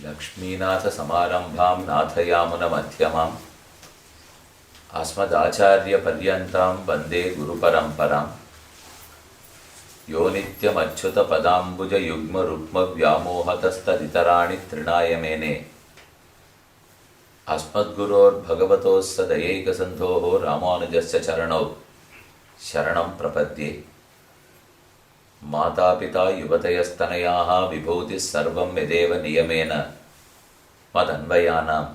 लक्ष्मीनाथसमारम्भां नाथयामुनमध्यमाम् अस्मदाचार्यपर्यन्तां वन्दे गुरुपरम्परां यो नित्यमच्युतपदाम्बुजयुग्मरुक्मव्यामोहतस्तदितराणि तृणाय मेने अस्मद्गुरोर्भगवतोऽस्य दयैकसिन्धोः रामानुजस्य चरणौ शरणं प्रपद्ये। मातापिता युवतयस्तनयाः विभूतिः सर्वं यदेव नियमेन मदन्वयानाम्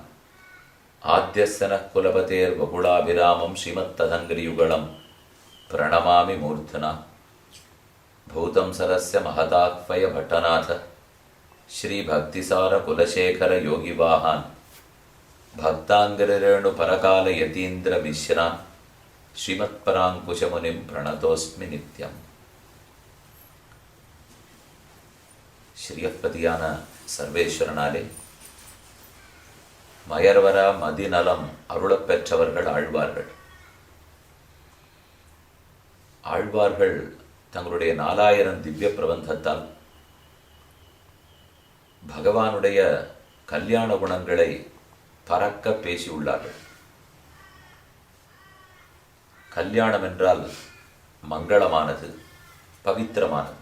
आद्यस्य नः कुलपतेर्वकुलाभिरामं श्रीमत्तदङ्घ्रियुगलं प्रणमामि मूर्धना। भूतं सरस्य महताह्वय भट्टनाथ श्रीभक्तिसारकुलशेखर योगिवाहान् भक्ताङ्घ्रिरेणुपरकालयतीन्द्रमिश्रान् श्रीमत्पराङ्कुशमुनिं प्रणतोऽस्मि नित्यम्. ஸ்ரீயப்பதியான சர்வேஸ்வரனாலே மயர்வர மதிநலம் அருளப் பெற்றவர்கள் ஆழ்வார்கள். ஆழ்வார்கள் தங்களுடைய 4000 திவ்ய பிரபந்தத்தால் பகவானுடைய கல்யாண குணங்களை பறக்க பேசியுள்ளார்கள். கல்யாணம் என்றால் மங்களமானது, பவித்திரமானது.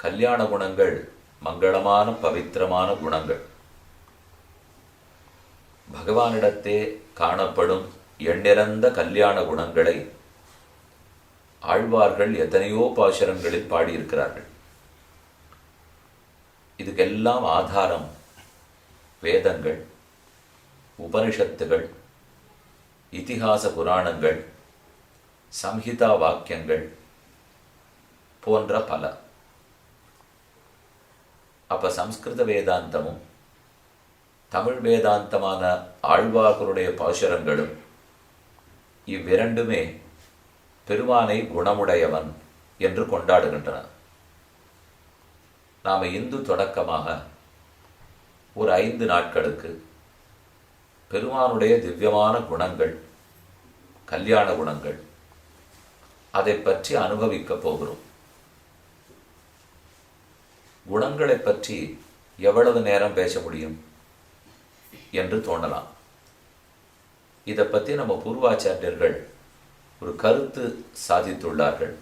கல்யாண குணங்கள் மங்களமான பவித்திரமான குணங்கள். பகவானிடத்தே காணப்படும் எண்ணிறந்த கல்யாண குணங்களை ஆழ்வார்கள் எத்தனையோ பாசுரங்களில் பாடியிருக்கிறார்கள். இதுக்கெல்லாம் ஆதாரம் வேதங்கள், உபனிஷத்துகள், இதிகாச புராணங்கள், சம்ஹிதா வாக்கியங்கள் போன்ற பல. அப்போ சம்ஸ்கிருத வேதாந்தமும் தமிழ் வேதாந்தமான ஆழ்வார்களுடைய பாசுரங்களும் இவ்விரண்டுமே பெருமானை குணமுடையவன் என்று கொண்டாடுகின்றன. நாம் இந்து தொடக்கமாக ஒரு 5 நாட்களுக்கு பெருமானுடைய திவ்யமான குணங்கள், கல்யாண குணங்கள், அதை பற்றி அனுபவிக்கப் போகிறோம். குணங்களை பற்றி எவ்வளவு நேரம் பேச முடியும் என்று தோணலாம். இதை பற்றி நம்ம பூர்வாச்சாரியர்கள் ஒரு கருத்து சாதித்துள்ளார்கள்.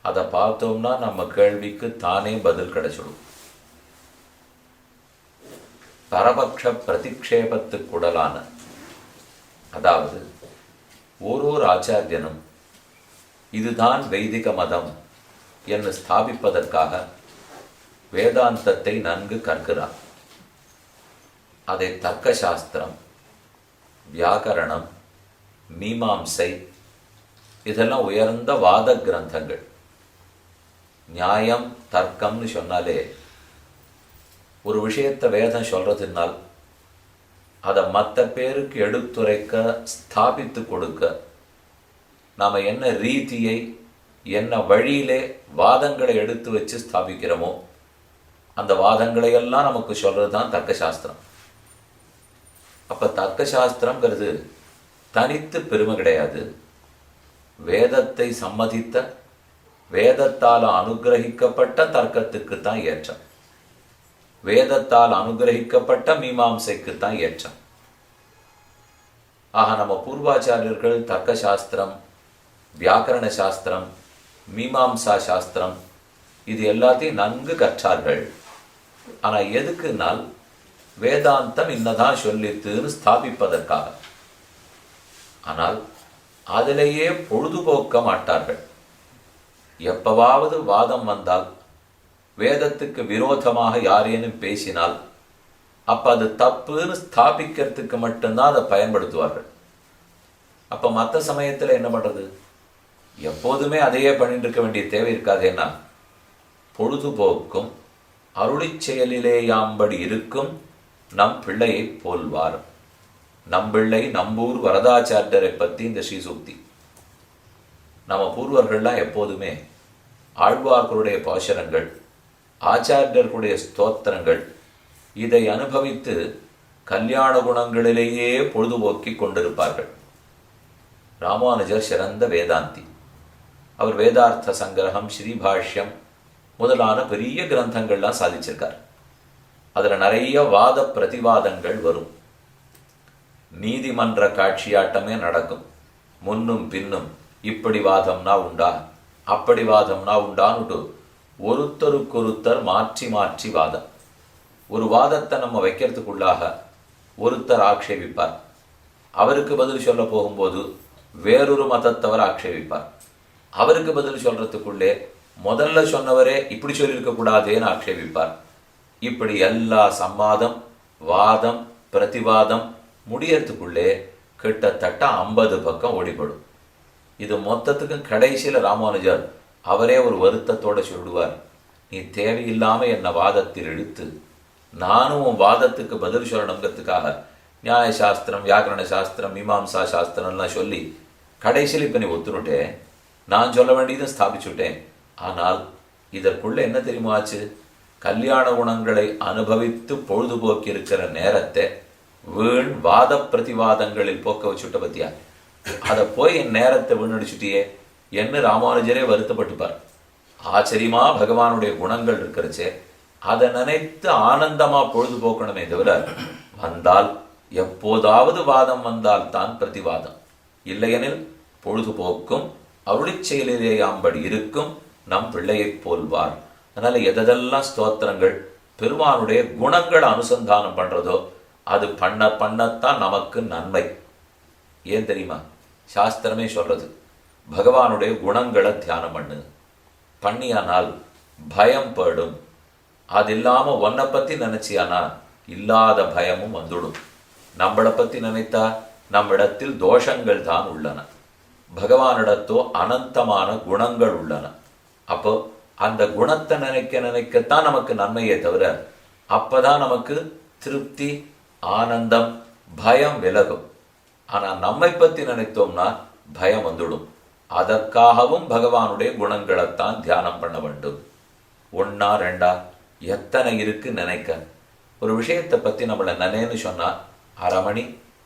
அதை பார்த்தோம்னா நம்ம கேள்விக்கு தானே பதில் கிடைச்சிடும். பரபக்ஷ பிரதிக்ஷேபத்துக்குடலான, அதாவது ஓரோர் ஆச்சாரியனும் இதுதான் வைதிக மதம் என்று ஸ்தாபிப்பதற்காக வேதாந்தத்தை நன்கு கற்கிறார். அதை தர்க்க சாஸ்திரம், வியாக்கரணம், மீமாம்சை இதெல்லாம் உயர்ந்த வாத கிரந்தங்கள். நியாயம் தர்க்கம்னு சொன்னாலே ஒரு விஷயத்தை வேதம் சொல்றதுனால் அதை மற்ற பேருக்கு எடுத்துரைக்க, ஸ்தாபித்து கொடுக்க நாம் என்ன ரீதியை, என்ன வழியிலே வாதங்களை எடுத்து வச்சு ஸ்தாபிக்கிறோமோ அந்த வாதங்களையெல்லாம் நமக்கு சொல்றது தான் தர்க்க சாஸ்திரம். அப்போ தர்க்க சாஸ்திரங்கிறது தனித்து பெருமை கிடையாது. வேதத்தை சம்மதித்த, வேதத்தால் அனுகிரகிக்கப்பட்ட தர்க்கத்துக்கு தான் ஏற்றம். வேதத்தால் அனுகிரகிக்கப்பட்ட மீமாம்சைக்கு தான் ஏற்றம். ஆக நம்ம பூர்வாச்சாரியர்கள் தர்க்க சாஸ்திரம், வியாக்கரண சாஸ்திரம், மீமாம்சா சாஸ்திரம் இது எல்லாத்தையும் நன்கு கற்றார்கள். ஆனால் எதுக்குனால் வேதாந்தம் இன்னதான் சொல்லித்துன்னு ஸ்தாபிப்பதற்காக. ஆனால் அதிலேயே பொழுதுபோக்க மாட்டார்கள். எப்பவாவது வாதம் வந்தால், வேதத்துக்கு விரோதமாக யாரேனும் பேசினால் அப்போ அது தப்புன்னு ஸ்தாபிக்கிறதுக்கு மட்டும்தான் அதை பயன்படுத்துவார்கள். அப்போ மற்ற சமயத்தில் என்ன பண்ணுறது? எப்போதுமே அதையே பண்ணிட்டு இருக்க வேண்டிய தேவை இருக்காதேன்னா, பொழுதுபோக்கும் அருளிச் செயலிலேயாம்படி இருக்கும் நம் பிள்ளையை போல்வார். நம்பிள்ளை நம்பூர் வரதாச்சாரியரை பற்றி இந்த ஸ்ரீசூக்தி. நம்ம பூர்வர்கள்லாம் எப்போதுமே ஆழ்வார்களுடைய பாசுரங்கள், ஆச்சாரியர்களுடைய ஸ்தோத்திரங்கள் இதை அனுபவித்து கல்யாண குணங்களிலேயே பொழுதுபோக்கி கொண்டிருப்பார்கள். ராமானுஜர் சிறந்த வேதாந்தி. அவர் வேதார்த்த சங்கிரகம், ஸ்ரீபாஷ்யம் முதலான பெரிய கிரந்தங்கள்லாம் சாதிச்சிருக்கார். அதுல நிறைய வாத பிரதிவாதங்கள் வரும். நீதிமன்ற காட்சியாட்டமே நடக்கும். முன்னும் பின்னும் இப்படி வாதம்னா உண்டா, அப்படி வாதம்னா உண்டான்னுட்டு ஒருத்தருக்கொருத்தர் மாற்றி மாற்றி வாதம். ஒரு வாதத்தை நம்ம வைக்கிறதுக்குள்ளாக ஒருத்தர் ஆக்ஷேபிப்பார். அவருக்கு பதில் சொல்ல போகும்போது வேறொரு மதத்தவர் ஆக்ஷேபிப்பார். அவருக்கு பதில் சொல்றதுக்குள்ளே முதல்ல சொன்னவரே இப்படி சொல்லியிருக்க கூடாதேன்னு ஆக்ஷேபிப்பார். இப்படி எல்லா சம்வாதம், வாதம், பிரதிவாதம் முடியறதுக்குள்ளே கிட்டத்தட்ட 50 பக்கம் ஓடிப்படும். இது மொத்தத்துக்கும் கடைசியில் ராமானுஜர் அவரே ஒரு வருத்தத்தோட சொல்லுவார், நீ தேவையில்லாம என்னை வாதத்தில் இழுத்து நானும் உன் வாதத்துக்கு பதில் சொல்லணுங்கிறதுக்காக நியாயசாஸ்திரம், வியாக்கரண சாஸ்திரம், மீமாம்சா சாஸ்திரம்லாம் சொல்லி கடைசியில் இப்போ நீ ஒத்துனுட்டேன், நான் சொல்ல வேண்டியதும் ஸ்தாபிச்சுட்டேன். ஆனால் இதற்குள்ள என்ன தெரியுமா ஆச்சு? கல்யாண குணங்களை அனுபவித்து பொழுதுபோக்கி இருக்கிற நேரத்தை வீண் வாத பிரதிவாதங்களில் போக்க வச்சுட்ட பத்தியா, அதை போய் என் நேரத்தை வீணடிச்சுட்டியே என்று ராமானுஜரே வருத்தப்பட்டுப்பார். ஆச்சரியமா பகவானுடைய குணங்கள் இருக்கிறச்சே அதை நினைத்து ஆனந்தமா பொழுதுபோக்கணுமே தவிர, வந்தால் எப்போதாவது வாதம் வந்தால் தான் பிரதிவாதம், இல்லையெனில் பொழுதுபோக்கும் அருளிச் செயலிலேயாம்படி இருக்கும் நம் பிள்ளையைப் போல்வார். அதனால எதெல்லாம் ஸ்தோத்திரங்கள் பெருமானுடைய குணங்களை அனுசந்தானம் பண்றதோ அது பண்ண பண்ணத்தான் நமக்கு நன்மை. ஏன் தெரியுமா? சாஸ்திரமே சொல்றது, பகவானுடைய குணங்களை தியானம் பண்ணு. பண்ணியானால் பயம் போயிடும். அது இல்லாம உன்னை பத்தி நினைச்சியானா இல்லாத பயமும் வந்துடும். நம்மளை பத்தி நினைத்தா நம்மிடத்தில் தோஷங்கள் தான் உள்ளன, பகவானிடத்தோ அனந்தமான குணங்கள் உள்ளன. அப்போ அந்த குணத்தை நினைக்கத்தான் நமக்கு நன்மையே தவிர, அப்பதான் நமக்கு திருப்தி, ஆனந்தம், பயம் விலகும். ஆனா நம்மை பத்தி நினைத்தோம்னா பயம் வந்துடும். அதற்காகவும் பகவானுடைய குணங்களைத்தான் தியானம் பண்ண வேண்டும். 1 2 எத்தனை இருக்கு நினைக்க. ஒரு விஷயத்தை பத்தி நம்மளை நினைன்னு சொன்னா 1/2 மணி,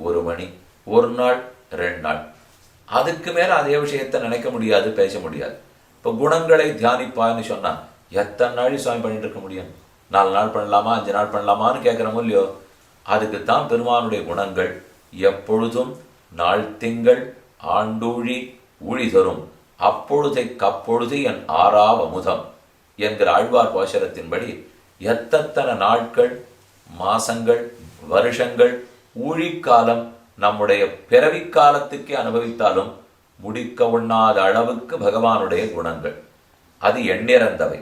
1 மணி, 1 நாள், 2 நாள், அதுக்கு மேல அதே விஷயத்தை நினைக்க முடியாது, பேச முடியாது. இப்போ குணங்களை தியானிப்பான்னு சொன்னா எத்தனை நாள் சுவாமி பண்ணிட்டு இருக்க முடியும்? 4 நாள் பண்ணலாமா, 5 நாள் பண்ணலாமான்னு கேட்கிறோமோ இல்லையோ? அதுக்குத்தான் பெருமானுடைய குணங்கள் எப்பொழுதும் நாள், திங்கள், ஆண்டூழி ஊழி தரும் அப்பொழுதை கப்பொழுது என் ஆறாவ அமுதம் என்கிற ஆழ்வார் பாசுரத்தின்படி எத்தனை நாட்கள், மாசங்கள், வருஷங்கள், ஊழிக்காலம் நம்முடைய பிறவிக்காலத்துக்கே அனுபவித்தாலும் முடிக்க உண்ணாத அளவுக்கு பகவானுடைய குணங்கள் அது எண்ணிறந்தவை.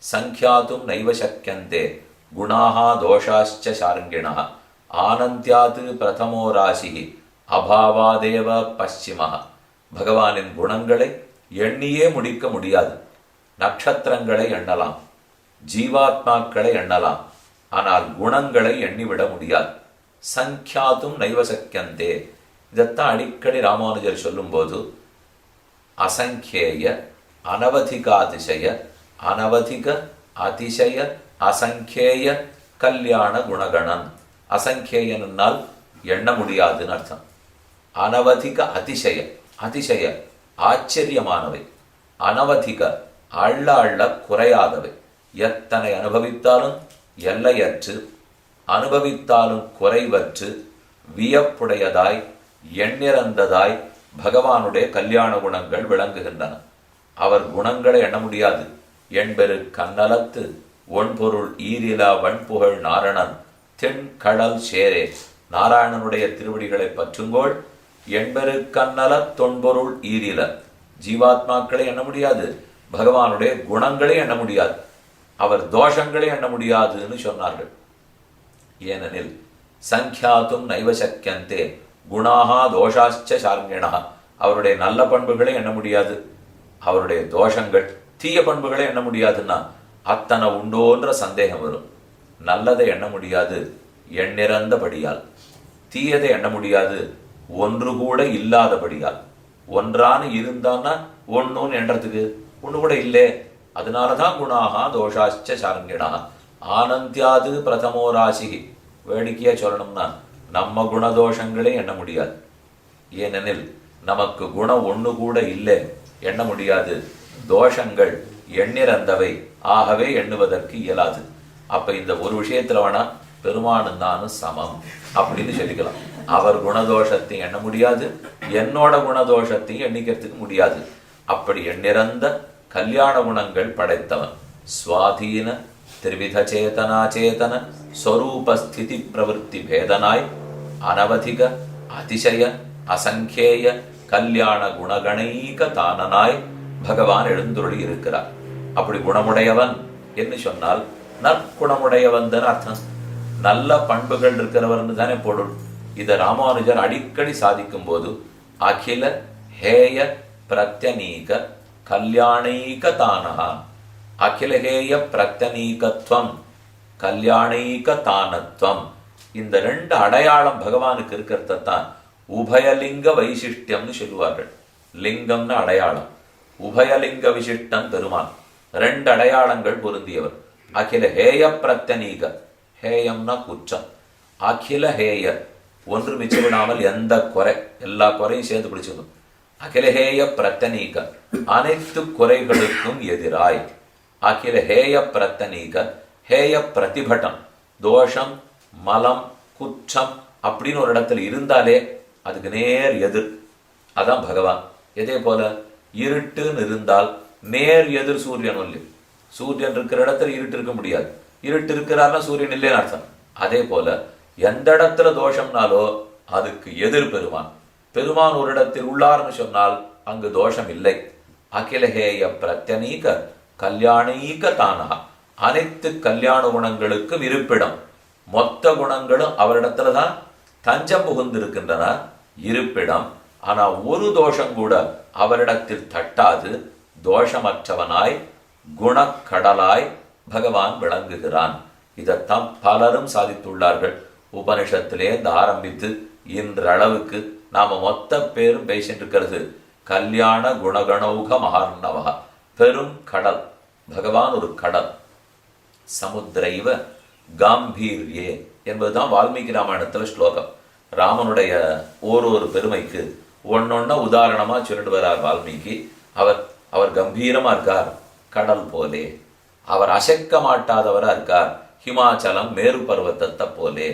சங்கியாதும் நைவ சக்கியந்தே குணாஹா தோஷாச்ச சாரங்கிணா ஆனந்தியாது பிரதமோ ராசி அபாவாதேவ பশ্চিமஹ. பகவானின் குணங்களை எண்ணியே முடிக்க முடியாது. நட்சத்திரங்களை எண்ணலாம், ஜீவாத்மாக்களை எண்ணலாம், ஆனால் குணங்களை எண்ணிவிட முடியாது. சங்கியாதும் நைவ சக்கியந்தே. இதைத்தான் அடிக்கடி ராமானுஜர் சொல்லும்போது அசங்கேய அனவதிகாதிசய அனவதிக அதிசய அசங்கேய கல்யாண குணகணன். அசங்கேயனால் எண்ண முடியாதுன்னு அர்த்தம். அனவதிக அதிசய, அதிசய ஆச்சரியமானவை, அனவதிக அள்ள அள்ள குறையாதவை. எத்தனை அனுபவித்தாலும் எல்லையற்று, அனுபவித்தாலும் குறைவற்று, வியப்புடையதாய், எண்ணிறந்ததாய் பகவானுடைய கல்யாண குணங்கள் விளங்குகின்றன. அவர் குணங்களை எண்ண முடியாது. எண்பெரு கண்ணலத்து ஒன்பொருள் ஈரிலா வன்புகழ் நாரணன் தென் கடல் சேரே. நாராயணனுடைய திருவடிகளை பற்றுங்கோள். எண்பெரு கண்ணல தொன்பொருள் ஈரில. ஜீவாத்மாக்களை எண்ண முடியாது, பகவானுடைய குணங்களை எண்ண முடியாது, அவர் தோஷங்களை எண்ண முடியாதுன்னு சொன்னார்கள். ஏனெனில் சங்கியாத்தும் நைவ சக்கியந்தே குணாஹா தோஷாச்ச சாரங்கிணா. அவருடைய நல்ல பண்புகளை எண்ண முடியாது, அவருடைய தோஷங்கள், தீய பண்புகளை எண்ண முடியாதுன்னா அத்தனை உண்டோன்ற சந்தேகம் வரும். நல்லதை எண்ண முடியாது எண்ணிறந்தபடியால், தீயதை எண்ண முடியாது ஒன்று கூட இல்லாதபடியால். ஒன்றான்னு இருந்தான்னா ஒன்னுன்னு எண்ணறதுக்கு ஒன்று கூட இல்லை. அதனாலதான் குணாகா தோஷாச்ச சாரங்கிணா ஆனந்தியாது பிரதமோ ராசி. வேடிக்கையா சொல்லணும்னா நம்ம குணதோஷங்களே எண்ண முடியாது. ஏனெனில் நமக்கு குணம் ஒன்று கூட இல்லை, எண்ண முடியாது. தோஷங்கள் எண்ணிறந்தவை, ஆகவே எண்ணுவதற்கு இயலாது. அப்ப இந்த ஒரு விஷயத்துல வேணா பெருமானும் நானும் சமம் அப்படின்னு சொல்லிக்கலாம். அவர் குணதோஷத்தை எண்ண முடியாது, என்னோட குணதோஷத்தையும் எண்ணிக்கிறதுக்கு முடியாது. அப்படி எண்ணிறந்த கல்யாண குணங்கள் படைத்தவன். சுவாதீன திரிவித சேதனாச்சேதன ஸ்வரூபஸ்திதி பிரவருத்தி பேதனாய் அனவதிக அதிசய அசங்கேய கல்யாண குணகணீக தானனாய் பகவான் எழுந்துருளி இருக்கிறார். அப்படி குணமுடையவன் என்று சொன்னால் நற்குணமுடையவன் தான் அர்த்தம். நல்ல பண்புகள் இருக்கிறவர்னு தானே பொருள். இதை ராமானுஜர் அடிக்கடி சாதிக்கும் போது அகில ஹேய பிரத்யநீக கல்யாணீக தானஹா, அகிலஹேய பிரத்யநீகத்வம் கல்யாணீக தானத்வம், இந்த ரெண்டு அடையாளம் பகவானுக்கு இருக்கிறதான் உபயலிங்க வைசிஷ்டியம்னு சொல்லுவார்கள். லிங்கம்னு அடையாளம், உபயலிங்க விசிஷ்டம் பெருமான். ரெண்டு அடையாளங்கள் பொருந்தியவர். அகில ஹேய பிரத்யநீக, ஹேயம்னா குற்றம், அகில ஹேய ஒன்று மிச்சமிடாமல் எந்த குறை, எல்லா குறையும் சேர்ந்து பிடிச்சிடும். அகிலஹேய பிரத்யநீக அனைத்து குறைகளுக்கும் எதிராய். அகில ஹேய பிரத்யநீக, ஹேய பிரதிபட்டம், தோஷம் மலம் குற்றம் அப்படின்னு ஒரு இடத்துல இருந்தாலே அதுக்கு நேர் எதிர். அதான் பகவான். இதே போல இருட்டுன்னு இருந்தால் நேர் எதிர் சூரியன் இல்லை. சூரியன் இருக்கிற இடத்துல இருட்டு இருக்க முடியாது. இருட்டு இருக்கிறார்னா சூரியன் இல்லைன்னு அர்த்தம். அதே போல எந்த இடத்துல தோஷம்னாலோ அதுக்கு எதிர் பெருமான். பெருமான் ஒரு இடத்தில் உள்ளார்னு சொன்னால் அங்கு தோஷம் இல்லை. அகிலஹேய பிரத்யநீக கல்யாணீக தானஹா, அனைத்து கல்யாண குணங்களுக்கும் இருப்பிடம். மொத்த குணங்களும் அவரிடத்துலதான் தஞ்சம் புகுந்திருக்கின்றன, இருப்பிடம். ஆனா ஒரு தோஷம் கூட அவரிடத்தில் தட்டாது. தோஷமற்றவனாய் குணக்கடலாய் பகவான் விளங்குகிறான். இதைத்தான் பலரும் சாதித்துள்ளார்கள். உபனிஷத்திலே இந்த ஆரம்பித்து இன்றளவுக்கு நாம மொத்த பேரும் பேசிட்டு இருக்கிறது கல்யாண குணகணௌக மகார்ணவா, பெரும் கடல். பகவான் ஒரு கடல். சமுத்திரைவ காம்பீர்யே என்பதுதான் வால்மீகி ராமாயணத்துல ஸ்லோகம். ராமனுடைய ஒரு பெருமைக்கு ஒன்னொன்ன உதாரணமா சொல்லிட்டு வரார் வால்மீகி. அவர் கம்பீரமா இருக்கார் கடல் போலே. அவர் அசைக்க மாட்டாதவரா இருக்கார் ஹிமாச்சலம் மேரு பர்வத்தத்தை போலே.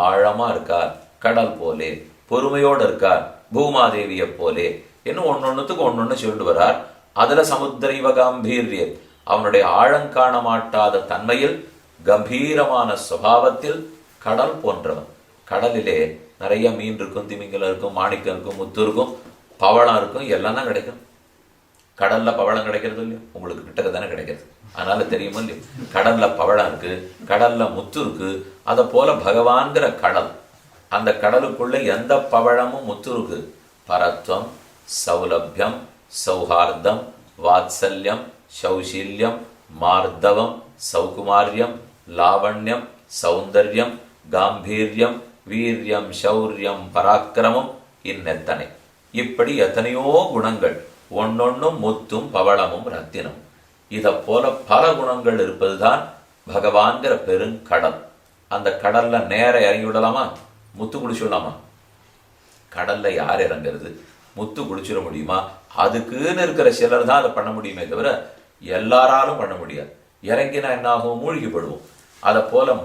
ஆழமா இருக்கார் கடல் போலே. பொறுமையோடு இருக்கார் பூமாதேவியை போலே. இன்னும் ஒன்னொன்னுத்துக்கு ஒன்னொன்னு சொல்லிட்டு வரார். அதுல சமுத்திரைவ காம்பீர்யே, அவனுடைய ஆழங்காண மாட்டாத தன்மையில் கம்பீரமான சுபாவத்தில் கடல் போன்றவன். கடலிலே நிறைய மீன் இருக்கும், திமிங்கலம் இருக்கும், மாணிக்கம் இருக்கும், முத்து இருக்கும், பவளம் இருக்கும், எல்லாம் தான் கிடைக்கும். கடல்ல பவளம் கிடைக்கிறது இல்லையோ, உங்களுக்கு கிட்டக்க தானே கிடைக்கிறது. அதனால தெரியுமோ இல்லையோ, கடல்ல பவளம் இருக்கு, கடல்ல முத்து இருக்கு. அதை போல பகவான்கிற கடல். அந்த கடலுக்குள்ள எந்த பவழமும் முத்து இருக்கு. பரத்வம், சௌலபியம், சௌஹார்தம், வாத்சல்யம், சௌஷீல்யம், மார்தவம், சௌகுமாரியம், லாவண்யம், சௌந்தர்யம், காம்பீரியம், வீரியம், சௌரியம், பராக்கிரமம், இன்னெத்தனை. இப்படி எத்தனையோ குணங்கள், ஒன்னொன்னும் முத்தும் பவளமும் ரத்தினம். இதை போல பல குணங்கள் இருப்பதுதான் பகவான்கிற பெருங்கடல். அந்த கடல்ல நேர இறங்கி விடலாமா? முத்து குடிச்சுடலாமா? கடல்ல யார் இறங்குறது? முத்து குடிச்சிட முடியுமா? அதுக்குன்னு இருக்கிற சிலர் தான் அதை பண்ண முடியுமே தவிர எல்லாராலும் பண்ண முடியாது. இறங்கினா என்னாகும்? மூழ்கி படுவோம். அதை போல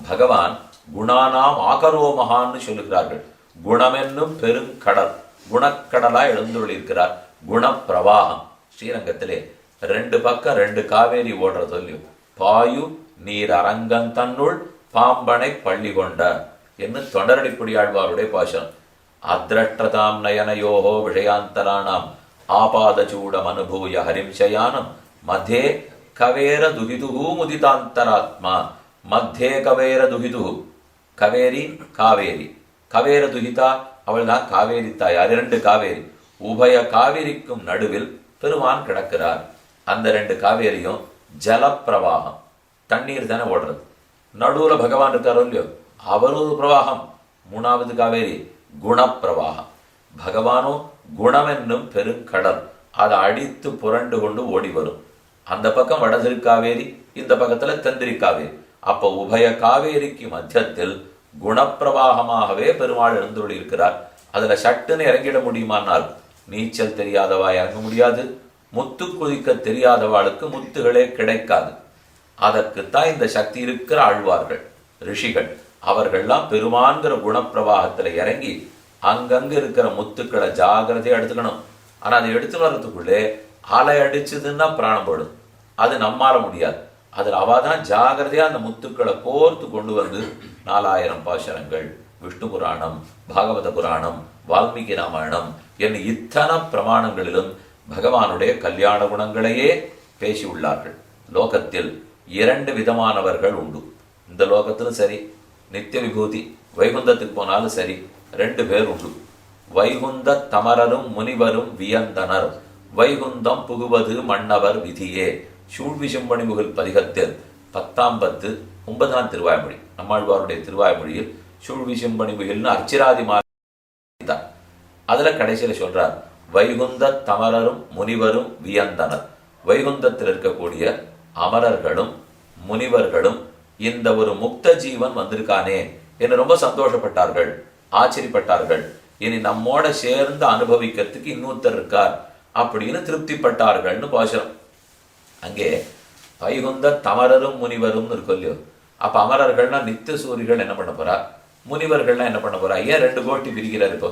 பகவான் குணானாம் ஆகரோமகான்னு சொல்லுகிறார்கள். குணமென்னும் பெருங்கடல், குணக்கடலாய் எழுந்துள்ளிருக்கிறார். குணப்பிரவாகம். ஸ்ரீரங்கத்திலே ரெண்டு பக்கம் ரெண்டு காவேரி ஓடுற சொல்லியும் பாயு நீர் அரங்கன் தன்னுள் பாம்பனை பள்ளி கொண்ட என்று தொண்டரடிப்புடியாழ்வாருடைய பாசனம். அத்ரஷ்டதாம் நயனயோகோ விஷயாந்தராணாம் ஆபாதச்சூடம் அனுபூய ஹரிம்சயானம் மத்தியே கவேர துகிதுகு முதிதாந்தராத்மா. மத்தியே கவேர துகிதுகு, கவேரி காவேரி, கவேர துகிதா அவள் தான் காவேரி தாயார். இரண்டு காவேரி, உபய காவேரிக்கும் நடுவில் பெருமான் கிடக்கிறார். அந்த ரெண்டு காவேரியும் ஜலப்பிரவாகம், தண்ணீர் தானே ஓடுறது. நடுவுல பகவான் இருக்காரோ இல்லையோ, அவரும் பிரவாகம். மூணாவது காவேரி குணப்பிரவாகம். பகவானும் குணம் என்னும் பெருங்கடல். அதை அடித்து புரண்டு கொண்டு ஓடி வரும். அந்த பக்கம் வடதிருக்காவேரி, இந்த பக்கத்துல தென்திருக்காவேரி. அப்ப உபய காவேரிக்கு மத்தியத்தில் குணப்பிரவாகமாகவே பெருமாள் எழுந்துள்ளிருக்கிறார். அதுல சட்டுன்னு இறங்கிட முடியுமானால் நீச்சல் தெரியாதவா இறங்க முடியாது, முத்து குதிக்க தெரியாதவாளுக்கு முத்துகளே கிடைக்காது. அதற்குத்தான் இந்த சக்தி இருக்கிற ஆழ்வார்கள், ரிஷிகள். அவர்கள்லாம் பெருமான்கிற குணப்பிரவாகத்துல இறங்கி அங்கங்க இருக்கிற முத்துக்களை ஜாகிரதையா எடுத்துக்கணும். ஆனா அதை எடுத்துன்னு வர்றதுக்குள்ளே அலை அடிச்சதுன்னா பிராணம் போடும். அது நம்மால முடியாது. அதில் அவாதான் ஜாகிரதையா அந்த முத்துக்களை கோர்த்து கொண்டு வந்து 4000 பாசுரங்கள், விஷ்ணு புராணம், பாகவத புராணம், வால்மீகி ராமாயணம் என் இத்தனை பிரமாணங்களிலும் பகவானுடைய கல்யாண குணங்களையே பேசி உள்ளார்கள். லோகத்தில் 2 விதமானவர்கள் உண்டு. இந்த லோகத்திலும் சரி, நித்திய விபூதி வைகுந்தத்துக்கு போனாலும் சரி, 2 பேர் உண்டு. வைகுந்த தமரரும் முனிவரும் வியந்தனர், வைகுந்தம் புகுவது மன்னவர் விதியே. சூழ்விசும்பணி முகில் பதிகத்தில் 10ஆம் பத்து 9ஆம் திருவாய்மொழி, நம்மாழ்வாருடைய திருவாய்மொழியில் சூழ்விசும்பணி முகில்னு அர்ச்சிராதி மாறித்தார். அதுல கடைசியில சொல்றார், வைகுந்த தமரரும் முனிவரும் வியந்தனர். வைகுந்தத்தில் இருக்கக்கூடிய அமரர்களும் முனிவர்களும் இந்த ஒரு முக்த ஜீவன் வந்திருக்கானே என்று ரொம்ப சந்தோஷப்பட்டார்கள், ஆச்சரியப்பட்டார்கள். இனி நம்மோட சேர்ந்து அனுபவிக்கிறதுக்கு இன்னொருத்தர் இருக்கார் அப்படின்னு திருப்திப்பட்டார்கள்னு பாசுரம். அங்கே வைகுந்த தமரரும் முனிவரும் இருக்கும் இல்லையோ. அப்ப அமரர்கள்னா நித்திய சூரிகள் என்ன பண்ண போறா, முனிவர்கள்னா என்ன பண்ண போறா? ஏன் 2 கோட்டி பிரிக்கிறார்? இப்போ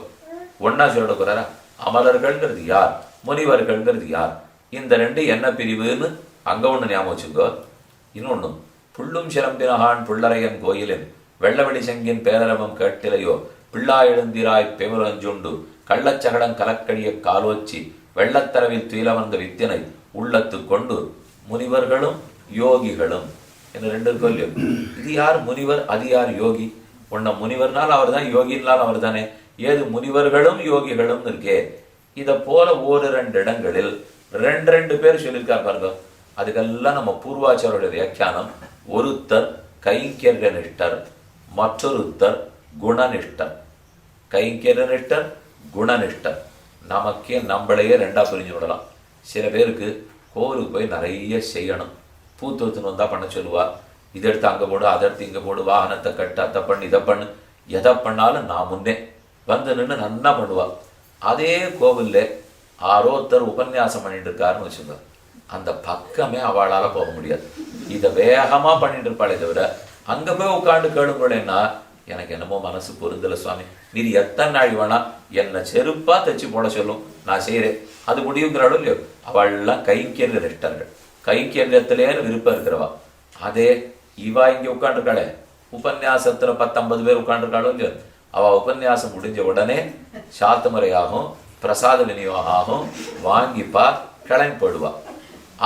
ஒன்னா சொல்ல போறாரா? அமரர்கள்ங்கிறது யார், முனிவர்கள்ங்கிறது யார்? இந்த 2 என்ன பிரிவுன்னு அங்க ஒண்ணு ஞாபகம் வச்சுக்கோ. இன்னொன்னு, புள்ளும் சிலம்பினகான் புள்ளரையன் கோயிலின் வெள்ளவெளி செங்கின் பேரரவம் கேட்டிலையோ, பிள்ளா எழுந்திராய் பெமரஞ்சுண்டு கள்ளச்சகடம் கலக்கடிய காலோச்சி வெள்ளத்தரவில் துயிலமர்ந்த வித்தினை உள்ளத்து கொண்டு முனிவர்களும் யோகிகளும் என்ன 2 கொல்லியும். இது யார் முனிவர், அது யார் யோகி? உன்ன முனிவர்னால் அவர் தான், யோகினால் அவர் தானே. ஏது முனிவர்களும் யோகிகளும் இருக்கே. இதை போல 1-2 இடங்களில் 2 பேர் சொல்லியிருக்கார் பாருங்க. அதுக்கெல்லாம் நம்ம பூர்வாச்சாரோட வியாக்கியானம், ஒருத்தர் கைங்கர்ய நிஷ்டர், மற்றொருத்தர் குணநிஷ்டர். கைங்கர்ய நிஷ்டர், குணநிஷ்டர். நமக்கே நம்மளையே 2ஆ பிரிஞ்சு விடலாம். சில பேருக்கு கோவிலுக்கு போய் நிறைய செய்யணும், பூத்தொத்துன்னு வந்தா பண்ண சொல்லுவா, இதை எடுத்து அங்கே போடு, அதை எடுத்து இங்கே போடு, வாகனத்தை கட்டு, அதை பண்ணு, இதை பண்ணு. எதை பண்ணாலும் நான் முன்னே வந்து நின்று நன்னா பண்ணுவா. அதே கோவில்ல ஆரோத்தர் உபன்யாசம் பண்ணிட்டு இருக்காருன்னு வச்சுங்க, அந்த பக்கமே அவளால் போக முடியாது. இதை வேகமாக பண்ணிட்டு இருப்பாளே தவிர அங்கே போய் உட்காந்து கேளுங்களேன்னா, எனக்கு என்னமோ மனசு பொருந்தலை சுவாமி, நீர் எத்தனை நாள் வேணா என்னை செருப்பா தைச்சு போட சொல்லும், நான் செய்கிறேன், அது முடியுங்கிறாலும் இல்லையோ. அவள்லாம் கைங்கரிய நிஷ்டர்கள், கைங்கரியத்திலேன்னு விருப்பம் இருக்கிறவா. அதே இவா இங்கே உட்காந்துருக்காளே, உபன்யாசத்துல 10-50 பேர் உட்காந்துருக்காளோ இல்லையோ, அவள் உபன்யாசம் முடிஞ்ச உடனே சாத்து முறையாகும், பிரசாத விநியோகம் ஆகும், வாங்கிப்பா, கிளம்பி போடுவா.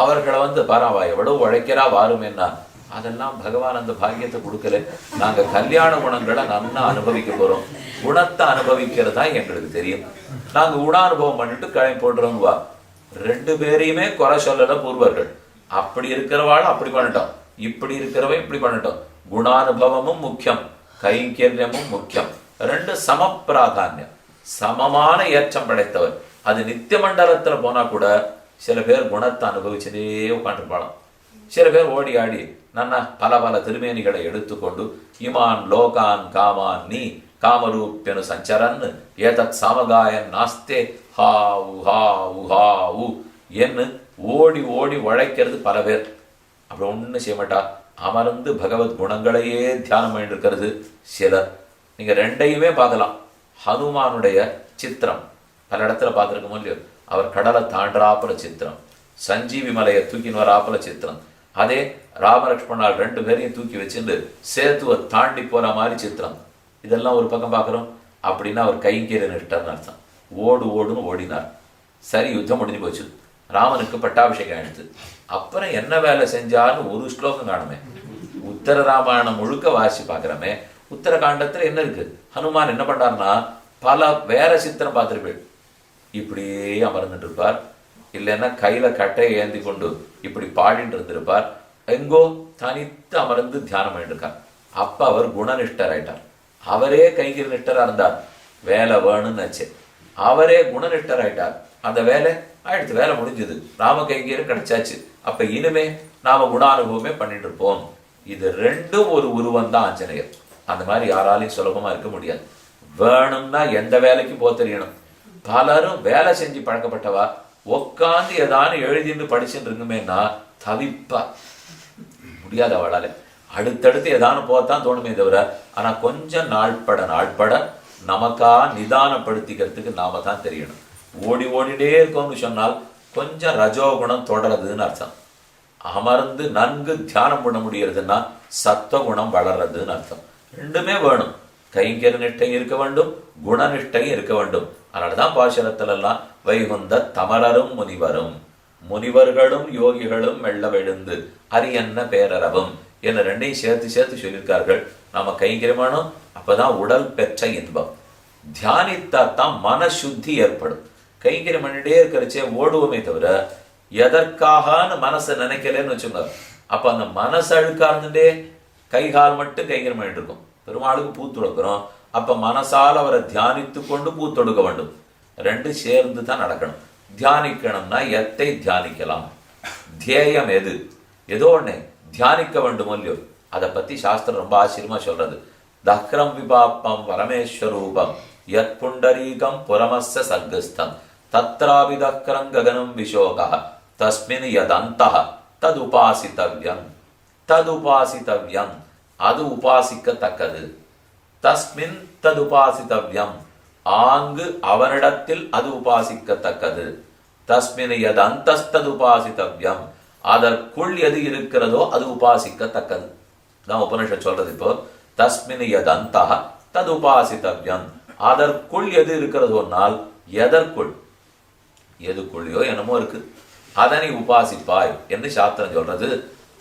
அவர்களை வந்து பாராவா எவ்வளவு உழைக்கிறா வாருமேன்னா, அதெல்லாம் பகவான் அந்த பாக்கியத்தை கொடுக்கல. நாங்க கல்யாண குணங்களை நன்னா அனுபவிக்க போறோம், குணத்தை அனுபவிக்கிறதா எங்களுக்கு தெரியும், நாங்க குணானுபவம் பண்ணிட்டு கிளம்பி போடுறோம்வா. 2 பேரையுமே குறை சொல்லல பூர்வர்கள். அப்படி இருக்கிறவாள் அப்படி பண்ணிட்டோம், இப்படி இருக்கிறவ இப்படி பண்ணிட்டோம். குணானுபவமும் முக்கியம், கைங்கரியமும் முக்கியம். 2 சம பிராதான்யம், சமமான ஏற்றம் படைத்தவர். அது நித்திய மண்டலத்துல போனா கூட சில பேர் குணத்தை அனுபவிச்சதே உட்காந்துருப்பாளாம். சில பேர் ஓடி ஆடி நன்னா பல பல திருமேனிகளை எடுத்துக்கொண்டு இமான் லோகான் காமான் நீ காமரூப்யனு சஞ்சரன்னு ஏதத் சாமகாயன் நாஸ்தே ஹாவு ஹாவு ஹாவு என்று ஓடி ஓடி உழைக்கிறது பல பேர். அப்படி ஒன்றும் செய்ய மாட்டா, அமர்ந்து பகவத் குணங்களையே தியானம் பண்ணிருக்கிறது சிலர். நீங்க 2ஐயுமே பார்க்கலாம். ஹனுமானுடைய சித்திரம் பல இடத்துல பார்த்துருக்கோம் இல்லையோ. அவர் கடலை தாண்டாப்புல சித்திரம், சஞ்சீவி மலையை தூக்கின்னு வராப்புல சித்திரம். அதே ராமலட்சுமணால் 2 பேரையும் தூக்கி வச்சுட்டு சேத்துவை தாண்டி போற மாதிரி சித்திரம். இதெல்லாம் ஒரு பக்கம் பார்க்குறோம். அப்படின்னா அவர் கைங்கரிய நிஷ்டர்னு அர்த்தம். ஓடுன்னு ஓடினார். சரி, யுத்தம் முடிஞ்சு போச்சு, ராமனுக்கு பட்டாபிஷேகம் எடுத்து. அப்புறம் என்ன வேலை செஞ்சான்னு ஒரு ஸ்லோகம் காணுமே. உத்தர ராமாயணம் முழுக்க வாசி பார்க்குறமே. உத்தரகாண்டத்துல என்ன இருக்கு? ஹனுமான் என்ன பண்ணார்னா பல வேற சித்திரம் பார்த்துருப்பேன். இப்படியே அமர்ந்துட்டு இருப்பார், இல்லைன்னா கையில கட்டையை ஏந்தி கொண்டு இப்படி பாடிட்டு இருந்திருப்பார். எங்கோ தனித்து அமர்ந்து தியானம் பண்ணிருக்கார். அப்ப அவர் குணநிஷ்டர் ஆயிட்டார். அவரே கைகிரி நிஷ்டரா இருந்தார், வேலை வேணும்னு நினைச்சு அவரே குணநிஷ்டர் ஆயிட்டார். அந்த வேலை ஆயிடுச்சு, வேலை முடிஞ்சது, ராம கைங்கரியம் கிடைச்சாச்சு. அப்ப இனிமே நாம குணானுபவமே பண்ணிட்டு இருப்போம். இது 2ம் ஒரு உருவம் தான் ஆஞ்சநேயர். அந்த மாதிரி யாராலையும் சுலபமா இருக்க முடியாது. வேணும்னா எந்த வேலைக்கும் போக தெரியணும். பலரும் வேலை செஞ்சு பழக்கப்பட்டவா, உக்காந்து ஏதானு எழுதிட்டு படிச்சுட்டு இருக்குமேனா தவிப்பா முடியாத அவளால. அடுத்தடுத்து ஏதானு போத்தான் தோணுமே தவிர, ஆனா கொஞ்சம் நாள்பட நமக்கா நிதானப்படுத்திக்கிறதுக்கு நாம தான் தெரியணும். ஓடிட்டே இருக்கோம்னு சொன்னால் கொஞ்சம் ரஜோகுணம் தொடருதுன்னு அர்த்தம். அமர்ந்து நன்கு தியானம் பண்ண முடியறதுன்னா சத்துவகுணம் வளர்றதுன்னு அர்த்தம். ரெண்டுமே வேணும். கைங்கர நிஷ்டை இருக்க வேண்டும், குணநிஷ்டையும் இருக்க வேண்டும். அதனாலதான் பாசுரத்துல எல்லாம் வைகுந்த தமரரும் முனிவர்களும் யோகிகளும் மெல்ல விழுந்து அரியன்ன பேரறவும் என்ன ரெண்டையும் சேர்த்து சொல்லியிருக்கார்கள். நாம கைங்கரியமானோம், அப்பதான் உடல் பெற்ற இன்பம். தியானித்தாத்தான் மனசுத்தி ஏற்படும். கைங்கரியம் பண்ணிட்டே இருக்கிறச்சே ஓடுவோமே தவிர எதற்காகனு மனசை நினைக்கலன்னு வச்சுங்க, அப்ப அந்த மனசு அழுக்கா இருந்துட்டே கை கால் மட்டும் கைங்கரியம் பண்ணிட்டு இருக்கும். பெருமாளுக்கு பூ தொடுக்கிறோம், அப்ப மனசால் அவரை தியானித்து கொண்டு பூ தொடுக்க வேண்டும். ரெண்டு சேர்ந்து தான் நடக்கணும். தியானிக்கணும்னா எத்தை தியானிக்கலாம், தியேயம் எது, ஏதோ ஒண்ணு தியானிக்க வேண்டும் இல்லையோ, அதை பத்தி சாஸ்திரம் ரொம்ப ஆச்சரியமா சொல்றது. தக்ரம் விபாப்பம் பரமேஸ்வரூபம் யத் புண்டரீகம் புரமஸ்ஸ சர்க்கஸ்தம் தத்ராபி தக்ரம் ககனம் விஷோகா தஸ்மின் யதந்தஹ தது உபாசித்தவ்யம். அது உபாசிக்கத்தக்கது. தஸ்மின் தது உபாசித்தவ்யம், ஆங்கு அவனிடத்தில் அது உபாசிக்கத்தக்கது. தஸ்மின் யதந்தஸ்தது உபாசித்தவ்யம், அதற்குள் எது இருக்கிறதோ அது உபாசிக்கத்தக்கது. தான் உபனிஷத் சொல்றது. இப்போ தஸ்மின் யதந்தஹ தது உபாசித்தவ்யம், அதற்குள் எது இருக்கிறதோனால் எதற்குள், எதுக்குள்ளயோ என்னமோ இருக்கு, அதனை உபாசிப்பாய் என்று சாஸ்திரம் சொல்றது.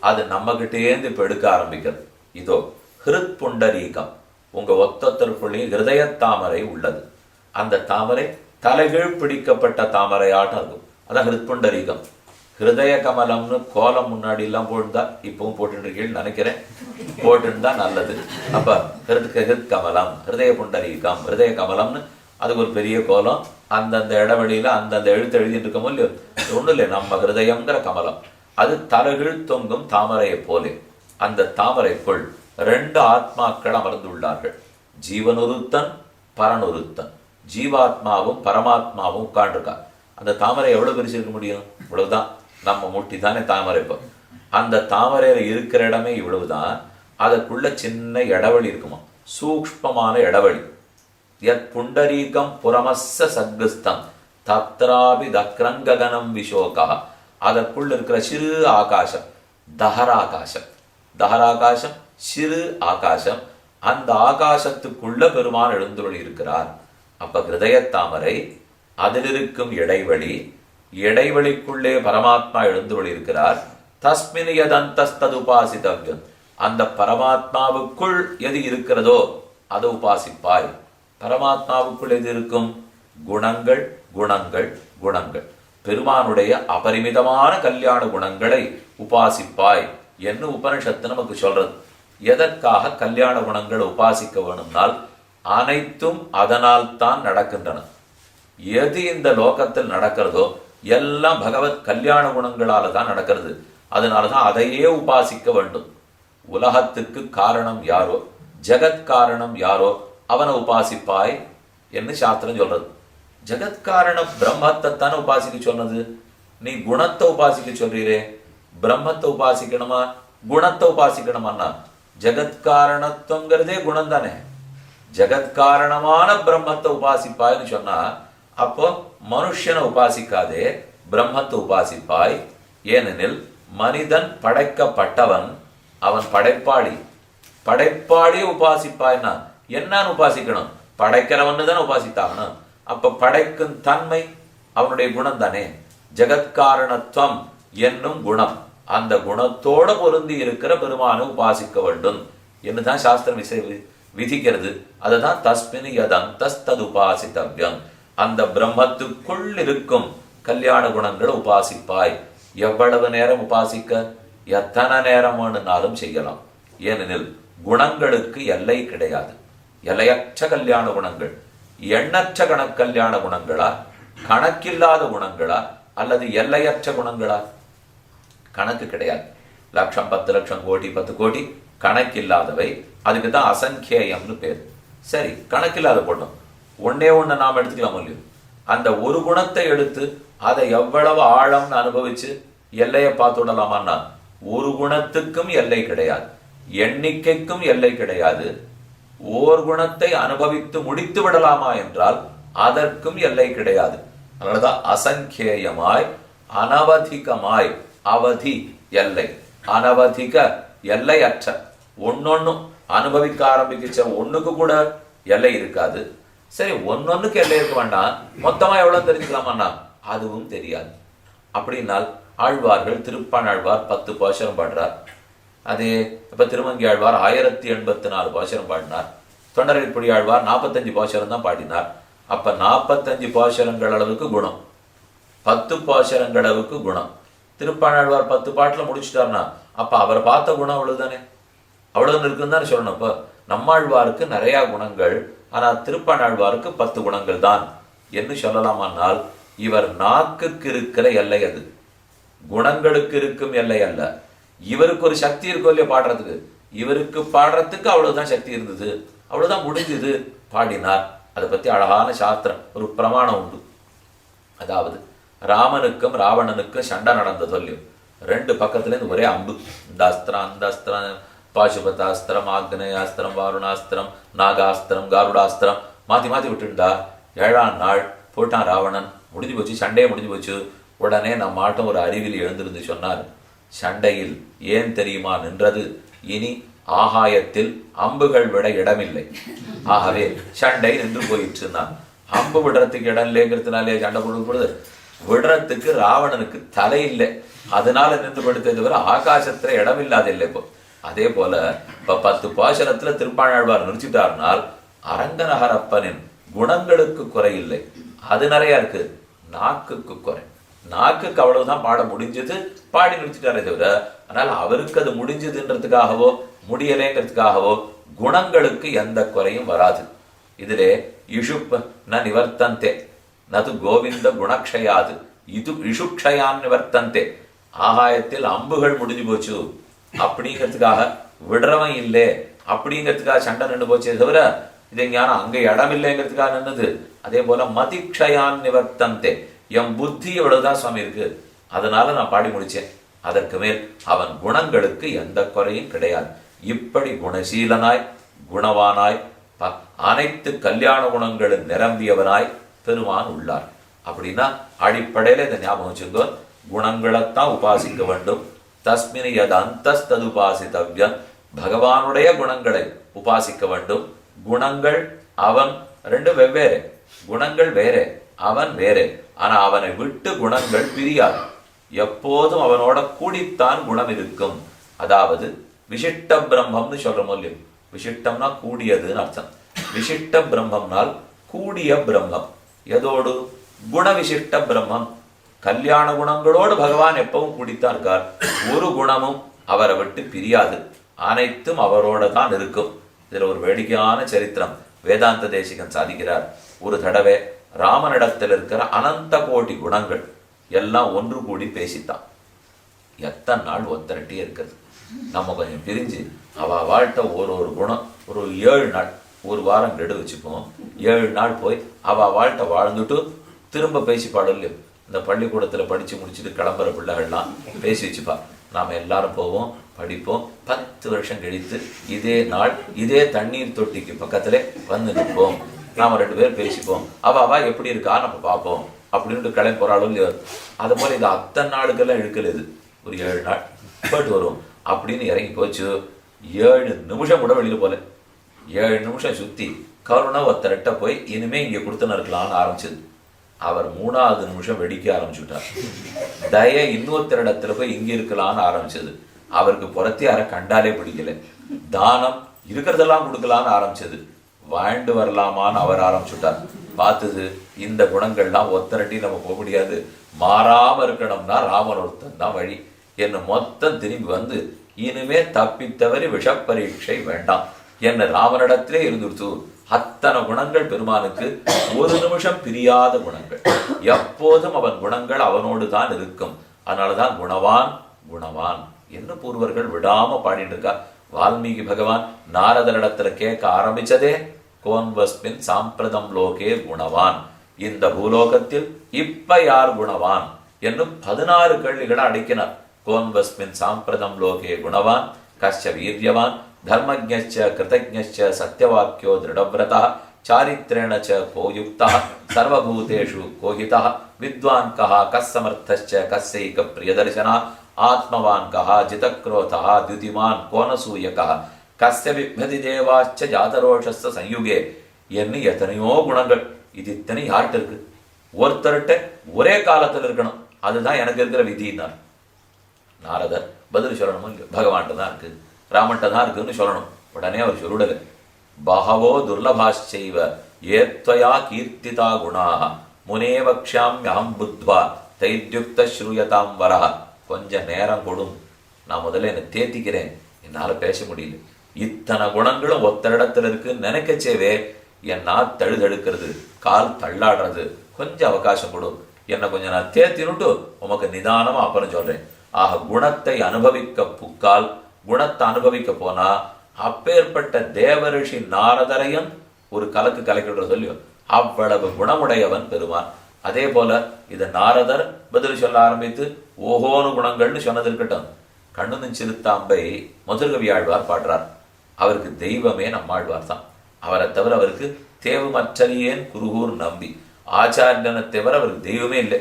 அது நம்ம கிட்டேந்து இப்ப எடுக்க ஆரம்பிக்கிறது. இதோ ஹிருத் புண்டரீகம், உங்க ஒத்தொத்தருக்குள்ளேயும் ஹிருதய தாமரை உள்ளது. அந்த தாமரை தலைகீழ் பிடிக்கப்பட்ட தாமரையாட்டம் இருக்கும். அதான் ஹிருத் புண்டரீகம். ஹிருதய கமலம்னு கோலம் முன்னாடி எல்லாம் போட்டுருந்தா, இப்பவும் போட்டுருக்கீங்கன்னு நினைக்கிறேன், போட்டுருந்தா நல்லது. அப்ப ஹிருத் கமலம், ஹிருதய புண்டரீகம், ஹிருதய கமலம்னு அதுக்கு ஒரு பெரிய கோலம். அந்தந்த இடைவெளியில அந்தந்த எழுத்து எழுதிட்டு இருக்கமோ இல்லையோ, ஒண்ணு இல்லை, நம்ம ஹிருதயங்கிற கமலம் அது தலைகீழ் தொங்கும் தாமரையை போலே. அந்த தாமரைக்குள் ரெண்டு ஆத்மாக்கள் அமர்ந்துள்ளார்கள். ஜீவனொருத்தன், பரனொருத்தன். ஜீவாத்மாவும் பரமாத்மாவும் உட்காண்டிருக்கா. அந்த தாமரை எவ்வளவு பெருசு இருக்க முடியும்? இவ்வளவுதான். நம்ம முட்டி தானே தாமரை. இப்போ அந்த தாமரையில இருக்கிற இடமே இவ்வளவுதான். அதற்குள்ள சின்ன இடைவெளி இருக்குமா, சூக்ஷ்மமான இடைவெளி. யத் புண்டரீகம் புரமஸ்ஸ சத்குஸ்தம் தத்ராபி தக்ரங்ககனம் விஷோகா, அதற்குள்ள இருக்கிற சிறு ஆகாசம் தஹராகாசம். தஹராகாசம் சிறு ஆகாசம். அந்த ஆகாசத்துக்குள்ள பெருமான் எழுந்துள்ளி இருக்கிறார். அப்ப ஹிருதய தாமரை, அதில் இருக்கும் இடைவெளி, இடைவெளிக்குள்ளே பரமாத்மா எழுந்துள்ளி இருக்கிறார். தஸ்மின் யதந்தஸ்தது உபாசித்தவ்யம், அந்த பரமாத்மாவுக்குள் எது இருக்கிறதோ அதை உபாசிப்பாய். பரமாத்மாவுக்குள் எது இருக்கும்? குணங்கள் குணங்கள் குணங்கள். பெருமானுடைய அபரிமிதமான கல்யாண குணங்களை உபாசிப்பாய் என்று உபனிஷத்து நமக்கு சொல்றது. எதற்காக கல்யாண குணங்களை உபாசிக்க வேணும்னால் அனைத்தும் அதனால் தான் நடக்கின்றன. எது இந்த லோகத்தில் நடக்கிறதோ எல்லாம் பகவத் கல்யாண குணங்களால தான் நடக்கிறது. அதனாலதான் அதையே உபாசிக்க வேண்டும். உலகத்துக்கு காரணம் யாரோ, ஜெகத்காரணம் யாரோ அவனை உபாசிப்பாய் என்று சாஸ்திரம் சொல்றது. ஜெகத்காரண பிரம்மத்தை தானே உபாசிக்க சொன்னது. நீ குணத்தை உபாசிக்க சொல்றீரே, பிரம்மத்தை உபாசிக்கணுமா குணத்தை உபாசிக்கணுமான்னா? ஜெகத்காரணத்துவங்கிறதே குணம் தானே. ஜெகத்காரணமான பிரம்மத்தை உபாசிப்பாய்னு சொன்னா அப்போ மனுஷனை உபாசிக்காதே, பிரம்மத்தை உபாசிப்பாய். ஏனெனில் மனிதன் படைக்கப்பட்டவன், அவன் படைப்பாளி. படைப்பாளியை உபாசிப்பாய்னா என்னன்னு உபாசிக்கணும்? படைக்கிறவன்னு தானே உபாசித்தாகணும். அப்ப படைக்கும் தன்மை அவனுடைய குணம் தானே. ஜெகத்காரணத்துவம் என்னும் குணம், அந்த குணத்தோட பொருந்தி இருக்கிற பெருமானை உபாசிக்க வேண்டும் என்னுதான் சாஸ்திரம் விதிக்கிறது. அதுதான் தஸ்மின் யதந்தஸ்தது உபாசித்தவ்யம், அந்த பிரம்மத்துக்குள் இருக்கும் கல்யாண குணங்களை உபாசிப்பாய். எவ்வளவு நேரம் உபாசிக்க? எத்தனை நேரம் வேணும்னாலும் செய்யலாம். ஏனெனில் குணங்களுக்கு எல்லை கிடையாது. எல்லையற்ற கல்யாண குணங்கள், எண்ணற்ற கல்யாண குணங்களா, கணக்கில்லாத குணங்களா, அல்லது எல்லையற்ற குணங்களா? கணக்கு கிடையாது. லட்சம், 10 லட்சம், கோடி, 10 கோடி கணக்கில்லாதவை. அதுக்கு தான் அசங்கேயம்னு பேர். சரி, கணக்கில்லாத போட்டோம். ஒன்னே ஒண்ணு நாம் எடுத்துக்கலாம் இல்லையோ. அந்த ஒரு குணத்தை எடுத்து அதை எவ்வளவு ஆழம்னு அனுபவிச்சு எல்லையை பார்த்து விடலாமான்னா ஒரு குணத்துக்கும் எல்லை கிடையாது, எண்ணிக்கைக்கும் எல்லை கிடையாது. ஓர் குணத்தை அனுபவித்து முடித்து விடலாமா என்றால் அதற்கும் எல்லை கிடையாது. அதனாலதான் அசங்கேயமாய் அனவதிகமாய், அவதி எல்லை, அனவதிக எல்லையற்ற, ஒன்னொன்னும் அனுபவிக்க ஆரம்பிக்கிச்ச ஒண்ணுக்கு கூட எல்லை இருக்காது. சரி, ஒன்னொன்னுக்கு எல்லை இருக்க வேண்டாம், மொத்தமா எவ்வளவு தெரிஞ்சுக்கலாமாண்ணா அதுவும் தெரியாது. அப்படின்னால் ஆழ்வார்கள், திருப்பாணாழ்வார் 10 பாசுரம் பாடுறார். அதே இப்ப திருமங்கி ஆழ்வார் 1084 பாசுரம் பாடினார். தொண்டரைப்பொடி ஆழ்வார் 45 பாசுரம் தான் பாடினார். அப்ப 45 பாசுரங்கள் அளவுக்கு குணம், 10 பாசுரங்கள் அளவுக்கு குணம். திருப்பாணாழ்வார் 10 பாட்டுல முடிச்சுட்டார்னா அப்ப அவர் பார்த்த குணம் அவ்வளவுதானே, அவ்வளவுன்னு இருக்குன்னு தானே சொல்லணும். இப்ப நம்மாழ்வாருக்கு நிறைய குணங்கள், ஆனா திருப்பாணாழ்வாருக்கு 10 குணங்கள் தான் என்று சொல்லலாமானால் இவர் நாக்குக்கு இருக்கிற எல்லை அது, குணங்களுக்கு இருக்கும் எல்லை அல்ல. இவருக்கு ஒரு சக்தி இருக்கும் இல்லையா பாடுறதுக்கு, இவருக்கு பாடுறதுக்கு அவ்வளவுதான் சக்தி இருந்தது, அவ்வளவுதான் முடிஞ்சது, பாடினார். அதை பத்தி அழகான சாஸ்திரம், ஒரு பிரமாணம் உண்டு. அதாவது ராமனுக்கும் ராவணனுக்கும் சண்டை நடந்த சொல்லியும் 2 பக்கத்துல இருந்து ஒரே அம்பு, இந்த அஸ்திரம் அந்த அஸ்திரம், பாசுபதாஸ்திரம், ஆக்னேயாஸ்திரம், வாருணாஸ்திரம், நாகாஸ்திரம், காருடாஸ்திரம் மாத்தி மாத்தி விட்டுண்டா. 7ஆம் நாள் போட்டான் ராவணன், முடிஞ்சு போச்சு, சண்டையே முடிஞ்சு போச்சு. உடனே நம்ம ஆட்டம் ஒரு அறிவில் எழுந்திருந்து சொன்னார், சண்டையில் ஏன் தெரியுமா நின்றது, இனி ஆகாயத்தில் அம்புகள் விட இடமில்லை, ஆகவே சண்டை நின்று போயிட்டுருந்தான். அம்பு விடுறதுக்கு இடம் இல்லைங்கிறதுனாலே சண்டை போடும் பொழுது விடுறதுக்கு ராவணனுக்கு தலை இல்லை, அதனால நின்று படுத்தது தவிர ஆகாசத்துல இடம் இல்லாத இல்லை. இப்போ அதே போல இப்ப 10 பாசுரத்துல திருப்பாணாழ்வார் நிறுத்திட்டார்னால் அரங்கநகரப்பனின் குணங்களுக்கு குறை இல்லை, அது நிறைய இருக்கு. நாக்குக்கு குறை, நாக்குக்கு அவ்வளவுதான் பாட முடிஞ்சது, பாடி நிறுத்திட்டாரே தவிர, அதனால அவருக்கு அது முடிஞ்சதுன்றதுக்காகவோ முடியலைங்கிறதுக்காகவோ குணங்களுக்கு எந்த குறையும் வராது. இதிலே இஷுப் ந நிவர்த்தந்தே நது கோவிந்த குணக்ஷயாது, இது இஷுக்ஷயான் நிவர்த்தந்தே. ஆகாயத்தில் அம்புகள் முடிஞ்சு போச்சு அப்படிங்கிறதுக்காக விடுறவன் இல்லை அப்படிங்கிறதுக்காக சண்டை நின்று போச்சே தவிர இதை ஞானம் அங்கே இடம் இல்லைங்கிறதுக்காக நின்றுது. அதே போல மதிக்ஷயான் நிவர்த்தந்தே, என் புத்தி எவ்வளவுதான் சுவாமி இருக்கு, அதனால நான் பாடி முடிச்சேன், அதற்கு மேல் அவன் குணங்களுக்கு எந்த குறையும் கிடையாது. இப்படி குணசீலனாய் குணவானாய் அனைத்து கல்யாண குணங்களும் நிரம்பியவனாய் பெருமான் உள்ளார். அப்படின்னா அடிப்படையில இதை ஞாபகம் வச்சுக்கோ, குணங்களைத்தான் உபாசிக்க வேண்டும். தஸ்மின் யத் அந்தஸ்தது உபாசித்தவ்யம், பகவானுடைய குணங்களை உபாசிக்க வேண்டும். குணங்கள் அவன் 2 வெவ்வேறு, குணங்கள் வேறே, அவன் வேறே. ஆனா அவனை விட்டு குணங்கள் பிரியாது, எப்போதும் அவனோட கூடித்தான் குணம் இருக்கும். அதாவது விசிஷ்ட பிரம்மம்னு சொல்றோம் இல்லையோ, விசிஷ்டம்னா கூடியதுன்னு அர்த்தம். விசிஷ்ட பிரம்மம்னால் கூடிய பிரம்மம். எதோடு? குண விசிஷ்ட பிரம்மம். கல்யாண குணங்களோடு பகவான் எப்பவும் கூடித்தான் இருக்கார், ஒரு குணமும் அவரை விட்டு பிரியாது, அனைத்தும் அவரோட தான் இருக்கும். இதுல ஒரு வேடிக்கையான சரித்திரம் வேதாந்த தேசிகன் சாதிக்கிறார். ஒரு தடவை ராமனிடத்தில் இருக்கிற அனந்த கோடி குணங்கள் எல்லாம் ஒன்று கூடி பேசித்தான். எத்தனை நாள் ஒத்தரட்டியே இருக்கிறது, நம்ம கொஞ்சம் பிரிஞ்சு அவ வாழ்த்த ஒரு குணம் ஒரு 7 நாள், ஒரு வாரம் கெடு வச்சுப்போம். 7 நாள் போய் அவ வாழ்த்த வாழ்ந்துட்டு திரும்ப பேசி பாடலையோ. இந்த பள்ளிக்கூடத்துல படிச்சு முடிச்சுட்டு கிளம்புற பிள்ளைகள்லாம் பேசி வச்சுப்பா, நாம எல்லாரும் போவோம், படிப்போம். 10 வருஷம் கழித்து இதே நாள் இதே தண்ணீர் தொட்டிக்கு பக்கத்துல வந்து நிற்போம், நாம 2 பேர் பேசிப்போம், அவ எப்படி இருக்கா நம்ம பார்ப்போம் அப்படின்ட்டு கிளம்பி போறாலும் இல்லையோ. அது போல இது அத்தனை நாளுக்கெல்லாம் இழுக்கல, இது ஒரு 7 நாள் போயிட்டு வருவோம் அப்படின்னு இறங்கி போச்சு. 7 நிமிஷம் கூட வெளியில போல, 7 நிமிஷம் சுத்தி கருணை ஒருத்தரட்ட போய் இனிமே இங்க கொடுத்துன்னு இருக்கலாம்னு ஆரம்பிச்சது. அவர் 3ஆவது நிமிஷம் வெடிக்க ஆரம்பிச்சுட்டார். தய இன்னொருத்தரிடத்துல போய் இங்க இருக்கலாம்னு ஆரம்பிச்சது. அவருக்கு புறத்தியார கண்டாலே பிடிக்கல. தானம் இருக்கிறதெல்லாம் கொடுக்கலான்னு ஆரம்பிச்சது. வாழ்ந்து வரலாமான்னு அவர் ஆரம்பிச்சுட்டார். பார்த்தது இந்த குணங்கள்லாம் ஒத்தரட்டி நம்ம போக முடியாது, மாறாம இருக்கணும்னா ராமன் ஒருத்தன் தான் வழி என்ன மொத்தம் திரும்பி வந்து இனிமே தப்பித்தவரி விஷப்பரீட்சை வேண்டாம் என்ன ராமனிடத்திலே இருந்துடுத்து. அத்தனை குணங்கள் பெருமானுக்கு ஒரு நிமிஷம் பிரியாத குணங்கள், எப்போதும் அவன் குணங்கள் அவனோடு தான் இருக்கும். அதனாலதான் குணவான் குணவான் என்ன பூர்வர்கள் விடாம பாடிட்டு இருக்கா. வால்மீகி பகவான் நாரதரிடத்துல கேட்க ஆரம்பிச்சதே கோன்வஸ்மின் சாம்பிரதம் லோகே குணவான், இந்த பூலோகத்தில் இப்ப யார் குணவான் என்னும் 16 கேள்விகளை அடிக்கினார். கோன்வஸ்மின் சாம்பிரதம் லோகே குணவான் கஷ்ச வீரியவான் தர்மஜ்ஞ கிருதஜ்ஞ சத்யவாக்கியோ திருடவ்ரதா சாரித்ரேண ச கோயுக்தா சர்வபூதேஷு கோஹிதா வித்வான் கஹா கஸ்ஸமர்த்தஸ்ச கஸ்ஸைக பிரியதர்சனா ஆத்மவான் கஹா ஜிதக்ரோதா த்யுதிமான் கோனசூயகா கஸ்ய விப்ரதி தேவாச்ச ஜாதரோஷஸ்ஸ சயுகே என்று எத்தனையோ குணங்கள். இது இத்தனை யார்கிட்ட இருக்கு? ஒருத்தர்கிட்ட ஒரே காலத்தில் இருக்கணும். அதுதான் எனக்கு இருக்கிற விதினார். நாரதர் பதில் சொல்லணும், பகவான்கிட்ட தான் இருக்கு, ராமன்கிட்ட தான் இருக்குன்னு சொல்லணும். உடனே அவர் சொல்லுடல, பகவோ துர்லபாச்சைவ ஏத்வயா கீர்த்திதா குணாக முனேவக்ஷாம்யம் புத்வா தைத்யுக்த ஸ்ரூயதாம் வரா. கொஞ்சம் நேரம் கொடும், நான் முதல்ல என்னை தேத்திக்கிறேன், என்னால பேச முடியல. இத்தனை குணங்களும் ஒத்தரிடத்துல இருக்குன்னு நினைக்கச்சேவே என்னா தழுதழுக்கிறது, கால் தள்ளாடுறது. கொஞ்சம் அவகாசம் கொடும், என்னை கொஞ்சம் நான் தேத்தினுட்டு உமக்கு நிதானமா அப்புறம் சொல்றேன். ஆக குணத்தை அனுபவிக்க புக்கால், குணத்தை அனுபவிக்க போனா அப்பேற்பட்ட தேவரிஷி நாரதரையும் ஒரு கலக்கு கலைக்கின்ற சொல்லியோ அவ்வளவு குணமுடையவன் பெருமான். அதே போல இது நாரதர் பதில் சொல்ல ஆரம்பித்து ஓஹோனு குணங்கள்னு சொன்னது இருக்கட்டும். கண்ணுன்னு சிறுத்தாம்பை மதுரகவி ஆழ்வார் பாடுறார். அவருக்கு தெய்வமே நம்மாழ்வார் தான். அவரை தவிர அவருக்கு தேவுமற்றலியேன் குருகூர் நம்பி, ஆச்சாரியனை தவிர அவருக்கு தெய்வமே இல்லை.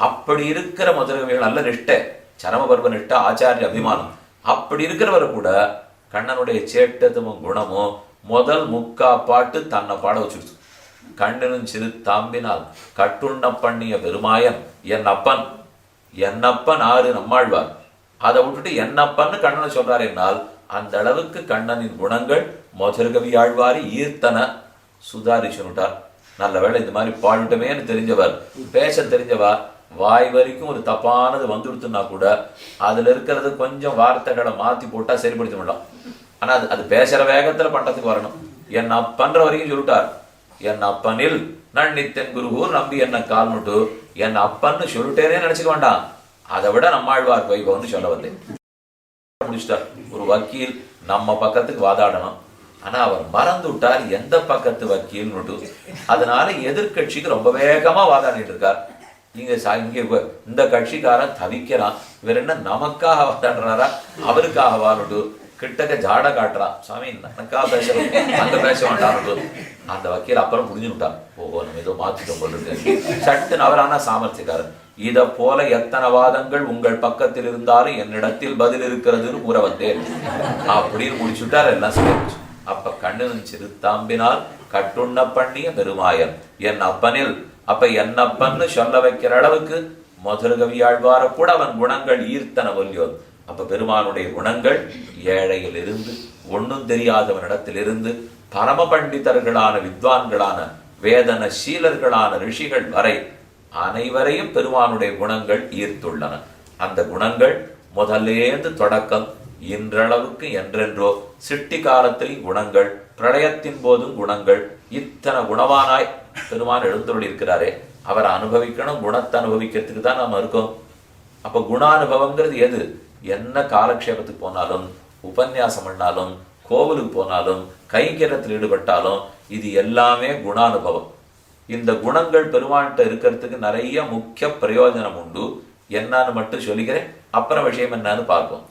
அப்படி இருக்கிற மதுரகவிகள் நல்ல நிஷ்டை, சரமபர்வ நிஷ்ட, ஆச்சாரிய அபிமானம். அப்படி இருக்கிறவரை கூட கண்ணனுடைய சேட்டத்தும் குணமும் முதல் முக்கா பாட்டு தன்னை பாட வச்சுடுச்சு. கண்ணனும் சிறு தாம்பினால் கட்டுண்ண பண்ணிய பெருமாயன் என் அப்பன், என்னப்பன் ஆறு நம்மாழ்வார். அதை விட்டுட்டு என்னப்பன்னு கண்ணனை சொல்றாரு என்னால் அந்த அளவுக்கு கண்ணனின் குணங்கள் மதுரகவி ஆழ்வாரி ஈர்த்தன. சுதாரிச்சுட்டார். நல்ல வேளை இந்த மாதிரி பாடட்டுமேன்னு தெரிஞ்சவர், பேச தெரிஞ்சவா, வாய் வரைக்கும் ஒரு தப்பானது வந்துடுத்துன்னா கூட அதுல இருக்கிறது கொஞ்சம் வார்த்தைகளை மாத்தி போட்டா சரிப்படுத்த முடியலாம். ஆனா அது பேசுற வேகத்துல பண்றதுக்கு வரணும். என் அப்பன்ற வரைக்கும் சொல்லிட்டார். என் அப்பனில் நன்னித்தன் குருகூர் நம்பி என்ன கால்னுட்டு என் அப்பன்னு சொல்லிட்டேனே நினைச்சுக்க வேண்டாம். அதை விட நம்மாழ்வார் வைபவம்னு சொல்ல வந்தேன். முடிச்சிட்டார். ஒரு வக்கீல் நம்ம பக்கத்துக்கு வாதாடணும், ஆனா அவர் மறந்து விட்டார் எந்த பக்கத்து வக்கீல்னுட்டு. அதனால எதிர்கட்சிக்கு ரொம்ப வேகமா வாதாடிட்டு இருக்கார். இங்க இந்த கட்சிக்காரன் தவிக்கிறான், இவர் என்ன நமக்காக வாதாடுறாரா அவருக்காக வாடுட்டு கிட்டக்க ஜாட காட்டுறான். சாமி எனக்காக பேசுறோம், அங்க பேச வேண்டாம். அந்த வக்கீல் அப்புறம் புரிஞ்சு விட்டான், ஓஹோ நம்ம ஏதோ மாத்திட்டோம் போல இருக்கு. சட்டுன்னு அவரான சாமர்த்தியக்காரன். இத போல எத்தனை வாதங்கள் உங்கள் பக்கத்தில் இருந்தாலும் என்னிடத்தில் பதில் இருக்கிறதுன்னு கூற வந்தேன் அப்படின்னு முடிச்சுட்டார். எல்லாம் சொல்லிடுச்சு. அப்ப கண்ணன் சிறுத்தாம்பினால் கட்டுண்ண பண்ணிய பெருமாயன் என் அப்பனில். அப்ப என்னப்பன்னு சொல்ல வைக்கிற அளவுக்கு மதுரகவியாழ்வார கூட அவன் குணங்கள் ஈர்த்தன ஒல்லியோ. அப்ப பெருமானுடைய குணங்கள் ஏழையில் இருந்து ஒன்னும் தெரியாதவனிடத்திலிருந்து பரம பண்டிதர்களான வித்வான்களான வேதன சீலர்களான ரிஷிகள் வரை அனைவரையும் பெருமானுடைய குணங்கள் ஈர்த்துள்ளன. அந்த குணங்கள் முதலேந்து தொடக்கம் இன்றளவுக்கு என்றென்றோ சிட்டி காலத்திலும் குணங்கள், பிரளயத்தின் போதும் குணங்கள். இத்தனை குணவானாய் பெருமான் எழுந்தருள் இருக்கிறாரே, அவரை அனுபவிக்கணும். குணத்தை அனுபவிக்கிறதுக்கு தான் நாம இருக்கோம். அப்ப குணானுபவம்ங்கிறது எது? என்ன காலக்ஷேபத்துக்கு போனாலும், உபன்யாசம் பண்ணாலும், கோவிலுக்கு போனாலும், கைங்கரத்தில் ஈடுபட்டாலும் இது எல்லாமே குணானுபவம். இந்த குணங்கள் பெருமான்கிட்ட இருக்கிறதுக்கு நிறைய முக்கிய பிரயோஜனம் உண்டு. என்னன்னு மட்டும் சொல்லிக்கிறேன், அப்புறம் விஷயம் என்னன்னு பார்ப்போம்.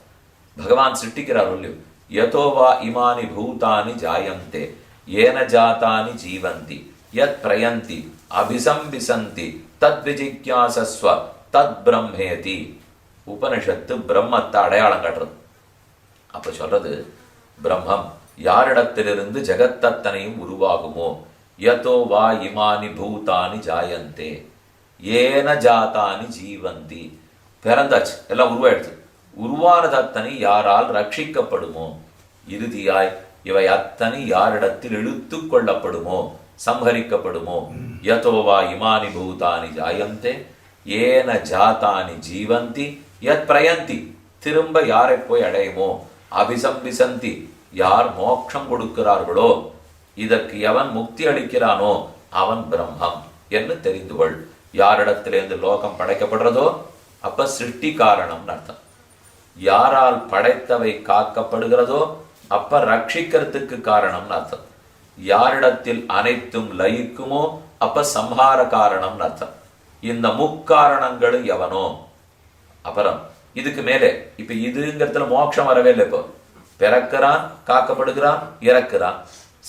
பகவான் சிருஷ்டிக்கிறார் இல்லையோ, யதோவா இமானி பூதானி ஜாயந்தே ஏன ஜாதானி ஜீவந்தி யத் பிரயந்தி அபிசம்பிசந்தி தத் விஜிக்யாசஸ்வ தத் பிரம்மேதி. உபனிஷத்து பிரம்மத்தை அடையாளம் காட்டுறது. அப்ப சொல்றது, பிரம்மம் யாரிடத்திலிருந்து ஜெகத்தத்தனையும் உருவாகுமோ, யதோ வா இமானி பூதானி ஜாயந்தே ஏன ஜாதானி ஜீவந்தி. பிறந்தாச்சு, எல்லாம் உருவாயிடுச்சு. உருவானது அத்தனை யாரால் ரட்சிக்கப்படுமோ, இறுதியாய் இவை அத்தனை யாரிடத்தில் இழுத்து கொள்ளப்படுமோ, சம்ஹரிக்கப்படுமோ. யதோவா இமானி பூதானி ஜாயந்தே ஏன ஜாதானி ஜீவந்தி யத் பிரயந்தி. திரும்ப யாரை போய் அடையுமோ, அபிசம்பிசந்தி யார் மோட்சம் கொடுக்கிறார்களோ, இதற்கு எவன் முக்தி அளிக்கிறானோ அவன் பிரம்மம் என்று தெரிந்து கொள். யாரிடத்திலிருந்து லோகம் படைக்கப்படுறதோ அப்ப சிருஷ்டி காரணம்னு அர்த்தம். யாரால் படைத்தவை காக்கப்படுகிறதோ அப்ப ரட்சிக்கிறதுக்கு காரணம்னு அர்த்தம். யாரிடத்தில் அனைத்தும் லயிக்குமோ அப்ப சம்ஹார காரணம்னு அர்த்தம். இந்த முக்காரணங்களும் எவனோ. அப்புறம் இதுக்கு மேலே இப்ப இதுங்கிறதுல மோட்சம் வரவே இல்லை. இப்போ பிறக்கிறான், காக்கப்படுகிறான், இறக்குறான்,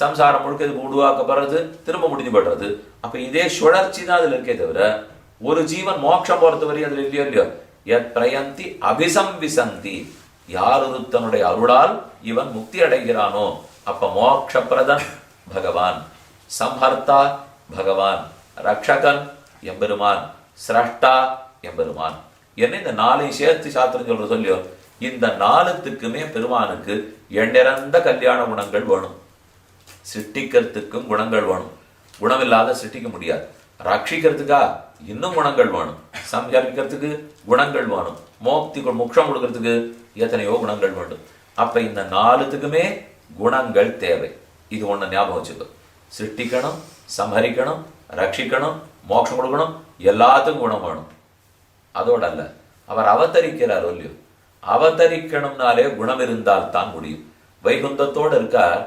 சம்சாரம் முழுக்க இது உருவாக்கப்படுறது, திரும்ப முடிஞ்சு படுறது. அப்ப இதே சுழற்சி தான் அதுல இருக்கே தவிர ஒரு ஜீவன் மோட்சம் பொறுத்த வரை அதுல இல்லையோ இல்லையோ. எத் பிரயந்தி அபிசம்விசந்தி, யார் ஒருத்தனுடைய அருளால் இவன் முக்தி அடைகிறானோ அப்ப மோட்சப்பிரதன் பகவான், சம்ஹர்த்தா பகவான், ரக்ஷகன் எம்பெருமான், சிரஷ்டா எம்பெருமான் என்ன இந்த நாளையும் சேர்த்து சாத்திரம் சொல்ற சொல்லியோ. இந்த நாலுத்துக்குமே பெருமானுக்கு எண்ணிறந்த கல்யாண குணங்கள் வேணும். சிருஷ்டிக்கிறதுக்கும் குணங்கள் வேணும், குணமில்லாத சிருஷ்டிக்க முடியாது. ரட்சிக்கிறதுக்கா இன்னும் குணங்கள் வேணும், சம்ஹரிக்கிறதுக்கு குணங்கள் வேணும், மோக்ஷம் கொடுக்கறதுக்கு எத்தனையோ குணங்கள் வேண்டும். அப்ப இந்த நாலுத்துக்குமே குணங்கள் தேவை. இது ஒண்ணு ஞாபகம் வச்சுக்கோ. சிருஷ்டிக்கணும், சம்ஹரிக்கணும், ரட்சிக்கணும், மோட்சம் கொடுக்கணும், எல்லாத்துக்கும் குணம் வேணும். அதோட அல்ல, அவர் அவதரிக்கிறார் இல்லையோ. அவதரிக்கணும்னாலே குணம் இருந்தால் தான் முடியும். வைகுந்தத்தோடு இருக்கார்,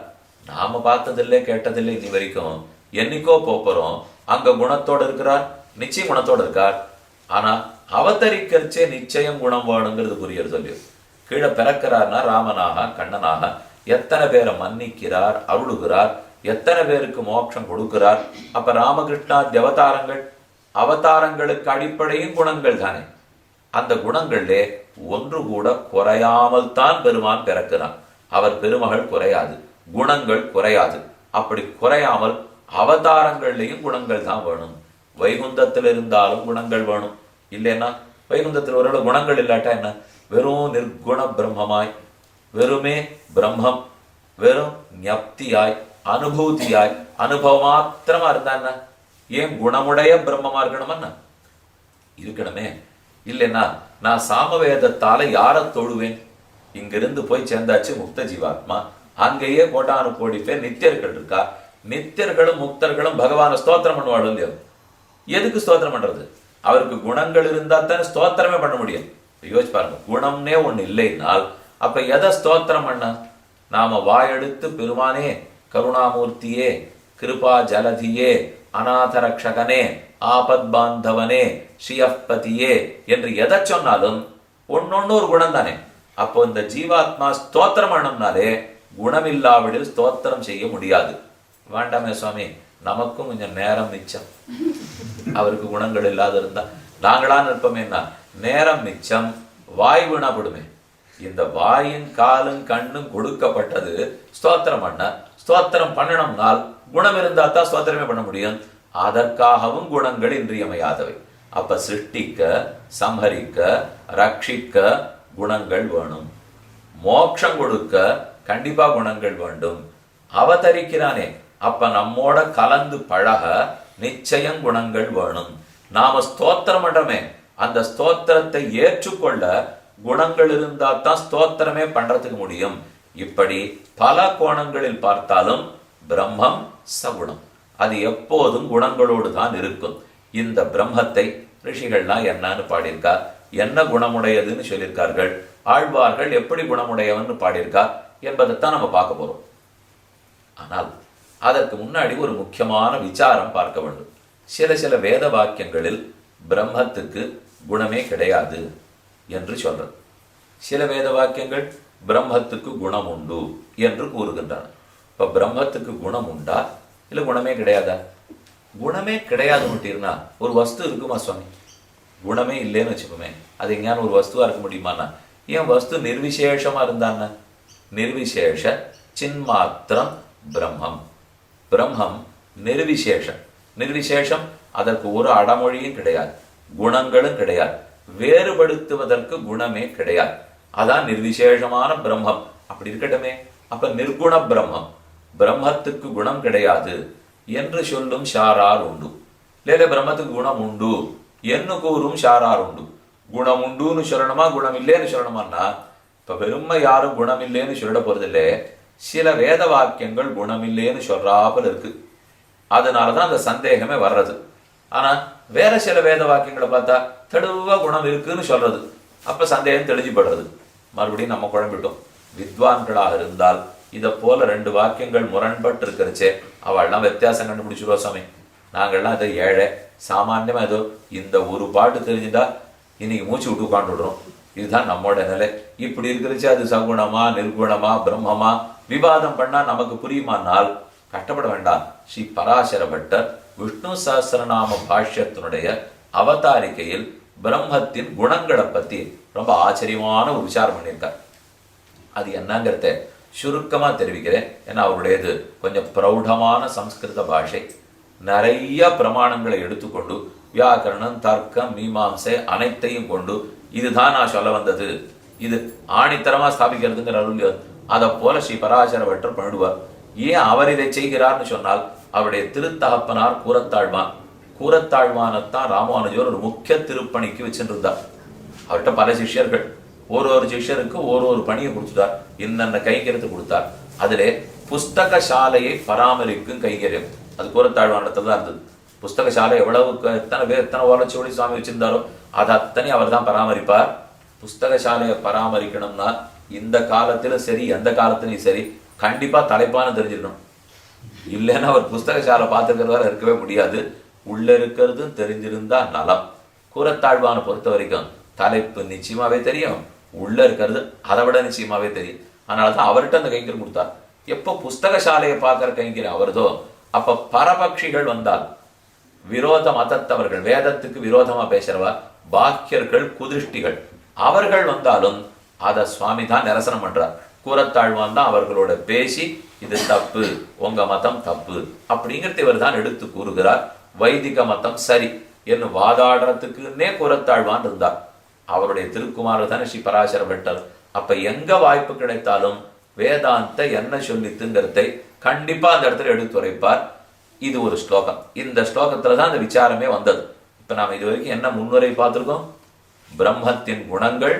நாம பார்த்ததில்லை கேட்டதில்லை இது வரைக்கும். என்னைக்கோ போறோம், அங்க குணத்தோடு இருக்கிறார், நிச்சயம் குணத்தோடு இருக்கார். ஆனா அவதரிக்கச்சே நிச்சயம் குணம் வேணுங்கிறது புரியுறது இல்லையோ. கீழே பிறக்கிறார்னா ராமனாக கண்ணனாக எத்தனை பேரை மன்னிக்கிறார், அருளுகிறார், எத்தனை பேருக்கு மோட்சம் கொடுக்கிறார். அப்ப ராமகிருஷ்ணாதி அவதாரங்கள், அவதாரங்களுக்கு அடிப்படையும் குணங்கள் தானே. அந்த குணங்களே ஒன்று கூட குறையாமல் தான் பெருமான் பிறக்கிறான். அவர் பெருமகள் குறையாது, குணங்கள் குறையாது. அப்படி குறையாமல் அவதாரங்கள்லையும் குணங்கள் தான் வேணும். வைகுந்தத்தில் இருந்தாலும் குணங்கள் வேணும். இல்லைன்னா வைகுந்தத்தில் ஒரு குணங்கள் இல்லாட்டா என்ன, வெறும் நிர்குண பிரம்மமாய், வெறுமே பிரம்மம், வெறும் ஞப்தியாய், அனுபூதியாய், அனுபவம் மாத்திரமா இருந்தா என்ன? ஏன் குணமுடைய பிரம்மமா இருக்கணும்னா இருக்கணுமே. இல்லைன்னா நான் சாமவேதத்தால யார தொழுவேன்? இங்கிருந்து போய் சேர்ந்தாச்சு முக்த ஜீவாத்மா, அங்கேயே கோட்டானு கோடி பேர் நித்தியர்கள் இருக்கா. நித்தியர்களும் முக்தர்களும் பகவான ஸ்தோத்திரம் பண்ணுவாள் இல்லையோ. எதுக்கு ஸ்தோத்திரம் பண்றது? அவருக்கு குணங்கள் இருந்தா தானே ஸ்தோத்திரமே பண்ண முடியும். யோசிச்சு பாருங்க, குணம்னே ஒண்ணு இல்லைனால் அப்ப எதை ஸ்தோத்திரம் பண்ண? நாம வாயெடுத்து பெருமானே, கருணாமூர்த்தியே, கிருபா ஜலதியே, அநாதரக்ஷகனே, ஆபத் பாந்தவனே, ஸ்ரீயப்பதியே என்று எதை சொன்னாலும் ஒன்னொன்னு ஒரு குணம் தானே. அப்போ இந்த ஜீவாத்மா ஸ்தோத்திரம் பண்ணோம்னாலே குணமில்லாவிடில் ஸ்தோத்திரம் செய்ய முடியாது. வேண்டாமே சுவாமி, நமக்கும் கொஞ்சம் நேரம் மிச்சம். அவருக்கு குணங்கள் இல்லாத இருந்தா நாங்களா நிற்போமேனா? நேரம் மிச்சம், வாய் வீணாப்படுமே. இந்த வாயின் காலும் கண்ணும் கொடுக்கப்பட்டது ஸ்தோத்திரம் பண்ண. ஸ்தோத்திரம் பண்ணணும்னால் குணம் இருந்தா தான் ஸ்தோத்திரமே பண்ண முடியும். அதற்காகவும் குணங்கள் இன்றியமையாதவை. அப்ப சிருஷ்டிக்க, சம்ஹரிக்க, ரட்சிக்க குணங்கள் வேணும். மோட்சம் கொடுக்க கண்டிப்பா குணங்கள் வேண்டும். அவதரிக்கிறானே, அப்ப நம்மோட கலந்து பழக நிச்சயம் குணங்கள் வேணும். நாம ஸ்தோத்திரம் பண்றோமே, அந்த ஸ்தோத்திரத்தை ஏற்றுக்கொள்ள குணங்கள் இருந்தா தான் ஸ்தோத்திரமே பண்றதுக்கு முடியும். இப்படி பல கோணங்களில் பார்த்தாலும் பிரம்மம் சகுணம், அது எப்போதும் குணங்களோடு தான் இருக்கும். இந்த பிரம்மத்தை ரிஷிகள்லாம் என்னன்னு பாடியிருக்கா, என்ன குணமுடையதுன்னு சொல்லியிருக்கார்கள், ஆழ்வார்கள் எப்படி குணமுடையவன்னு பாடியிருக்கா என்பதைத்தான் நம்ம பார்க்க போறோம். ஆனால் அதற்கு முன்னாடி ஒரு முக்கியமான விசாரம் பார்க்க வேண்டும். சில வேத வாக்கியங்களில் பிரம்மத்துக்கு குணமே கிடையாது என்று சொல்றது. சில வேத வாக்கியங்கள் பிரம்மத்துக்கு குணம் உண்டு என்று கூறுகின்றன. இப்ப பிரம்மத்துக்கு குணம் உண்டா இல்ல குணமே கிடையாதா? குணமே கிடையாது விட்டீர்னா ஒரு வஸ்து இருக்குமா சுவாமி? குணமே இல்லைன்னு வச்சுக்கோமே, அது எங்கேயான ஒரு வஸ்துவா இருக்க முடியுமாண்ணா? ஏன் வஸ்து நிர்விசேஷமா இருந்தான்னா? நிர்விசேஷ சின்மாத்திரம் பிரம்மம். பிரம்மம் நிர்விசேஷம். நிர்விசேஷம், அதற்கு ஒரு அடமொழியும் கிடையாது, குணங்களும் கிடையாது, வேறுபடுத்துவதற்கு குணமே கிடையாது. அதான் நிர்விசேஷமான பிரம்மம். அப்படி இருக்கட்டுமே, அப்ப நிர்குண பிரம்மம், பிரம்மத்துக்கு குணம் கிடையாது என்று சொல்லும் ஷாரார் உண்டு. இல்ல பிரம்மத்துக்கு குணம் உண்டு என்று கூறும் ஷாரார் உண்டு. குணம் உண்டுன்னு சொல்லணுமா குணம் இல்லைன்னு சொல்லணுமான்னா, இப்ப பெருமை யாரும் குணம் இல்லைன்னு சொல்லிட போறதில்லை. சில வேத வாக்கியங்கள் குணம் இல்லைன்னு சொல்றாப்புல இருக்கு, அதனாலதான் அந்த சந்தேகமே வர்றது. ஆனா வேற சில வேத வாக்கியங்களை பார்த்தா தெளிவா குணம் இருக்குன்னு சொல்றது, அப்ப சந்தேகம் தெளிஞ்சுபடுறது. மறுபடியும் நம்ம குழம்பிட்டோம். வித்வான்களாக இருந்தால் இதை போல ரெண்டு வாக்கியங்கள் முரண்பட்டு இருக்கிறச்சே அவள்லாம் வித்தியாசம் கண்டுபிடிச்சிருவா சாமி. நாங்கள்லாம் அதை ஏழை சாமான்யமா ஏதோ இந்த ஒரு பாட்டு தெரிஞ்சுதா இன்னைக்கு மூச்சு விட்டு உட்காந்து விடுறோம். இதுதான் நம்மோட நிலை. இப்படி இருக்கிறச்சு அது சகுணமா நிர்குணமா பிரம்மமா விவாதம் பண்ணா நமக்கு புரியுமானால் கஷ்டப்பட வேண்டாம். ஸ்ரீ பராசர பட்டர் விஷ்ணு சஹஸ்ரநாம பாஷ்யத்தினுடைய அவதாரிக்கையில் பிரம்மத்தின் குணங்களை பத்தி ரொம்ப ஆச்சரியமான ஒரு விசாரம் பண்ணியிருக்கார். அது என்னங்கிறத சுருக்கமா தெரிவிக்கிறேன். ஏன்னா அவருடையது கொஞ்சம் பிரௌடமான சம்ஸ்கிருத பாஷை. நிறைய பிரமாணங்களை எடுத்துக்கொண்டு வியாக்கரணம் தர்க்கம் மீமாம்சை அனைத்தையும் கொண்டு இதுதான் நான் சொல்ல வந்தது, இது ஆணித்தரமா ஸ்தாபிக்கிறதுங்கிற அருள் அதை போல ஸ்ரீ பராசர பட்டர் பண்ணிடுவார். ஏன் அவர் இதை செய்கிறார்னு சொன்னால் அவருடைய திருத்தகப்பனார் கூரத்தாழ்வான். கூரத்தாழ்வானத்தான் ராமானுஜர் ஒரு முக்கிய திருப்பணிக்கு வச்சுருந்தார். அவர்கிட்ட பல சிஷ்யர்கள், ஒரு சிஷ்யருக்கு ஒரு பணியை கொடுத்துட்டார், இன்னென்ன கைங்கரியத்தை கொடுத்தார். அதிலே புஸ்தக சாலையை பராமரிக்கும் கைங்கரியம் அது கூரத்தாழ்வானத்தில் தான் இருந்தது. புஸ்தக சாலை எவ்வளவு எத்தனை ஓலச்சுவடி சுவாமி வச்சிருந்தாரோ அது அத்தனை அவர் தான் பராமரிப்பார். புஸ்தக சாலையை பராமரிக்கணும்னா இந்த காலத்திலும் சரி எந்த காலத்திலையும் சரி கண்டிப்பா தலைப்பான தெரிஞ்சிருக்கணும். இல்லைன்னா அவர் புஸ்தக சாலை பார்த்துக்கிறவரை இருக்கவே முடியாது. உள்ள இருக்கிறது தெரிஞ்சிருந்தா நலம். கூரத்தாழ்வான பொறுத்த வரைக்கும் தலைப்பு நிச்சயமாவே தெரியும், உள்ள இருக்கிறது அதை விட நிச்சயமாவே தெரியும். அதனாலதான் அவர்கிட்ட அந்த கைங்கரியம் கொடுத்தார். எப்போ புஸ்தக சாலையை பார்க்கிற கைங்கரியம் அவர்தோ அப்ப பரபக்ஷிகள் வந்தால் விரோத மதத்தவர்கள் வேதத்துக்கு விரோதமா பேசுறவா பாக்கியர்கள் குதிருஷ்டிகள் அவர்கள் வந்தாலும் அத சுவாமி தான் நிரசனம் பண்றார். கூரத்தாழ்வான் தான் அவர்களோட பேசி இது தப்பு, உங்க மதம் தப்பு அப்படிங்கிறது இவர் தான் எடுத்து கூறுகிறார். வைதிக மதம் சரி என்னும் வாதாடுறதுக்குன்னே கூரத்தாழ்வான் இருந்தார். அவருடைய திருக்குமாரர் தானே ஸ்ரீ பராசர பட்டர். அப்ப எங்க வாய்ப்பு கிடைத்தாலும் வேதாந்த என்ன சொல்லித்துங்கிறதை கண்டிப்பா அந்த இடத்துல எடுத்துரைப்பார். இது ஒரு ஸ்லோகம். இந்த ஸ்லோகத்துலதான் அந்த விசாரமே வந்தது. இப்ப நாம இது வரைக்கும் என்ன முன்னுரை பார்த்திருக்கோம்? பிரம்மத்தின் குணங்கள்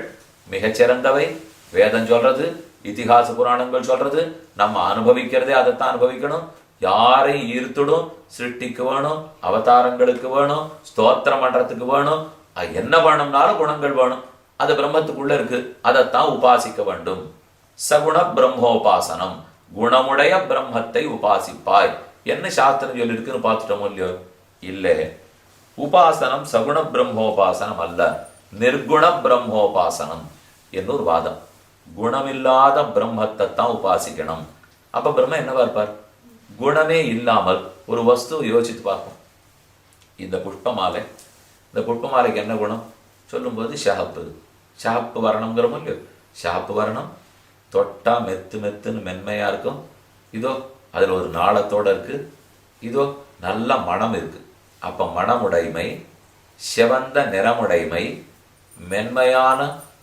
மிகச்சிறந்தவை, வேதம் சொல்றது, இதிகாச புராணங்கள் சொல்றது, நம்ம அனுபவிக்கிறதே அதைத்தான் அனுபவிக்கணும். யாரை ஈர்த்துடும், சிருஷ்டிக்கு வேணும், அவதாரங்களுக்கு வேணும், ஸ்தோத்திரம் பண்றதுக்கு வேணும், என்ன வேணும்னாலும் குணங்கள் வேணும். அது பிரம்மத்துக்குள்ள இருக்கு, அதைத்தான் உபாசிக்க வேண்டும். சகுண பிரம்மோபாசனம், குணமுடைய பிரம்மத்தை உபாசிப்பாய் என்ன சாஸ்திரம் சொல்லி இருக்குன்னு பார்த்துட்டோமோ இல்லையோ? இல்ல, உபாசனம் சகுண பிரம்மோபாசனம் அல்ல, நிர்குண பிரம்மோபாசனம் என்னொரு வாதம். குணமில்லாத பிரம்மத்தை தான் உபாசிக்கணும். அப்ப பிரம்ம என்னவா இருப்பார்? குணமே இல்லாமல் ஒரு வஸ்து யோசித்து பார்ப்போம். இந்த புஷ்பமாலை, இந்த புஷ்பமாலைக்கு என்ன குணம் சொல்லும்போது ஷஹப்பு, ஷஹப்பு வரணம்ங்கிறோமோ இல்லையோ? ஷஹப்பு வரணம் தொட்டா மெத்து மெத்துன்னு மென்மையா இருக்கும். இதோ அதுல ஒரு நாளத்தோட இருக்கு, இதோ நல்ல மனம் இருக்கு. அப்ப மனமுடைமை, செவந்த நிறமுடைமை, மென்மையான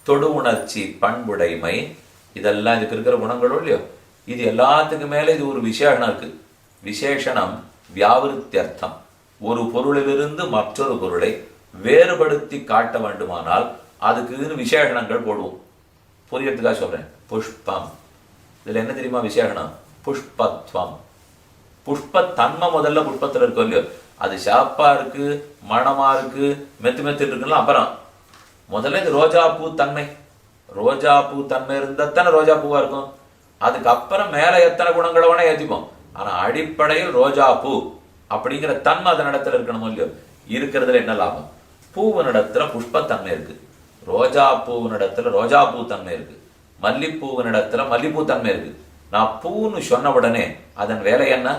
தொடு உணர்ச்சி பண்புடைமை, இதெல்லாம் இதுக்கு இருக்கிற குணங்களோ இல்லையோ? இது எல்லாத்துக்கும் மேல இது ஒரு விசேஷனம் இருக்கு. விசேஷனம் வியாவிருத்தியர்த்தம். ஒரு பொருளிலிருந்து மற்றொரு பொருளை வேறுபடுத்தி காட்ட வேண்டுமானால் அதுக்கு விசேஷணங்கள் போடுவோம். புரியறதுக்காக சொல்றேன். புஷ்பம், இதுல என்ன தெரியுமா விசேஷனம்? புஷ்பத்வம். புஷ்பத்தன்மை முதல்ல புஷ்பத்துல இருக்கும் இல்லையோ? அது ஷாப்பா இருக்கு, மணமா இருக்கு, மெத்து மெத்து இருக்குன்னா அப்புறம் முதல்ல இது ரோஜா பூ தன்மை. ரோஜா பூ தன்மை இருந்தாத்தானே ரோஜா பூவா இருக்கும். அதுக்கப்புறம் மேல எத்தனை குணங்களை வேணா ஏத்திப்போம். ஆனா அடிப்படையில் ரோஜா பூ அப்படிங்கிற தன்மை அதன் இடத்துல இருக்கணும் இல்லையோ? இருக்கிறதுல என்ன லாபம்? பூவனிடத்துல புஷ்பத்தன்மை இருக்கு, ரோஜா பூவனிடத்துல ரோஜா பூ தன்மை இருக்கு, மல்லிப்பூவனிடத்துல மல்லிப்பூ தன்மை இருக்கு. நான் பூன்னு சொன்ன உடனே அதன் வேலை என்ன?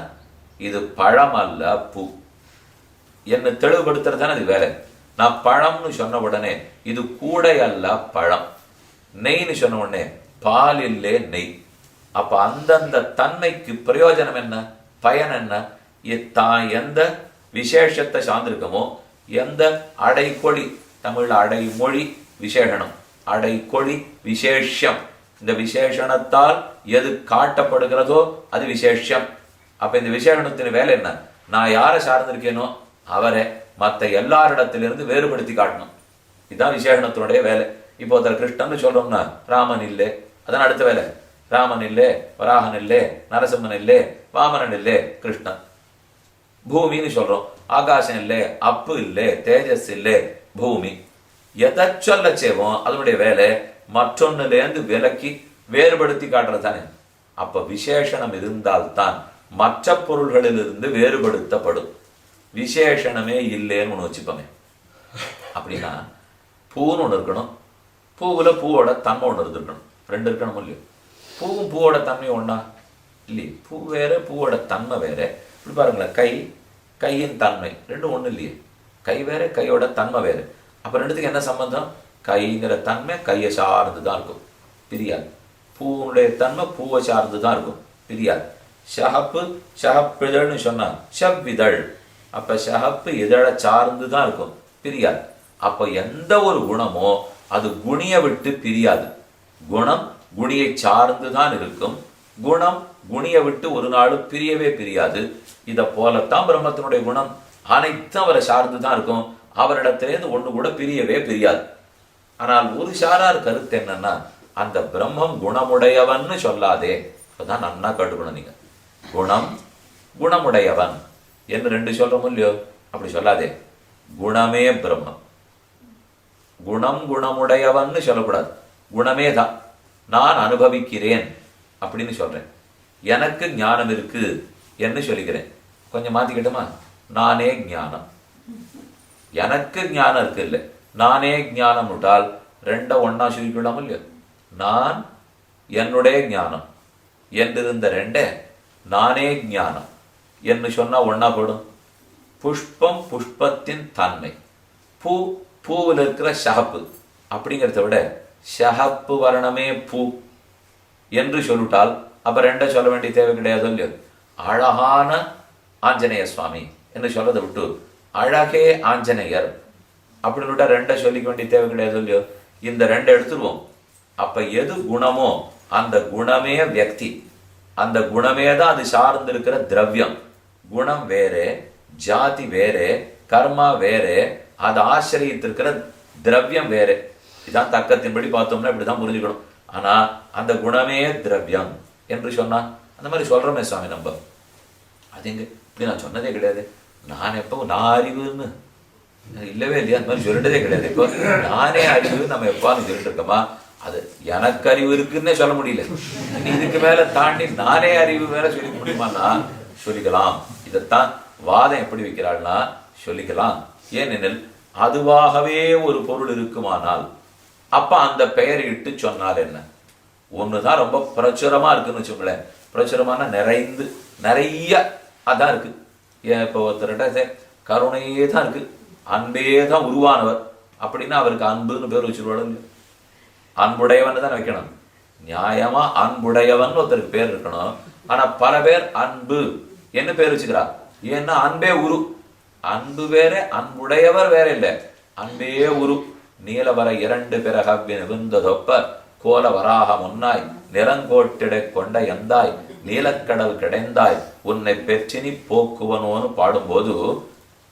இது பழம் அல்ல பூ என்ன தெளிவுபடுத்துறது தானே அது வேலை. நான் பழம்னு சொன்ன உடனே இது கூடை அல்ல பழம். நெய்ன்னு சொன்ன உடனே பால் இல்லே நெய். அப்ப அந்தந்த தன்மைக்கு பிரயோஜனம் என்ன, பயன் என்ன? தான் எந்த விசேஷத்தை சார்ந்திருக்கமோ, எந்த அடைக்கொழி, தமிழ் அடைமொழி விசேஷனம், அடைக்கொழி விசேஷம், இந்த விசேஷணத்தால் எது காட்டப்படுகிறதோ அது விசேஷம். அப்ப இந்த விசேஷணத்தின் வேலை என்ன? நான் யாரை சார்ந்திருக்கேனோ அவரை மற்ற எல்லாரிடத்திலிருந்து வேறுபடுத்தி காட்டணும். இதுதான் விசேஷணத்தினுடைய வேலை. இப்போ ஒருத்தர் கிருஷ்ணன் சொல்றோம்னா ராமன் இல்லே, அதான் அடுத்த வேலை. ராமன் இல்லே, வராகன் இல்லே, நரசிம்மன் இல்லே, வாமனன் இல்லே, கிருஷ்ணன். பூமின்னு சொல்றோம், ஆகாசம் இல்லே, அப்பு இல்லே, தேஜஸ் இல்லே, பூமி. எதை சொல்ல செய்வோம் அதனுடைய வேலை மற்றொன்னுலேருந்து விலக்கி வேறுபடுத்தி காட்டுறது தானே. அப்ப விசேஷனம் இருந்தால்தான் மற்ற பொருள்களிலிருந்து வேறுபடுத்தப்படும். விசேஷணமே இல்லைன்னு ஒன்று வச்சுப்போமே. அப்படின்னா பூன்னு ஒன்று இருக்கணும், பூவில் பூவோட தன்மை ஒன்று இருந்திருக்கணும். ரெண்டு இருக்கணும் இல்லையோ? பூவும் பூவோட தன்மை ஒன்றா இல்லையே? பூ வேற, பூவோட தன்மை வேற. இப்படி பாருங்களேன், கையின் தன்மை ரெண்டும் ஒன்றும் இல்லையே. கை வேற, கையோட தன்மை வேறு. அப்போ ரெண்டுத்துக்கு என்ன சம்பந்தம்? கைங்கிற தன்மை கையை சார்ந்து தான் இருக்கும், பிரியாது. பூவுடைய தன்மை பூவை சார்ந்து தான் இருக்கும், பிரியாது. ஷஹப்பு ஷஹப்பிதழ்னு சொன்னான், ஷவ்விதழ். அப்போ ஷஹப்பு இதழை சார்ந்து தான் இருக்கும், பிரியாது. அப்போ எந்த ஒரு குணமோ அது குணியை விட்டு பிரியாது. குணம் குணியை சார்ந்து தான் இருக்கும், குணம் குணியை விட்டு ஒரு நாளும் பிரியவே பிரியாது. இதை போலத்தான் பிரம்மத்தினுடைய குணம் அனைத்தும் அவரை சார்ந்து தான் இருக்கும், அவரிடத்திலேருந்து ஒன்று கூட பிரியவே பிரியாது. ஆனால் ஒரு சாரார் கருத்து என்னன்னா, அந்த பிரம்மம் குணமுடையவன்னு சொல்லாதே. இப்பதான் நன்னா கட்டுக்கணும் நீங்க. குணம் குணமுடையவன் என்று ரெண்டு சொல்றோம் இல்லையோ? அப்படி சொல்லாதே. குணமே பிரம்மம், குணம் குணமுடையவன்னு சொல்லக்கூடாது. குணமே தான், நான் அனுபவிக்கிறேன் அப்படின்னு சொல்றேன். எனக்கு ஞானம் இருக்கு என்று சொல்லிக்கிறேன். கொஞ்சம் மாத்திக்கிட்டோமா? நானே ஞானம், எனக்கு ஞானம் இருக்கு இல்லை, நானே ஞானம் விட்டால் ரெண்ட ஒன்னா சுருக்கிவிடாம இல்லையோ? நான் என்னுடைய ஞானம் என்றிருந்த ரெண்டே நானே ஞானம் என்று சொன்னா ஒன்னா போடும். புஷ்பம் புஷ்பத்தின் தன்மை, பூ பூவில் இருக்கிற ஷஹப்பு அப்படிங்கிறத விட ஷஹப்பு வர்ணமே பூ என்று சொல்லிட்டால் அப்ப ரெண்ட சொல்ல வேண்டிய தேவை கிடையாது இல்லையோ? அழகான ஆஞ்சநேய சுவாமி என்று சொல்றதை விட்டு அழகே ஆஞ்சநேயர் அப்படின்னு விட்டா ரெண்ட சொல்லிக்க வேண்டிய தேவை கிடையாது இல்லையோ? இந்த ரெண்டை எடுத்துருவோம். அப்ப எது குணமோ அந்த குணமே வியக்தி, அந்த குணமே தான் அது சார்ந்து இருக்கிற திரவியம். குணம் வேறே, ஜாதி வேறே, கர்மா வேறே, அது ஆசிரியத்திருக்கிற திரவியம் வேறே. இதான் தர்க்கத்தின்படி பார்த்தோம்னா இப்படிதான் புரிஞ்சுக்கணும். ஆனா அந்த குணமே திரவியம் என்று சொன்னா அந்த மாதிரி சொல்றோமே சுவாமி நம்ம. அது எங்க இப்படி நான் சொன்னதே கிடையாது. நான் எப்போ நான் அறிவுன்னு இல்லவே இல்லையா? அந்த மாதிரி சொல்லிட்டதே கிடையாது. இப்போ நானே அறிவு நம்ம எப்பான்னு சொல்லிட்டு இருக்கோமா? அது எனக்கு அறிவு இருக்குன்னே சொல்ல முடியல. இதுக்கு மேல தாண்டி நானே அறிவு மேல சொல்லிக்க முடியுமான்னா சொல்லிக்கலாம். இதைத்தான் வாதம் எப்படி வைக்கிறாள்னா சொல்லிக்கலாம். ஏனெனில் அதுவாகவே ஒரு பொருள் இருக்குமானால் அப்ப அந்த பெயரை இட்டு சொன்னால் என்ன? ஒண்ணுதான் ரொம்ப பிரச்சுரமா இருக்குன்னு வச்சுக்கோங்களேன். பிரச்சுரமான நிறைய அதான் இருக்கு. ஏன் இப்போ ஒருத்தர்கிட்ட கருணையே தான் இருக்கு, அன்பே தான் உருவானவர் அப்படின்னா அவருக்கு அன்புன்னு பேர் வச்சுருவாங்க. அன்புடையவன் தான் வைக்கணும். நியாயமா அன்புடையவன் ஒருத்தருக்கு பேர் இருக்கணும். ஆனா பல பேர் அன்பு என்ன பேர் வச்சுக்கிறார். ஏன்னா அன்பே உரு. அன்பு வேற, அன்புடையவர் வேற இல்லை, அன்பே உரு. நீலவர இரண்டு பிறகவ்வின் விருந்ததொப்ப கோல வராக முன்னாய் நிறங்கோட்டிடை கொண்ட எந்தாய் நீலக்கடல் கிடைந்தாய் உன்னை பெற்றினி போக்குவனோன்னு பாடும்போது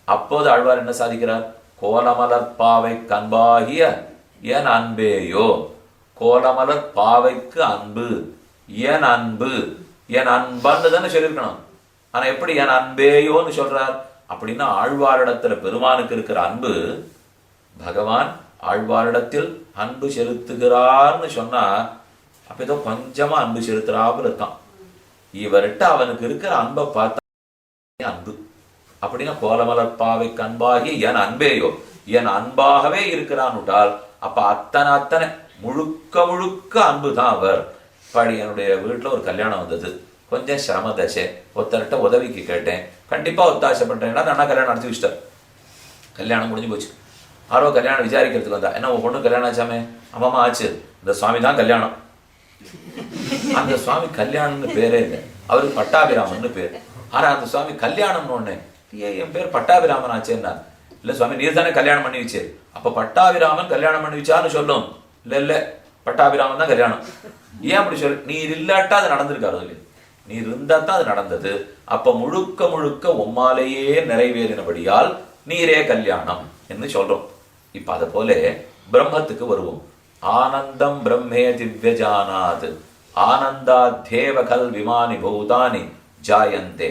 அப்போது ஆழ்வார் என்ன சாதிக்கிறார்? கோலமலர் பாவை கண்பாகிய என் அன்பேயோ. கோலமலர் பாவைக்கு அன்பு, என் அன்பு, என் அன்பன்னு தானே சொல்லியிருக்கணும். ஆனா எப்படி என் அன்பேயோன்னு சொல்றார்? அப்படின்னா ஆழ்வாரிடத்துல பெருமானுக்கு இருக்கிற அன்பு, பகவான் ஆழ்வாரிடத்தில் அன்பு செலுத்துகிறார்னு சொன்னா அப்ப ஏதோ கொஞ்சமா அன்பு செலுத்துறாப்புல இருக்கான். இவர்கிட்ட அவனுக்கு இருக்கிற அன்பை பார்த்தா அன்பு. அப்படின்னா கோலமலர் பாவை கண்பாகி என் அன்பேயோ, என் அன்பாகவே இருக்கிறான் விட்டால் அப்ப அத்தனை முழுக்க அன்பு தான் அவர். படி என்னுடைய வீட்டுல ஒரு கல்யாணம் வந்தது, கொஞ்சம் சிரம தசை, ஒருத்தர்கிட்ட உதவிக்கு கேட்டேன், கண்டிப்பா ஒத்தாசப்பட்டேன்னா நான் கல்யாணம் நடத்தி வச்சுட்டார். கல்யாணம் முடிஞ்சு போச்சு. ஆரோ கல்யாணம் விசாரிக்கிறதுக்கு வந்தா, என்ன உன் பொண்ணு கல்யாணம் ஆச்சாமே? அம்மாமா ஆச்சு. இந்த சுவாமி தான் கல்யாணம். அந்த சுவாமி கல்யாணம்னு பேரே இல்லை, அவருக்கு பட்டாபிராமன் பேர். ஆனா அந்த சுவாமி கல்யாணம்னு ஒண்ணு, என் பேர் பட்டாபிராமன் ஆச்சேன்னா, இல்ல சுவாமி நீர் தானே கல்யாணம் பண்ணி வச்சு, அப்ப பட்டாபிராமன் கல்யாணம் பண்ணி வச்சான்னு சொல்லும். இல்ல பட்டாபிராமன் தான் கல்யாணம். ஏன் அப்படி சொல்லு? நீர் இல்லாட்டா அது நடந்திருக்காரு இல்லையா? நீர் இருந்தா தான் அது நடந்தது. அப்ப முழுக்க உம்மாலேயே நிறைவேறினபடியால் நீரே கல்யாணம் என்று சொல்றோம். இப்ப அதை போல பிரம்மத்துக்கு வருவோம். ஆனந்தம் பிரம்மே திவ்யஜானாத் ஆனந்தாத்யேவ கல் விமானி பூதானி ஜாயந்தே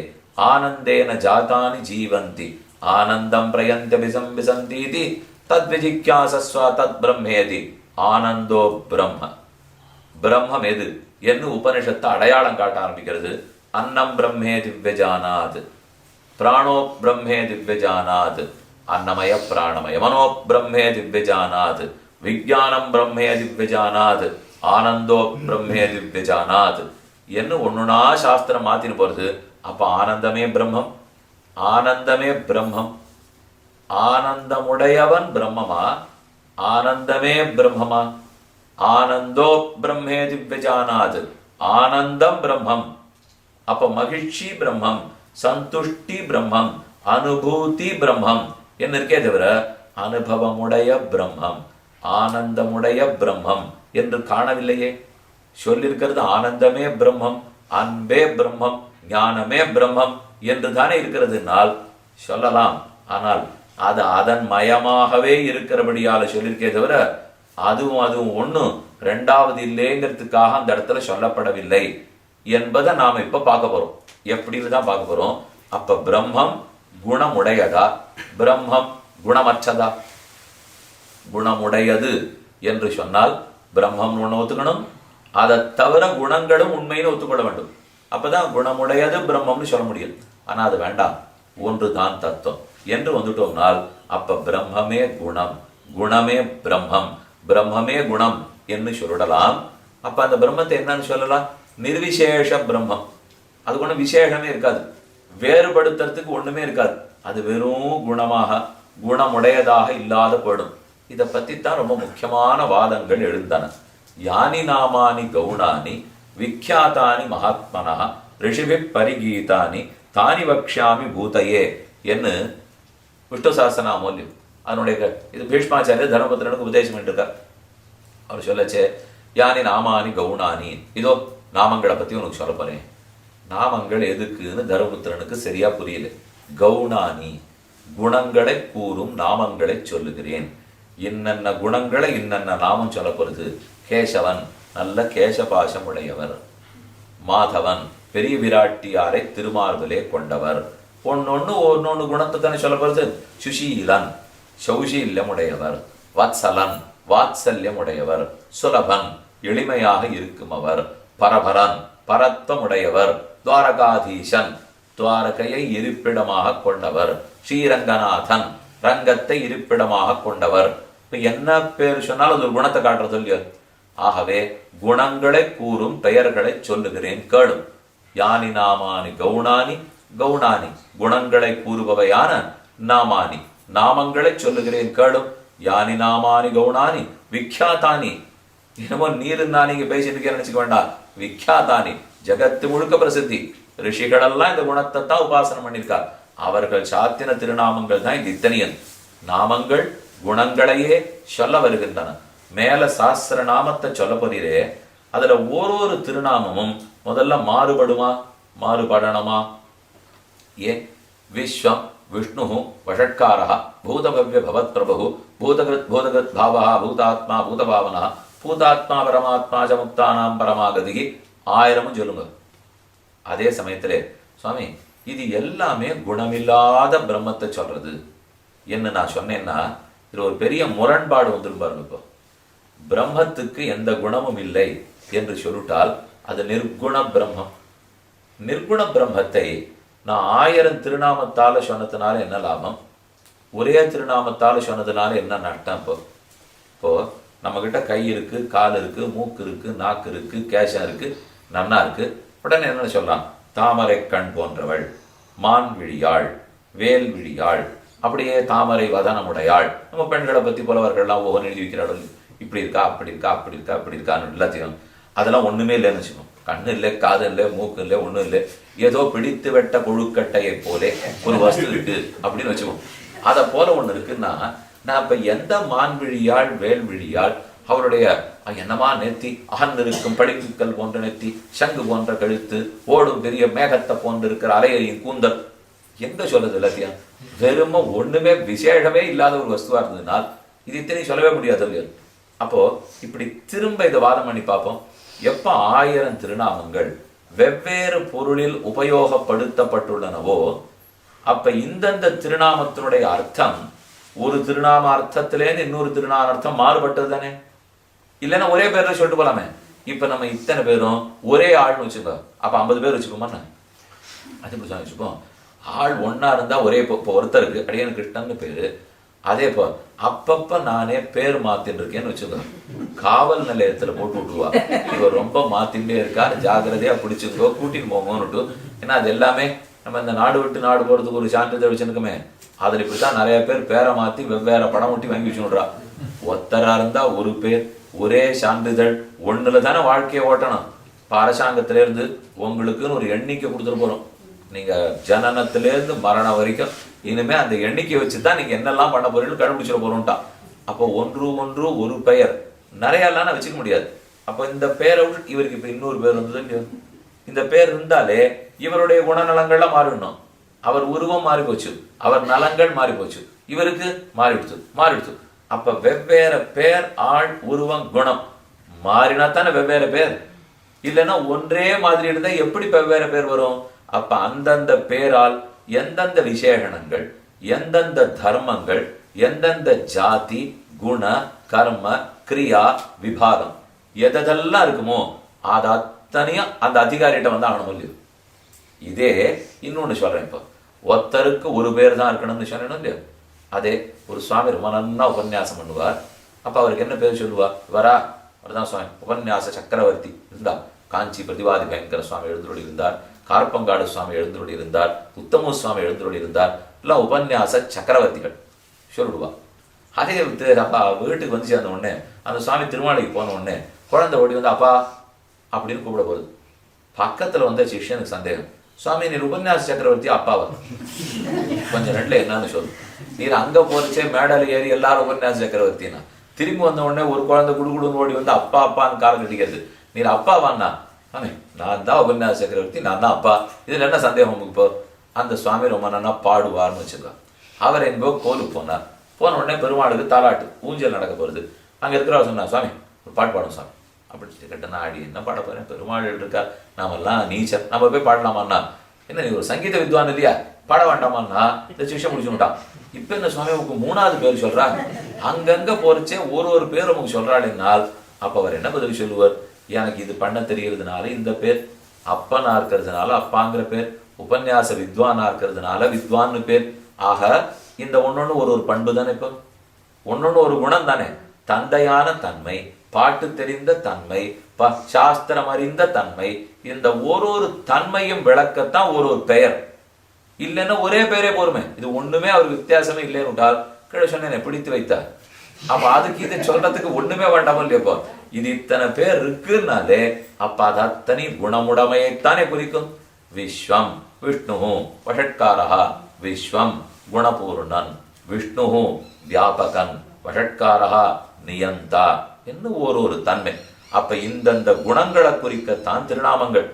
ஆனந்தேன ஜாதானி ஜீவந்தி ஆனந்தம் பிரயந்தபிசம்பிசந்தீதி தத்விஜிக்யாசஸ்வ தத் பிரம்மேதி ஆனந்தோ பிரம்ம. பிரம்மம் எது என்று உபனிஷத்தை அடையாளம் காட்ட ஆரம்பிக்கிறது. அன்னம் பிரம்மே திவ்யஜானாத். பிராணோ பிரம்மே திவ்யஜானாத் அன்னமய பிராணமய மனோ பிரம்மே திவ்யஜானாத் விஜானம் பிரம்மே திவ்யஜானாத் ஆனந்தோ பிரம்மே திவ்யஜானாத் என்ன ஒண்ணுனா சாஸ்திரம் மாத்தின்னு போறது. அப்ப ஆனந்தமே பிரம்மம், ஆனந்தமே பிரம்மம். ஆனந்தமுடையவன் பிரம்மமா, ஆனந்தமே பிரம்மமா? ஆனந்தோ பிரம்மே திவ்யஜானாத் ஆனந்தம் பிரம்மம். அப்ப மகிழ்ச்சி பிரம்மம், சந்துஷ்டி பிரம்மம், அனுபூதி பிரம்மம் என்ன இருக்கே தவிர அனுபவமுடைய பிரம்மம், ஆனந்தமுடைய பிரம்மம் என்று காணவில்லையே. சொல்லிருக்கிறது ஆனந்தமே பிரம்மம், அன்பே பிரம்மம், ஞானமே பிரம்மம் என்று தானே இருக்கிறதுனால் சொல்லலாம். ஆனால் அது அதன் மயமாகவே இருக்கிறபடியால சொல்லியிருக்கே தவிர அதுவும் ஒண்ணும் ரெண்டாவது இல்லைங்கிறதுக்காக அந்த இடத்துல சொல்லப்படவில்லை என்பதை நாம இப்ப பார்க்க போறோம். எப்படின்னு தான் பார்க்க போறோம். அப்ப பிரம்மம் குணமுடையதா, பிரம்மம் குணமற்றதா? குணமுடையது என்று சொன்னால் பிரம்மம் ஒண்ணு ஒத்துக்கணும், அதை தவிர குணங்களும் உண்மைன்னு ஒத்துக்கொள்ள வேண்டும். அப்பதான் குணமுடையது பிரம்மம்னு சொல்ல முடியும். ஆனா அது வேண்டாம், ஒன்று தான் தத்துவம் என்று வந்துட்டோம்னால் அப்ப பிரம்மமே குணம், குணமே பிரம்மம், பிரம்மமே குணம் என்று சொல்லிடலாம். அப்ப அந்த பிரம்மத்தை என்னன்னு சொல்லலாம்? நிர்விசேஷ பிரம்மம். அது ஒன்றும் விசேஷமே இருக்காது, வேறுபடுத்துறதுக்கு ஒண்ணுமே இருக்காது. அது வெறும் குணமாக குணமுடையதாக இல்லாத போயிடும். இதை பத்தித்தான் ரொம்ப முக்கியமான வாதங்கள் எழுந்தன. யானி நாமானி கவுனானி விக்யாத்தானி மகாத்மனா ரிஷிபி பரிகீதானி தானி வக்ஷாமி பூதையே என்று விஷ்ணு சாஸ்திரநாமோல்யம் அதனுடைய இது பீஷ்மாச்சாரிய தர்மபுத்திரனுக்கு உபதேசம் பண்ணிருக்கார். அவர் சொல்லச்சே யானி நாமானி கவுனானி, இதோ நாமங்களை பத்தி உனக்கு சொல்ல போறேன். நாமங்கள் எதுக்குன்னு தர்மபுத்திரனுக்கு சரியா புரியல. கவுனானி குணங்களை கூறும் நாமங்களை சொல்லுகிறேன். இன்னென்ன குணங்களை இன்னென்ன நாமம் சொல்ல போறது. கேசவன் நல்ல கேசபாசம் உடையவர், மாதவன் பெரிய விராட்டியாரை திருமார்பிலே கொண்டவர், ஒன்னொன்னு குணத்தை தானே சொல்ல போறது. சுஷீலன் சௌஷீல்யம் உடையவர், வத்சலன் வாத்சல்யம் உடையவர், சுலபன் எளிமையாக இருக்கும் அவர், பரபரன் பரத்வம் உடையவர், துவாரகாதீசன் துவாரகையை இருப்பிடமாக கொண்டவர், ஸ்ரீரங்கநாதன் ரங்கத்தை இருப்பிடமாக கொண்டவர். இப்ப என்ன பேர் சொன்னாலும் அது ஒரு குணத்தை காட்டுறது இல்லையோ. ஆகவே குணங்களை கூறும் பெயர்களை சொல்லுகிறேன் கேளும். யானி நாமானி கவுனானி, கவுனானி குணங்களை கூறுபவையான நாமானி நாமங்களை சொல்லுகிறேன் கேளும். யானி நாமானி கவுனானி விக்யாத்தானி, என்னமோ நீருன்னா நீங்க பேசிட்டு நினைச்சுக்க வேண்டாம். விக்யாத்தானி ஜகத்து முழுக்க பிரசித்தி. ரிஷிகளெல்லாம் இந்த குணத்தை தான் உபாசனம் பண்ணியிருக்கார். அவர்கள் சாத்தின திருநாமங்கள் தான் இது. இத்தனையன் நாமங்கள் குணங்களையே சொல்ல வருகின்றன. மேல சாஸ்திர நாமத்தை சொல்ல போறீரே, அதுல ஒரு திருநாமமும் முதல்ல மாறுபடுமா, மாறுபடணுமா? ஏன்? விஸ்வம் விஷ்ணு வஷட்காரா பூதபவ்ய பவத் பிரபு பூதகிருத் பூதகிருத் பாவா பூதாத்மா பூதபாவனா பூதாத்மா பரமாத்மா முக்தானாம் பரமாகதி 1000 சொல்லுங்க. அதே சமயத்திலே சுவாமி இது எல்லாமே குணமில்லாத பிரம்மத்தை சொல்றது என்ன நான் சொன்னேன்னா இது ஒரு பெரிய முரண்பாடு வந்துடும் பாருங்க. இப்போ பிரம்மத்துக்கு எந்த குணமும் இல்லை என்று சொல்லிட்டால் அது நிர்குண பிரம்மம். நிர்குண பிரம்மத்தை நான் 1000 திருநாமத்தால சொன்னதுனால என்ன லாபம், ஒரே திருநாமத்தால சொன்னதுனால என்ன நட்டம்? இப்போ நம்ம கிட்ட கை இருக்கு, கால் இருக்கு, மூக்கு இருக்கு, நாக்கு இருக்கு, கேசம் இருக்கு, நன்னா இருக்கு. உடனே என்ன சொல்லலாம்? தாமரை கண் போன்றவள், மான் விழியாள், வேல் விழியாள், அப்படியே தாமரை வதனமுடையாள். நம்ம பெண்களை பத்தி புலவர்கள்லாம் ஒவ்வொரு எழுதி வைக்கிறாள். இப்படி இருக்கா, அப்படி இருக்கா, அப்படி இருக்கா, அப்படி இருக்கான்னு எல்லாத்தையும். அதெல்லாம் ஒண்ணுமே இல்லைன்னு வச்சுக்கோங்க. கண்ணு இல்லை, காது இல்லை, மூக்கு இல்லை, ஒண்ணும் இல்லை. ஏதோ பிடித்து வெட்ட கொழுக்கட்டையை போலே ஒரு வஸ்து இருக்கு அப்படின்னு வச்சுக்கோங்க. அதை போல ஒண்ணு இருக்குன்னா நான் இப்ப எந்த மான் விழியாள் வேல் விழியாள் அவருடைய என்னமா நெத்தி, அகர்ந்திருக்கும் படிப்புக்கள் போன்ற நெத்தி, சங்கு போன்ற கழுத்து, ஓடும் பெரிய மேகத்தை போன்று இருக்கிற அலையையும் கூந்தல், எங்க சொல்றது எல்லாத்தையும்? வெறும ஒண்ணுமே விசேஷமே இல்லாத ஒரு வஸ்துவா இருந்ததுனால் இது இத்தனை சொல்லவே முடியாது இல்லையா? அப்போ இப்படி திரும்ப இதை வாதம் பண்ணி பார்ப்போம். எப்ப 1000 திருநாமங்கள் வெவ்வேறு பொருளில் உபயோகப்படுத்தப்பட்டுள்ளனவோ அப்ப இந்தந்த திருநாமத்தினுடைய அர்த்தம் ஒரு திருநாம அர்த்தத்திலேருந்து இன்னொரு திருநாம அர்த்தம் மாறுபட்டது தானே? இல்லைன்னா ஒரே பேர்ல சொல்லிட்டு போலாமே. இப்ப நம்ம இத்தனை பேரும் ஒரே ஆள்னு வச்சுக்கோ, அப்ப 50 பேர் வச்சுக்கோமா? அது இப்படி வச்சுப்போம். ஆள் ஒன்னா இருந்தா ஒரே இப்போ ஒருத்தருக்கு அடியன் கிருஷ்ணன்னு பேரு, அதே இப்போ அப்பப்ப நானே பேர் மாத்தின்னு இருக்கேன்னு வச்சுக்கோங்க, காவல் நிலையத்துல போட்டு விட்டுருவா, இவர் ரொம்ப மாத்தின்ண்டே இருக்கார், ஜாகிரதையா பிடிச்சுக்கோ, கூட்டின்னு போங்கன்னுட்டு. ஏன்னா அது எல்லாமே நம்ம இந்த நாடு விட்டு நாடு போறதுக்கு ஒரு சான்றிதழ் வச்சுருக்கோமே, அதுல இப்படித்தான் நிறைய பேர் பேரை மாத்தி வெவ்வேறு படம் ஒட்டி வாங்கி வச்சுடுறா. ஒத்தரா இருந்தா ஒரு பேர், ஒரே சான்றிதழ், ஒண்ணுல தானே வாழ்க்கையை ஓட்டணும். இப்ப அரசாங்கத்தில இருந்து உங்களுக்குன்னு ஒரு எண்ணிக்கை கொடுத்துட்டு போறோம், நீங்க ஜனனத்திலேருந்து மரணம் வரைக்கும் இனிமே அந்த எண்ணிக்கை வச்சுதான் நீங்க என்னெல்லாம் பண்ண போறீங்கன்னு கண்டுபிடிச்சிட போறோம்ட்டான். அப்போ ஒன்று ஒன்று ஒரு பெயர் நிறைய எல்லாம் வச்சுக்க முடியாது. அப்போ இந்த பேரை விட்டு இவருக்கு இப்ப இன்னொரு பேர் வந்தது, இந்த பேர் இருந்தாலே இவருடைய குணநலங்கள்லாம் மாறிடணும். அவர் உருவம் மாறி போச்சு, அவர் நலங்கள் மாறி போச்சு, இவருக்கு மாறிடுச்சு. அப்ப வெவ்வேறு பேர், ஆள், உருவம், குணம் மாறினா தானே வெவ்வேறு பேர். இல்லைன்னா ஒன்றே மாதிரி இருந்தா எப்படி வெவ்வேறு பேர் வரும்? அப்ப அந்தந்த பேரால் எந்தெந்த விசேஷணங்கள், எந்தெந்த தர்மங்கள், எந்தெந்த ஜாதி, குண, கர்ம, கிரியா, விபாகம் எதெல்லாம் இருக்குமோ அது அத்தனையும் அந்த அதிகாரிகிட்ட வந்து ஆகணும் இல்லையோ. இதே இன்னொன்னு சொல்றேன், இப்போ ஒருத்தருக்கு ஒரு பேர் தான் இருக்கணும்னு சொன்னேன் இல்லையோ. அதே ஒரு சுவாமி ரொம்ப நன்னா உபன்யாசம் பண்ணுவார். அப்ப அவருக்கு என்ன பேர் சொல்லுவா? வரா அவர்தான் சுவாமி உபன்யாச சக்கரவர்த்தி இருந்தார். காஞ்சி பிரதிவாதி பயங்கர சுவாமி எழுந்தருளி இருந்தார், கார்பங்காடு சுவாமி எழுந்தருளி இருந்தார், உத்தம சுவாமி எழுந்தருளி இருந்தார். எல்லாம் உபன்யாச சக்கரவர்த்திகள் சொல்லிடுவா. அதே அப்பா வீட்டுக்கு வந்து சேர்ந்த உடனே அந்த சுவாமி திருமாலைக்கு போன உடனே குழந்தை ஓடி வந்து அப்பா அப்படின்னு கூப்பிட போகுது. பக்கத்துல வந்த சிஷ்யனுக்கு சந்தேகம், சுவாமி நீர் உபன்யாச சக்கரவர்த்தி அப்பாவா? கொஞ்சம் ரெண்டுல என்னன்னு சொல்லு. நீர் அங்க போறச்சே மேடல் ஏறி எல்லாரும் உபன்யாச சக்கரவர்த்தினா, திரும்பி வந்த உடனே ஒரு குழந்தை குடுகுடுன்னு ஓடி வந்து அப்பா அப்பான்னு காலம் கட்டிக்கிறது. நீர் அப்பாவான்னா, ஆமே நான் தான் உபன்யாச சக்கரவர்த்தி, நான் தான் அப்பா, இதுல என்ன சந்தேகம் உங்களுக்கு? இப்போ அந்த சுவாமி ரொம்ப நன்னா பாடுவார்னு வச்சுக்கோ. அவர் எங்கோ கோலுக்கு போனார். போன உடனே பெருமாளுக்கு தாலாட்டு ஊஞ்சல் நடக்க போறது. அங்க இருக்கிறவர் சொன்னா, சுவாமி ஒரு பாட்டு பாடும் சுவாமி. அப்படி கேட்டனா, ஆடி என்ன பாட போறேன், பெருமாள் இருக்கா, நாமெல்லாம் நீச்சர், நம்ம போய் பாடலாமான்னா, என்ன நீ ஒரு சங்கீத வித்வான் இல்லையா, பாட வேண்டாமான்னா இந்த சிஷ்யம் முடிச்சுட்டான். இப்ப என்ன சுவாமி உங்களுக்கு மூணாவது பேர் சொல்றா, அங்கங்க போறச்சே ஒரு பேர் உங்களுக்கு சொல்றாள்னால் அப்ப அவர் என்ன பதில் சொல்லுவார்? எனக்கு இது பண்ண தெரியறதுனால இந்த பேர், அப்பனா இருக்கிறதுனால அப்பாங்கிற பேர், உபன்யாச வித்வானா இருக்கிறதுனால வித்வான்னு பேர். ஆக இந்த ஒன்னொன்னு ஒரு பண்பு தானே, இப்போ ஒன்னொன்னு ஒரு குணம் தானே. தந்தையான தன்மை, பாட்டு தெரிந்த தன்மை, சாஸ்திரம் அறிந்த தன்மை, இந்த ஒரு தன்மையும் விளக்கத்தான் ஒரு பெயர். இல்லைன்னா ஒரே பெயரே போருமே, இது ஒண்ணுமே அவருக்கு வித்தியாசமே இல்லைன்னு விட்டால் கீழே சொன்னேன் பிடித்து வைத்தார். அப்ப அதுக்கு இதை சொல்றதுக்கு ஒண்ணுமே வேண்டாமோ இல்லையப்போ, இது இத்தனை பேர் இருக்குன்னாலே அப்ப அது அத்தனை குணமுடைமையைத்தானே குறிக்கும். விஸ்வம் விஷ்ணு வஷட்காரா, விஸ்வம் குணபூர்ணன், விஷ்ணு வியாபகன், வஷட்காரா நியந்தா இன்னும் ஒரு தன்மை. அப்ப இந்தந்த குணங்களை குறிக்கத்தான் திருநாமங்கள்.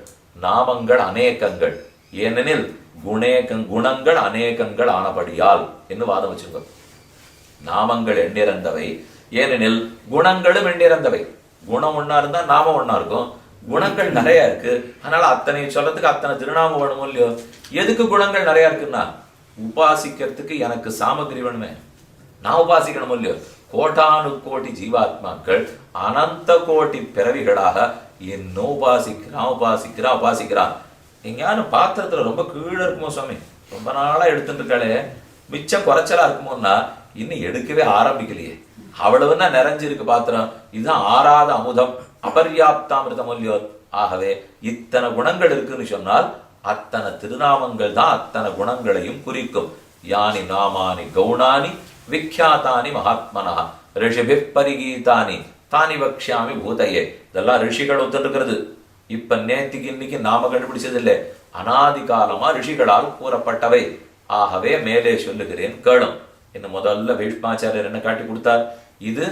நாமங்கள் அநேகங்கள், ஏனெனில் குணங்கள் அநேகங்கள் ஆனபடியால் என்று வாதம் வச்சுங்க. நாமங்கள் எண்ணிறந்தவை, ஏனெனில் குணங்களும் எண்ணிறந்தவை. குணம் ஒன்னா இருந்தா நாமம் ஒன்னா இருக்கும், குணங்கள் நிறைய இருக்கு, அதனால அத்தனை சொல்றதுக்கு அத்தனை திருநாமம் வேணுமோ இல்லையோ. எதுக்கு குணங்கள் நிறைய இருக்குன்னா, உபாசிக்கிறதுக்கு எனக்கு சாமகிரி வேணுமே, நான் உபாசிக்கணும் இல்லையோ. கோட்டானு கோடி ஜீவாத்மாக்கள் அனந்த கோடி பிறவிகளாக இன்னும் உபாசிக்கிறான். எங்கேயானு பாத்திரத்துல ரொம்ப கீழே இருக்குமோ சுவாமி, ரொம்ப நாளா எடுத்துட்டு இருக்காளே, மிச்சம் குறைச்சலா இருக்குமோன்னா இன்னும் எடுக்கவே ஆரம்பிக்கலையே, அவ்வளவுன்னா நிறைஞ்சிருக்கு பாத்திரம். இதுதான் ஆறாத அமுதம், அபர்யாப்தாமிருதம் இல்லையோ. ஆகவே இத்தனை குணங்கள் இருக்குன்னு சொன்னால் அத்தனை திருநாமங்கள் தான் அத்தனை குணங்களையும் குறிக்கும். யானி நாமானி கௌணானி விக்யாத்தானி மகாத்மனா ரிஷிபி பரிகீதானி தானி வக்ஷாமி பூதையே. இதெல்லாம் ரிஷிகள் ஒத்துருக்கிறது. இப்ப நேத்திக்கு இன்னைக்கு நாம கண்டுபிடிச்சது இல்லை, அனாதி காலமா ரிஷிகளால் கூறப்பட்டவை. ஆகவே மேலே சொல்லுகிறேன் கேளும். இன்னும் முதல்ல பீஷ்மாச்சாரியர் என்ன காட்டி கொடுத்தார்? இது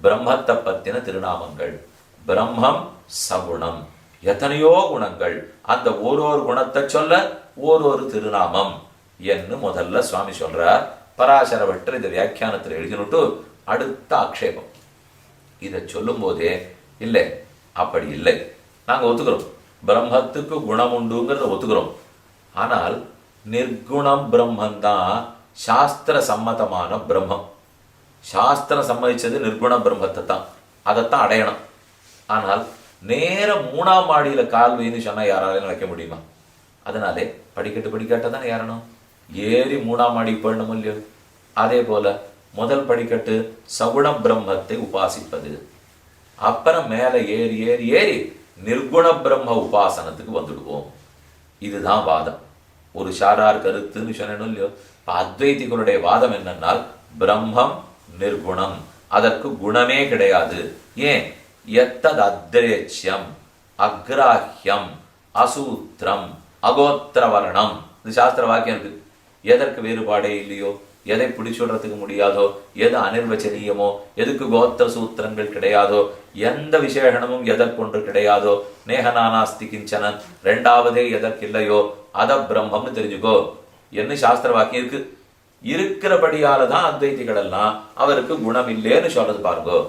பிரம்மத்தை பத்தின திருநாமங்கள். பிரம்மம் சகுணம், எத்தனையோ குணங்கள், அந்த ஒரு குணத்தை சொல்ல ஒரு திருநாமம் என்று முதல்ல சுவாமி சொல்றார். பராசர பட்டர் இந்த வியாக்கியானத்தில் எழுதினுட்டு அடுத்த ஆக்ஷேபம். இதை சொல்லும் போதே இல்லை, அப்படி இல்லை, நாங்க ஒத்துக்கிறோம் பிரம்மத்துக்கு குணம் உண்டுங்கிறத ஒத்துக்கிறோம். ஆனால் நிர்குணம் பிரம்மன் தான் சாஸ்திர சம்மதமான பிரம்மம். சாஸ்திரம் சம்மதிச்சது நிர்குண பிரம்மத்தை தான், அதைத்தான் அடையணும். ஆனால் நேர 3ஆம் மாடியில கால் வைன்னு சொன்னா யாராலையும் வைக்க முடியுமா? அதனாலே படிக்கட்டு தானே ஏறணும். ஏறி 3ஆம் மாடி போயிடணும் இல்லையோ? அதே போல முதல் படிக்கட்டு சகுண பிரம்மத்தை உபாசிப்பது. அப்புறம் மேல ஏறி ஏறி ஏறி நிர்குண பிரம்ம உபாசனத்துக்கு வந்துடுவோம். இதுதான் வாதம். ஒரு சாரார் கருத்துன்னு சொன்னேன்னு இல்லையோ? அத்வைதிகளுடைய வாதம் என்னன்னால் பிரம்மம் நிர்குணம், அதற்கு குணமே கிடையாது. ஏன்? எத்தது அத்ரேட்சியம் அக்ராஹ்யம் அசூத்திரம் அகோத்திரவர்ணம், இது சாஸ்திர வாக்கியம் இருக்கு. எதற்கு வேறுபாடே இல்லையோ, எதை பிடிச்சுடுறதுக்கு முடியாதோ, எது அனிர்வச்சனீயமோ, எதுக்கு கோத்திர சூத்திரங்கள் கிடையாதோ, எந்த விசேஷனமும் எதற்கொன்று கிடையாதோ, நேகநானாஸ்தி கிஞ்சனன், ரெண்டாவதே எதற்கு இல்லையோ அத பிரம்மம்னு தெரிஞ்சுக்கோ என்ன சாஸ்திர வாக்கியம் இருக்கு. இருக்கிறபடியால தான் அத்வைதிகள் எல்லாம் அவருக்கு குணம் இல்லேன்னு சொல்றது பாருங்கோ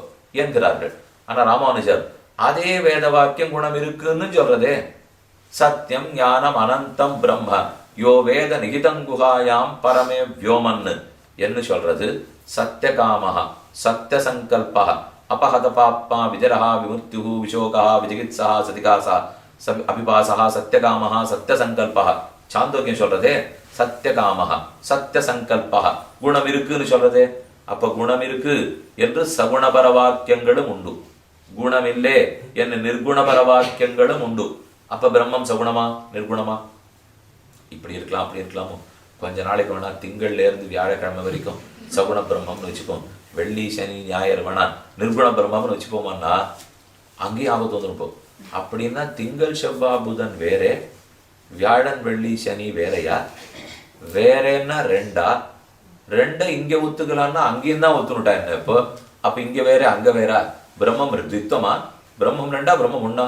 என்கிறார்கள். ஆனா ராமானுஜர் அதே வேத வாக்கியம் குணம் இருக்குன்னு சொல்றதே. சத்தியம் ஞானம் அனந்தம் பிரம்ம யோ வேத நிகிதங்குகாயாம் பரமே வியோமன்னு என்ன சொல்றது. சத்தியகாமஹ சத்திய சங்கல்பஹ அபஹத பாப்மா விஜரஹா விமுர்த்யுஹு விஷோகா விஜிகித்ஸா சதிகாசா அபிபாசா சத்தியகாமஹ சத்திய சங்கல்பஹ. சாந்தோக்கியம் சொல்றதே சத்தியகாமஹ சத்திய சங்கல்பஹ குணம் இருக்குன்னு சொல்றதே. அப்ப குணம் இருக்கு என்று சகுணபர வாக்கியங்களும் உண்டு, குணமில்லே என்று நிர்குணபர வாக்கியங்களும் உண்டு. அப்ப பிரம்மம் சகுணமா நிர்குணமா? இப்படி இருக்கலாம் அப்படி இருக்கலாமோ? கொஞ்ச நாளைக்கு வேணா திங்கள்ல இருந்து வியாழக்கிழமை வரைக்கும் சகுண பிரம்மம்னு வச்சுப்போம், வெள்ளி சனி ஞாயிறு வேணா நிர்குண பிரம்மம்னு வச்சுப்போமான்னா அங்கேயும் ஆபத்து வந்துருப்போம். அப்படின்னா திங்கள் செவ்வாய் புதன் வேறே, வியாழன் வெள்ளி சனி வேறையா? வேறேன்னா ரெண்டை இங்க ஒத்துக்கலாம்னா அங்கேயும் தான் ஒத்துனுட்டா என்ன இப்போ? அப்ப இங்க வேற அங்க வேற. பிரம்மம் தித்தமா? பிரம்மம் ரெண்டா பிரம்மம் ஒன்னா?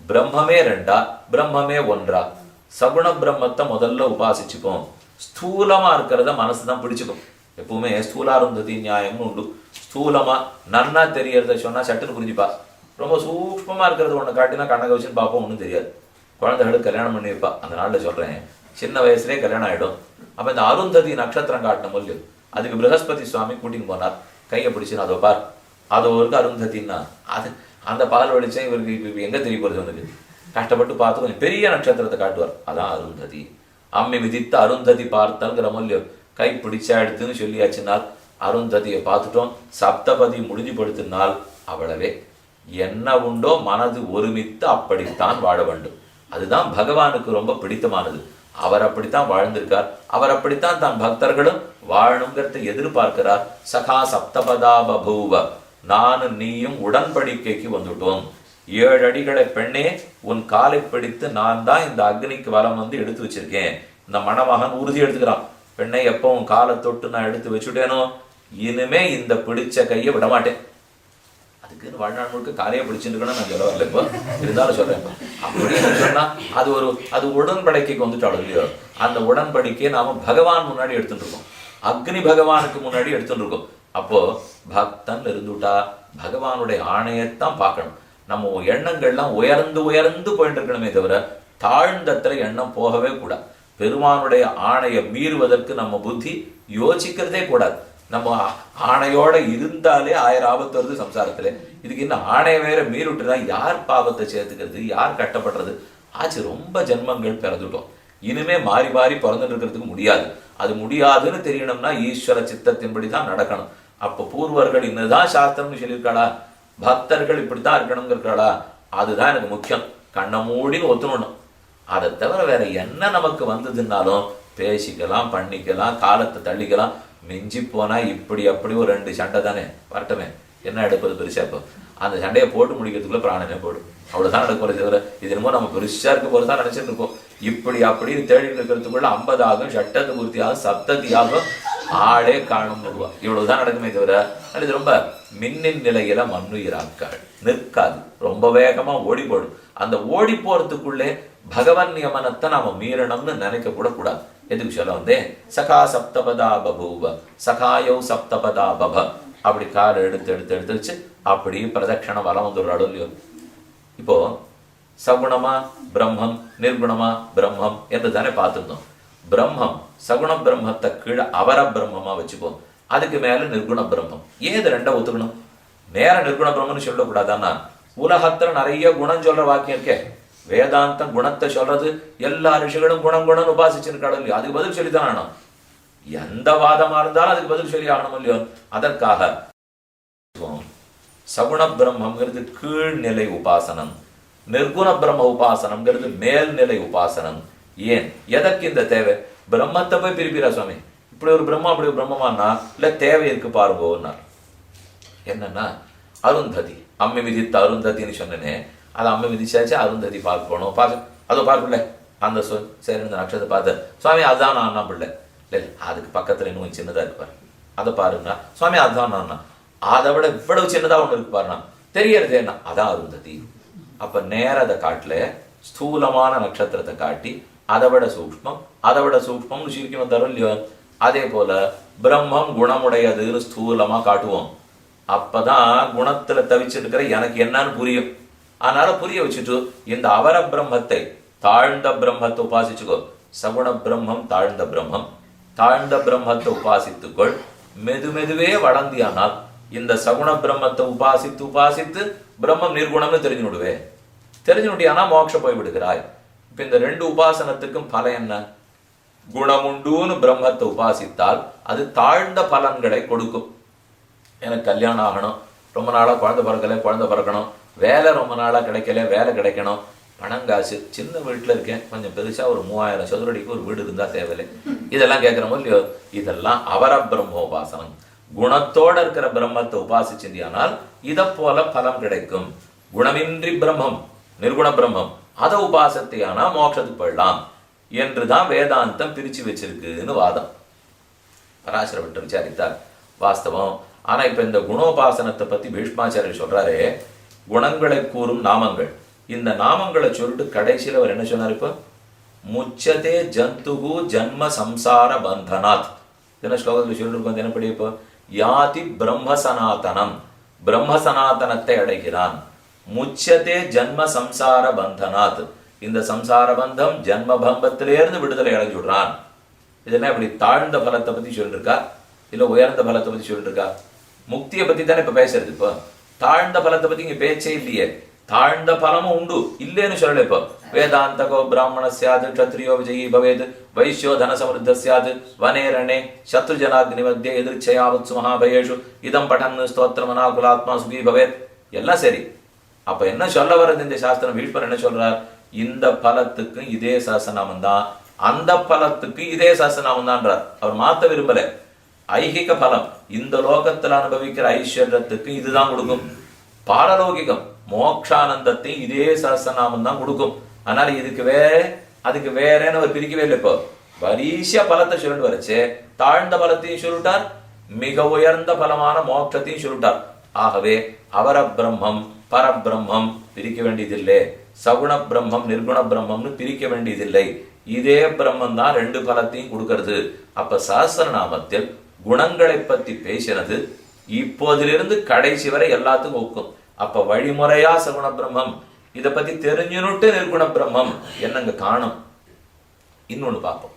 பிரம்மமே ரெண்டா பிரம்மமே ஒன்றா? சகுண பிரம்மத்தை முதல்ல உபாசிச்சுப்போம். ஸ்தூலமா இருக்கிறத மனசுதான் பிடிச்சுக்கும். எப்பவுமே ஸ்தூலாருந்ததி நியாயம்னு உண்டு. ஸ்தூலமா நன்னா தெரியறத சொன்னா சட்டுன்னு புரிஞ்சுப்பா. ரொம்ப சூக்ஷ்மமா இருக்கிறது ஒண்ணு காட்டினா கண்ணக வச்சுன்னு பார்ப்போம், ஒன்றும் தெரியாது. குழந்தைகளுக்கு கல்யாணம் பண்ணி வைப்பா, அந்த நாள்ல சொல்றேன், சின்ன வயசுலேயே கல்யாணம் ஆயிடும். அப்ப இந்த அருந்ததி நட்சத்திரம் காட்டணும் இல்லையோ, அதுக்கு ப்ரஹஸ்பதி சுவாமி கூட்டின்னு போனார். கையை பிடிச்சுன்னு அதோ பார், அதோ ஒரு அருந்ததின்னா அது அந்த பால் வெளிச்சம் இவருக்கு இப்ப எங்க தெரிய போறது? அவனுக்கு கஷ்டப்பட்டு பார்த்து கொஞ்சம் பெரிய நட்சத்திரத்தை காட்டுவார், அதான் அருந்ததி. அம்மி மிதித்து அருந்ததி பார்த்தல்ங்கிற மொழியோ கை பிடிச்சா எடுத்துன்னு சொல்லியாச்சுனால் அருந்ததியை பார்த்துட்டோம். சப்தபதி முடிஞ்சு படுத்தினால் அவ்வளவே. என்ன உண்டோ மனது ஒருமித்து அப்படித்தான் வாழ வேண்டும். அதுதான் பகவானுக்கு ரொம்ப பிடித்தமானது. அவர் அப்படித்தான் வாழ்ந்திருக்கார், அவர் அப்படித்தான் தான் பக்தர்களும் வாழணுங்கிறத எதிர்பார்க்கிறார். சகா சப்தபதா பபூவ, நானும் நீயும் உடன்படிக்கைக்கு வந்துட்டோம். 7 அடிகளை பெண்ணே உன் காலை பிடித்து நான் தான் இந்த அக்னிக்கு வலம் வந்து எடுத்து வச்சிருக்கேன். இந்த மணமகன் உறுதி எடுத்துக்கிறான், பெண்ணை எப்போ உன் காலை தொட்டு நான் எடுத்து வச்சுட்டேனோ இனிமே இந்த பிடிச்ச கையை விட மாட்டேன். அதுக்கு வாழ்நாள் முழுக்க காலையை பிடிச்சிருக்கணும் நான் சொல்ல வரல, இப்போ இருந்தாலும் சொல்றேன். அப்படின்னு சொன்னா அது உடன்படிக்கைக்கு வந்துட்டாலும் இல்லையோ, அந்த உடன்படிக்கையை நாம பகவான் முன்னாடி எடுத்துட்டு இருக்கோம், அக்னி பகவானுக்கு முன்னாடி எடுத்துட்டு இருக்கோம். அப்போ பக்தன் இருந்துட்டா பகவானுடைய ஆணையத்தான் பார்க்கணும். நம்ம எண்ணங்கள்லாம் உயர்ந்து உயர்ந்து போயிட்டு இருக்கணுமே தவிர தாழ்ந்தத்துல எண்ணம் போகவே கூடாது. பெருமானுடைய ஆணையை மீறுவதற்கு நம்ம புத்தி யோசிக்கிறதே கூடாது. நம்ம ஆணையோட இருந்தாலே 1000 ஆபத்து வருது சம்சாரத்துல. இதுக்கு இன்னும் ஆணைய வேற மீறிட்டுனா யார் பாவத்தை சேர்த்துக்கிறது, யார் கட்டப்படுறது? ஆச்சு, ரொம்ப ஜென்மங்கள் பிறந்துட்டோம். இனிமே மாறி மாறி பிறந்துட்டு இருக்கிறதுக்கு முடியாது. அது முடியாதுன்னு தெரியணும்னா ஈஸ்வர சித்தத்தின்படிதான் நடக்கணும். அப்ப பூர்வர்கள் இன்னதான் சாஸ்திரம்னு சொல்லியிருக்காளா, பக்தர்கள் இப்படித்தான் இருக்கணுங்கிறாளா, அதுதான் எனக்கு முக்கியம். கண்ணை மூடின்னு ஒத்துணும். அதை தவிர வேற என்ன நமக்கு வந்ததுன்னாலும் பேசிக்கலாம், பண்ணிக்கலாம், காலத்தை தள்ளிக்கலாம். மிஞ்சி போனா இப்படி அப்படி ஒரு 2 சண்டை தானே வரட்டுமே, என்ன எடுப்பது பெருசா? இப்போ அந்த சண்டையை போட்டு முடிக்கிறதுக்குள்ள பிராணனே போடும், அவ்வளவுதான் நடக்க தவிர இது என்னமோ நம்ம பெருசா இருக்க போறதான் நினைச்சிட்டு இருக்கோம். இப்படி அப்படின்னு தேடிட்டு இருக்கிறதுக்குள்ள 50 ஆகும், சட்டத்து பூர்த்தி ஆகும், சப்தத்தியாகும், ஆளே காணும் போடுவா. இவ்வளவுதான் நடக்குமே தவிர அது ரொம்ப மின்னின் நிலையில மண்ணுயிராக்காள் நிற்காது, ரொம்ப வேகமா ஓடி போடும். அந்த ஓடி போறதுக்குள்ளே பகவன் நியமனத்தை நாம மீறணும்னு நினைக்க கூட கூடாது. எதுக்கு சொல்ல வந்தேன்? சகா சப்தபதா பபூவ சகாயோ சப்தபதா பப. அப்படி கால் எடுத்து வச்சு அப்படி பிரதட்சணம் வலம் வந்துடுறாளோ இல்லையோ. இப்போ சகுணமா பிரம்மம், நிர்குணமா பிரம்மம் என்று தானே பார்த்துருந்தோம். பிரம்மம் சகுண பிரம்மத்தை கீழே அவர பிரம்மமா வச்சுப்போம், அதுக்கு மேல நிர்குண பிரம்மம். ஏது 2 ஒத்துக்கணும்? நேர நிர்குண பிரம்மம்னு சொல்லக்கூடாதான்னா உலகத்துல நிறைய குணம் சொல்ற வாக்கியம் இருக்கே, வேதாந்தம் குணத்தை சொல்றது, எல்லா ரிஷிகளும் குணம் குணம் உபாசிச்சிருக்காள் இல்லையோ, அதுக்கு பதில் சொல்லித்தான் ஆகணும். எந்த வாதமா இருந்தாலும் அதுக்கு பதில் சொல்லி ஆகணும் இல்லையோ. அதற்காக சகுண பிரம்மங்கிறது கீழ்நிலை உபாசனம், நிர்குண பிரம்ம உபாசனம்ங்கிறது மேல்நிலை உபாசனம். ஏன், எதற்கு இந்த தேவை? பிரம்மத்தை போய் பிரிப்பிரா சுவாமி, இப்படி ஒரு பிரம்மா அப்படி ஒரு பிரம்மமானா இல்ல தேவை இருக்கு பாருங்கன்னார். என்னன்னா அருந்ததி, அம்மை மிதித்த அருந்ததின்னு சொன்னேனே, அது அம்மை மிதிச்சாச்சு, அருந்ததி பார்க்கணும். அதோ பார்க்கல அந்த சரி இந்த நட்சத்திரத்தை பார்த்து சுவாமி அதுதான் நான் அண்ணா பிள்ளை இல்லை, அதுக்கு பக்கத்துல இன்னும் சின்னதா இருப்பாரு, அதை பாருங்க சுவாமி அதுதான் நான், அதை விட இவ்வளவு சின்னதா ஒண்ணு இருக்கு பாருண்ணா, தெரியறது என்ன, அதான் அருந்ததி. அப்ப நேர அதை காட்டல, ஸ்தூலமான நட்சத்திரத்தை காட்டி அதை விட சூக்ஷ்மம், அதை விட சூக்ஷ்மம்னு சிரிக்கணும் தரும் இல்லையோ. அதே போல பிரம்மம் குணமுடையதுன்னு ஸ்தூலமா காட்டுவோம். அப்பதான் குணத்துல தவிச்சிருக்கிற எனக்கு என்னன்னு புரியும். அதனால புரிய வச்சுட்டு இந்த அவர பிரம்மத்தை, தாழ்ந்த பிரம்மத்தை உபாசிச்சுக்கோ. சகுண பிரம்மம் தாழ்ந்த பிரம்மம், தாழ்ந்த பிரம்மத்தை உபாசித்துக்கொள். மெதுவே வளர்ந்தியானால் இந்த சகுண பிரம்மத்தை உபாசித்து உபாசித்து பிரம்மம் நிர்குணம்னு தெரிஞ்சு விடுவே. தெரிஞ்சு விட்டியானா மோட்சம் போய் விடுகிறாய். இப்ப இந்த ரெண்டு உபாசனத்துக்கும் பலம் என்ன? குணமுண்டுன்னு பிரம்மத்தை உபாசித்தால் அது தாழ்ந்த பலன்களை கொடுக்கும். எனக்கு கல்யாணம் ஆகணும், ரொம்ப நாளா குழந்தை பிறக்கல, குழந்தை பிறக்கணும், வேலை ரொம்ப நாளா கிடைக்கல, வேலை கிடைக்கணும், பணங்காசு, சின்ன வீட்டுல இருக்கேன், கொஞ்சம் பெருசா ஒரு 3000 சதுரடிக்கு ஒரு வீடு இருந்தா தேவையில்லை, இதெல்லாம் கேட்கிறோமோ இல்லையோ. இதெல்லாம் அவர பிரம்ம உபாசனம். குணத்தோட இருக்கிற பிரம்மத்தை உபாசிச்சிருந்தால் இதை போல பலம் கிடைக்கும். குணமின்றி பிரம்மம், நிர்குண பிரம்மம், அதை உபாசத்தையானா மோட்சத்துக்கு போயிடலாம் என்றுதான் வேதாந்தம் பிரிச்சு வச்சிருக்குன்னு வாதம். பராசர விட்டு விசாரித்தார், வாஸ்தவம். ஆனா இப்ப இந்த குணோபாசனத்தை பத்தி பீஷ்மாச்சாரியர் சொல்றாரு, குணங்களை கூறும் நாமங்கள். இந்த நாமங்களை சொல்லிட்டு கடைசியில் அவர் என்ன சொன்னார்? இப்ப முச்சதே ஜந்துகு ஜன்ம சம்சார பந்தனாத் என்ன ஸ்லோகத்தில் சொல்லிருக்கோம். என்னப்படி இப்போ யாதி பிரம்ம சனாதனம், பிரம்ம சனாதனத்தை அடைகிறான். முச்சதே ஜன்ம சம்சார பந்தனாத், இந்த சம்சார பந்தம் ஜன்ம பம்பத்திலிருந்து விடுதலை அடைஞ்சு விடுறான். இதெல்லாம் இப்படி தாழ்ந்த பலத்தை பத்தி சொல்லிட்டு இருக்கா இல்ல உயர்ந்த பலத்தை பத்தி சொல்லிட்டு இருக்கா? முக்தியை பத்தி தானே இப்ப பேசுறது. இப்போ தாழ்ந்த பலத்தை பத்தி இங்க பேச்சே இல்லையே. தாழ்ந்த பலமும் உண்டு, இல்லேன்னு சொல்லல. இப்போ வேதாந்தகோ பிராமண சியாது, க்ஷத்ரியோ விஜயி பவேத், வைஷ்யோ தன சமருத்த சியாது, வனேரணே சத்ருஜனாக்னி மத்திய எதிர்ச்சயாவத்சு மகாபயேஷு இதம் பட்டன் ஸ்தோத்திரமனாகுலாத்மா சுகி பவேத். எல்லாம் சரி. அப்ப என்ன சொல்ல வர்றது இந்த சாஸ்திரம்? பீஷ்மர் என்ன சொல்றார்? இந்த பலத்துக்கு இதே சாசனாமம் தான், அந்த பலத்துக்கு இதே சாசனாமம் தான்றார். அவர் மாத்த விரும்பல. ஐகிக பலம் இந்த லோகத்தில் அனுபவிக்கிற ஐஸ்வர்யத்துக்கு இதுதான் கொடுக்கும். பாரலோகிகம் மோக்ஷானந்தத்தை இதே சஹஸ்ரநாமம் தான் கொடுக்கும். அதனால இதுக்கு வேற அதுக்கு வேறன்னு அவர் பிரிக்கவே இல்லை. இப்போ வரிசையா பலத்தை சொல்லிட்டு வரச்சே தாழ்ந்த பலத்தையும் சொல்லிட்டார், மிக உயர்ந்த பலமான மோட்சத்தையும் சொல்லிட்டார். ஆகவே அவர பிரம்மம் பரபிரம்மம் பிரிக்க வேண்டியதில்லை, சகுண பிரம்மம் நிர்குண பிரம்மம்னு பிரிக்க வேண்டியதில்லை. இதே பிரம்மம் தான் ரெண்டு பலத்தையும் கொடுக்கிறது. அப்ப சஹஸ்ரநாமத்தில் குணங்களை பத்தி பேசினது இப்போதிலிருந்து கடைசி வரை எல்லாத்துக்கும் ஒக்கும். அப்ப வழிமுறையா சகுண பிரம்மம், இதை பத்தி தெரிஞ்சுனுட்டு நிர்குண பிரம்மம் என்னங்க காணும். இன்னொன்னு பார்ப்போம்.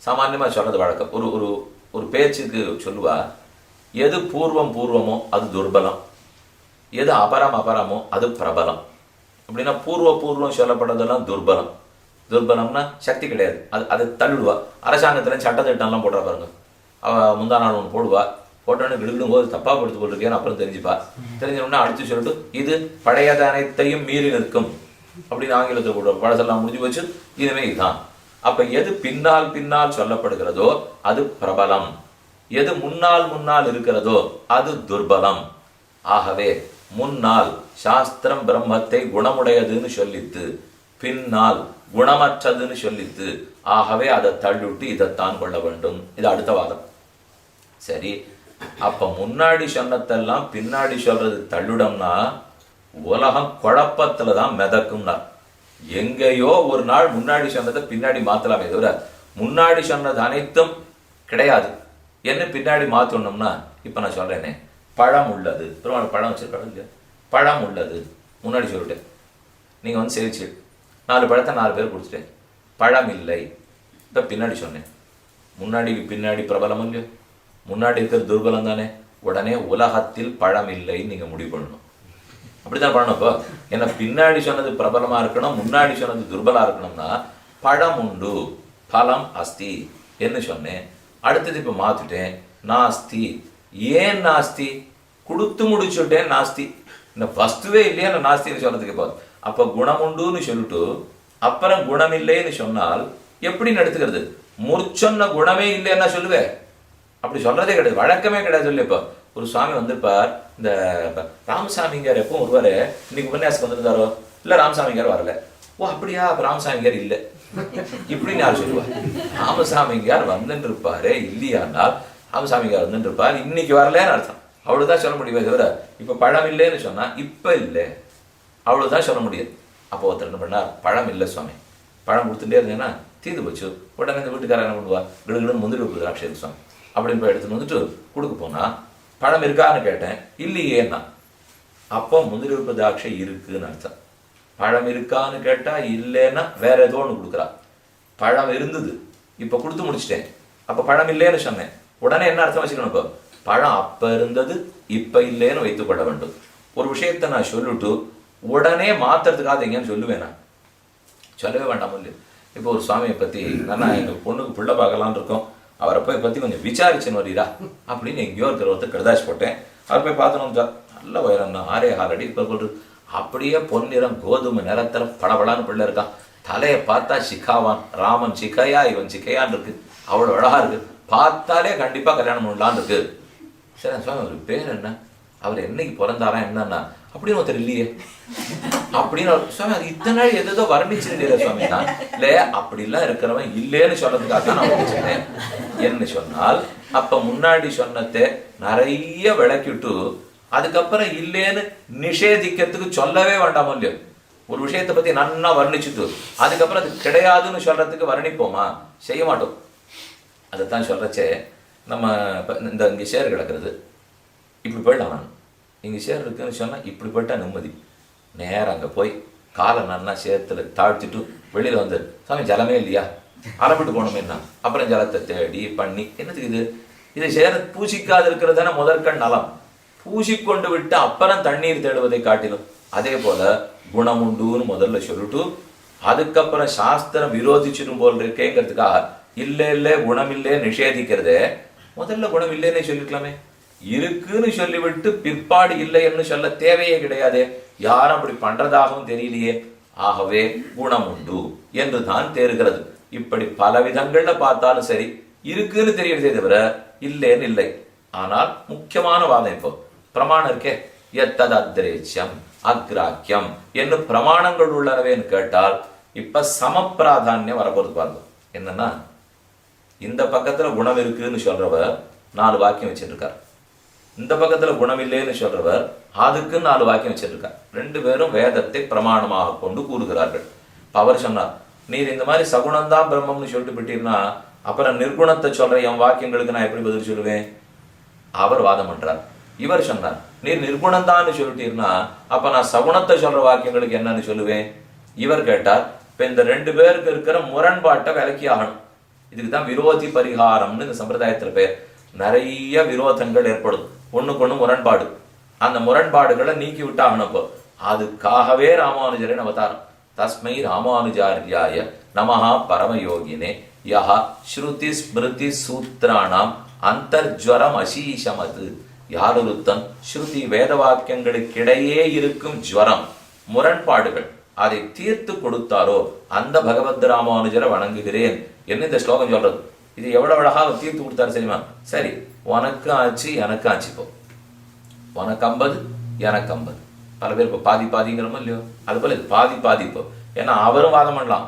சாமான்யமா சொல்றது வழக்கம். ஒரு ஒரு ஒரு பேச்சுக்கு சொல்லுவா, எது பூர்வம் பூர்வமோ அது துர்பலம், எது அபரம் அபரமோ அது பிரபலம். அப்படின்னா பூர்வ பூர்வம் சொல்லப்படுறதெல்லாம் துர்பலம். துர்பலம்னா சக்தி கிடையாது, அதை தள்ளிடுவா. அரசாங்கத்துல சட்டத்திட்டம்லாம் போடுறா பாருங்க. அவ முந்தா நாள் ஒன்று போடுவா, போட்டோன்னு விடுவிடும் போது தப்பா படுத்து போட்டிருக்கேன்னு அப்புறம் தெரிஞ்சுப்பா. தெரிஞ்சோம்னா அடுத்து சொல்லிட்டு இது பழையது அனைத்தையும் மீறி நிற்கும் அப்படின்னு ஆங்கிலத்தில் போடுவோம். பழசெல்லாம் முடிஞ்சு வச்சு இதுவே இதுதான். அப்ப எது பின்னால் பின்னால் சொல்லப்படுகிறதோ அது பிரபலம், எது முன்னால் முன்னால் இருக்கிறதோ அது துர்பலம். ஆகவே முன்னால் சாஸ்திரம் பிரம்மத்தை குணமுடையதுன்னு சொல்லித்து, பின்னால் குணமற்றதுன்னு சொல்லித்து, ஆகவே அதை தள்ளிவிட்டு இதைத்தான் கொள்ள வேண்டும். இது அடுத்த வாதம். சரி, அப்ப முன்னாடி சொன்னதெல்லாம் பின்னாடி சொல்றது தள்ளிடம்னா உலகம் குழப்பத்துலதான் மிதக்கும்னா. எங்கேயோ ஒரு நாள் முன்னாடி சொன்னதை பின்னாடி மாத்தலாமே தவிர முன்னாடி சொன்னது அனைத்தும் கிடையாது என்ன பின்னாடி மாத்தணும்னா, இப்ப நான் சொல்றேனே, பழம் உள்ளது, பெருமாள் பழம் வச்சிருக்காரு இல்லையா, பழம் உள்ளது முன்னாடி சொல்லிட்டேன். நீங்க வந்து சேவிச்சு 4 பழத்தை 4 பேர் கொடுத்துட்டேன், பழம் இல்லை. இப்ப பின்னாடி சொன்னேன், முன்னாடிக்கு பின்னாடி பிரபலம் இல்லையோ, முன்னாடி இருக்கிற துர்பலம் தானே. உடனே உலகத்தில் பழம் இல்லைன்னு நீங்க முடிவு பண்ணணும். அப்படித்தான் பண்ணணும். இப்போ என்ன பின்னாடி சொன்னது பிரபலமா இருக்கணும், முன்னாடி சொன்னது துர்பலா இருக்கணும்னா பழம் உண்டு பலம் அஸ்தி என்ன சொன்னேன். அடுத்தது இப்ப மாத்திட்டேன், நாஸ்தி. ஏன் நாஸ்தி? கொடுத்து முடிச்சுட்டேன் நாஸ்தி. இந்த வஸ்துவே இல்லையா நாஸ்தின்னு சொல்றதுக்கு போதும். அப்ப குணம் உண்டுன்னு சொல்லிட்டு அப்புறம் குணம் இல்லைன்னு சொன்னால் எப்படி எடுத்துக்கிறது? முற்சொன்ன குணமே இல்லைன்னா சொல்லுவேன், அப்படி சொல்றதே கிடையாது, வழக்கமே கிடையாது. சொல்லி இப்போ ஒரு சுவாமி வந்திருப்பார், இந்த ராமசாமிங்கார் எப்பவும் ஒருவாரு இன்னைக்கு உபன்யாசம் வந்திருந்தாரோ, இல்ல ராமசாமிங்கார் வரல. ஓ அப்படியா, அப்ப ராமசாமிங்கார் இல்லை இப்படின்னு யார் சொல்லுவார்? ராமசாமிங்கார் வந்துட்டு இருப்பாரு இல்லையானால் ராமசாமிங்கார் வந்துட்டு இருப்பார், இன்னைக்கு வரலன்னு அர்த்தம். அவ்வளவுதான் சொல்ல முடியுமே தவிர இப்ப பழம் இல்லைன்னு சொன்னா இப்ப இல்லை அவ்வளவுதான் சொல்ல முடியாது. அப்போ ஒருத்தர் என்ன பண்ணார், பழம் இல்லை சுவாமி, பழம் கொடுத்துட்டே இருந்தேன்னா தீர்ந்து போச்சு. உடனே இந்த வீட்டுக்காரர் என்ன பண்ணுவா, கிடுகிடுன்னு முந்திரி விட்டு திராட்சை சுவாமி அப்படின்னு போய் எடுத்துன்னு வந்துட்டு கொடுக்க போனா பழம் இருக்கான்னு கேட்டேன், இல்லையேன்னா. அப்போ முந்திரி விட்டு திராட்சை இருக்குன்னு அர்த்தம். பழம் இருக்கான்னு கேட்டா இல்லைன்னா வேற ஏதோ ஒன்று கொடுக்குறா. பழம் இருந்தது இப்ப கொடுத்து முடிச்சிட்டேன், அப்ப பழம் இல்லைன்னு சொன்னேன். உடனே என்ன அர்த்தம் வச்சுக்கணும், இப்போ பழம் அப்ப இருந்தது இப்ப இல்லைன்னு வைத்துக் கொள்ள வேண்டும். ஒரு விஷயத்த நான் சொல்லிட்டு உடனே மாத்துறதுக்காக எங்கேன்னு சொல்லுவேன், நான் சொல்லவே வேண்டாம் இல்லையா? இப்போ ஒரு சுவாமியை பத்தி நான் எங்க பொண்ணுக்கு பிள்ளை பார்க்கலான்னு இருக்கோம், அவரை போய் பத்தி கொஞ்சம் விசாரிச்சுன்னு வரீரா அப்படின்னு எங்கேயோ ஒருத்தர் கடுதாசி போட்டேன். அவர் போய் பார்த்தோம், நல்ல உயரம் 6.5 அடி சொல்றது, அப்படியே பொன்னிறம் கோதுமை நிறத்துல பளபளன்னு பிள்ளை இருக்கான். தலையை பார்த்தா சிக்காவான், ராமன் சிக்கையா இவன் சிக்கையான் இருக்கு, அவ்வளவு அழகா இருக்கு, பார்த்தாலே கண்டிப்பா கல்யாணம் பண்ணலான்னு இருக்கு. சரி சுவாமி அவர் பேர் என்ன, அவர் என்னைக்கு பிறந்தாரா என்னன்னா அப்படின்னு ஒருத்தர் இல்லையே அப்படின்னு சுவாமி அது இத்தனை நாள் எதோ வர்ணிச்சு இல்லையா சுவாமி தான் இல்ல அப்படிலாம் இருக்கிறவன் இல்லேன்னு சொல்றதுக்காக நான் வர்ணிச்சேன். என்ன சொன்னால் அப்ப முன்னாடி சொன்னதை நிறைய விளக்கிட்டு அதுக்கப்புறம் இல்லேன்னு நிஷேதிக்கிறதுக்கு சொல்லவே வேண்டாமோ இல்லையோ. ஒரு விஷயத்தை பத்தி நன்னா வர்ணிச்சுட்டு அதுக்கப்புறம் அது கிடையாதுன்னு சொல்றதுக்கு வர்ணிப்போமா, செய்ய மாட்டோம். அதைத்தான் சொல்றச்சே நம்ம இந்த இங்கே சேர் கிடக்கிறது, இப்படி போயிடலாம். நான் இங்கே சேர் இருக்குன்னு சொன்னால் இப்படி போயிட்டா நிம்மதி. நேரம் அங்கே போய் காலை நன்னா சேத்துல தாழ்த்திட்டு வெளியில் வந்து சாமி ஜலமே இல்லையா அலம்பிட்டு போனோமேன்னா அப்புறம் ஜலத்தை தேடி பண்ணி என்னத்துக்கு இது இதை சேர பூசிக்காது இருக்கிறது தானே முதற்கண் நலம். பூசிக்கொண்டு விட்டு அப்புறம் தண்ணீர் தேடுவதை காட்டிலும். அதே போல குணம் உண்டுன்னு முதல்ல சொல்லிட்டு அதுக்கப்புறம் சாஸ்திரம் விரோதிச்சிடும் போல் இருக்கேங்கிறதுக்காக இல்ல குணம் இல்லே நிஷேதிக்கிறதே. முதல்ல குணம் இல்லைன்னே சொல்லிக்கலாமே, இருக்குன்னு சொல்லிவிட்டு பிற்பாடு இல்லைன்னு சொல்ல தேவையே கிடையாது. யாரும் அப்படி பண்றதாகவும் தெரியலையே. ஆகவே குணம் உண்டு என்று தான் தேறுகிறது. இப்படி பல விதங்கள்ல பார்த்தாலும் சரி இருக்குன்னு தெரியறதே தவிர இல்லைன்னு இல்லை. ஆனால் முக்கியமான வாதம் இப்போ பிரமாணம் இருக்கே, எத்தது அத்ரேச்சியம் அக்ராக்கியம் என்று பிரமாணங்கள் உள்ளனவேன்னு கேட்டால் இப்ப சமப்பிராதான்யம் வரப்போறது பாருங்க. என்னன்னா இந்த பக்கத்துல குணம் இருக்குன்னு சொல்றவர் 4 வாக்கியம் வச்சிருக்கார், இந்த பக்கத்துல குணம் இல்லைன்னு சொல்றவர் அதுக்கு 4 வாக்கியம் வச்சிருக்கார். 2 பேரும் வேதத்தை பிரமாணமாக கொண்டு கூறுகிறார்கள். அவர் சொன்னார், நீர் இந்த மாதிரி சகுணம்தான் பிரம்மம்னு சொல்லிட்டு விட்டீர்னா அப்புறம் நிர்குணத்தை சொல்ற என் வாக்கியங்களுக்கு நான் எப்படி பதில் சொல்லுவேன்? அவர் வாதம் பண்றார். இவர் சொன்னார், நீர் நிர்குணம்தான்னு சொல்லிட்டீர்னா அப்ப நான் சகுணத்தை சொல்ற வாக்கியங்களுக்கு என்னன்னு சொல்லுவேன்? இவர் கேட்டார். இப்ப இந்த 2 பேருக்கு இருக்கிற முரண்பாட்டை விலக்கி ஆகணும். இதுக்குதான் விரோதி பரிகாரம்னு இந்த சம்பிரதாயத்துல பேர். நிறைய விரோதங்கள் ஏற்படும், ஒண்ணுக்கு ஒண்ணு முரண்பாடு. அந்த முரண்பாடுகளை நீக்கி விட்டாகணும். இப்போ அதுக்காகவே ராமானுஜரின் அவதாரம். தஸ்மை ராமானுஜாரியாய நமஹா பரமயோகினே யஹ ஸ்ருதி ஸ்மிருதி சூத்ராணாம் அந்தர்ஜ்வரம் அசீஷமது. யாரொருத்தன் ஸ்ருதி வேத வாக்கியங்களுக்கிடையே இருக்கும் ஜுவரம் முரண்பாடுகள் அதை தீர்த்து கொடுத்தாரோ அந்த பகவத் ராமானுஜரை வணங்குகிறேன் என்ன இந்த ஸ்லோகம் சொல்றது. இது எவ்வளவு அழகாக தீர்த்து கொடுத்தாரு தெரியுமா? சரி, உனக்கு ஆச்சு எனக்கு ஆச்சு, இப்போ உனக்கு 50 எனக்கு 50. பல பேர் இப்போ பாதி பாதிங்கிறமோ இல்லையோ, அது போல இது பாதி பாதி. இப்போ ஏன்னா அவரும் வாதம் பண்ணலாம்,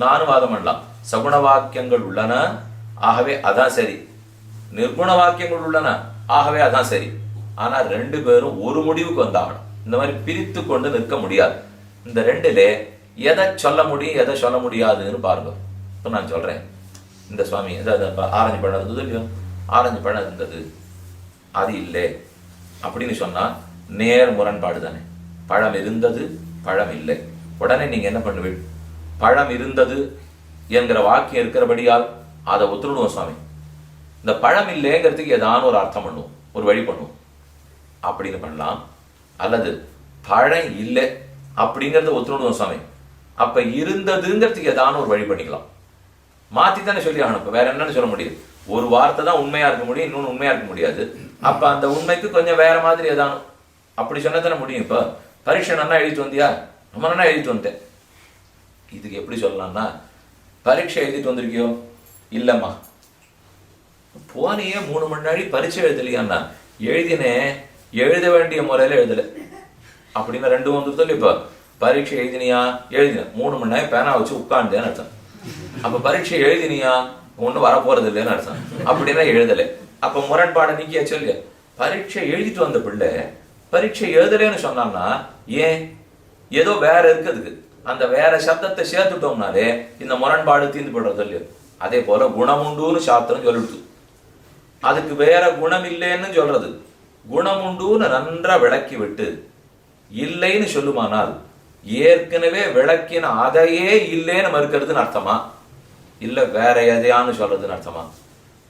நானும் வாதம் பண்ணலாம். சகுண வாக்கியங்கள் உள்ளன, ஆகவே அதான் சரி. நிர்குண வாக்கியங்கள் உள்ளன, ஆகவே அதான் சரி. ஆனா 2 பேரும் ஒரு முடிவுக்கு வந்தாகணும். இந்த மாதிரி பிரித்து கொண்டு நிற்க முடியாது. இந்த 2லே எதை சொல்ல முடியும் எதை சொல்ல முடியாதுன்னு பாருங்க. இப்போ நான் சொல்றேன், இந்த சுவாமி ஆரஞ்சு பழம் இருந்தது இல்லையோ, ஆரஞ்சு பழம் இருந்தது அது இல்லை அப்படின்னு சொன்னா நேர் முரண்பாடு தானே. பழம் இருந்தது பழம் இல்லை. உடனே நீங்க என்ன பண்ணுவீங்க? பழம் இருந்தது என்கிற வாக்கியம் இருக்கிறபடியால் அதை ஒத்துணுவோம் சுவாமி. இந்த பழம் இல்லைங்கிறதுக்கு ஏதான ஒரு அர்த்தம் பண்ணுவோம், ஒரு வழி பண்ணுவோம் அப்படின்னு பண்ணலாம். அல்லது பழம் இல்லை அப்படிங்கறத ஒத்துணுடுவோம் சுவாமி. அப்ப இருந்ததுங்கிறதுக்கு ஏதான ஒரு வழி பண்ணிக்கலாம். மாத்தி தானே சொல்லி ஆகணும். இப்ப வேற என்னன்னு சொல்ல முடியும்? ஒரு வார்த்தை தான் உண்மையா இருக்க முடியும், இன்னொன்னு உண்மையா இருக்க முடியாது. அப்ப அந்த உண்மைக்கு கொஞ்சம் வேற மாதிரி ஏதானும் அப்படி சொன்னா தானே முடியும். இப்ப பரீட்சை நல்லா எழுதிட்டு வந்தியா? ரொம்ப நல்லா எழுதிட்டு வந்தேன். இதுக்கு எப்படி சொல்லலாம்னா, பரீட்சை எழுதிட்டு வந்திருக்கியோ? இல்லம்மா. போனியே 3 மணி நாளி பரீட்சை எழுதலையான்னா, எழுதினேன், எழுத வேண்டிய முறையில எழுதல அப்படின்னா 2 வந்துருத்தோ. இப்ப பரீட்சை எழுதினியா? எழுதின 3 மணி நேரம் பேனா வச்சு உட்கார்ந்தேன்னு அர்த்தம். அப்ப பரீட்சை எழுதினியா? ஒன்னும் வரப்போறது இல்லைன்னு அர்த்தம். அப்படின்னா எழுதல. அப்ப முரண்பாடை நீக்கியாச்சு இல்லையா? பரீட்சை எழுதிட்டு வந்த பிள்ளை பரீட்சை எழுதலைன்னு சொன்னான்னா ஏன்? ஏதோ வேற இருக்குதுக்கு. அந்த வேற சப்தத்தை சேர்த்துட்டோம்னாலே இந்த முரண்பாடு தீர்ந்து போடுறது இல்லையா? அதே போல குணமுண்டுன்னு சாஸ்திரம் சொல்லிடுது. அதுக்கு வேற குணம் இல்லைன்னு சொல்றது. குணமுண்டுன்னு நன்றா விளக்கி விட்டு இல்லைன்னு சொல்லுமானால் ஏற்கனவே விளக்கின அதையே இல்லைன்னு மறுக்கிறதுன்னு அர்த்தமா? இல்ல வேற எதையான்னு சொல்றதுன்னு அர்த்தமா?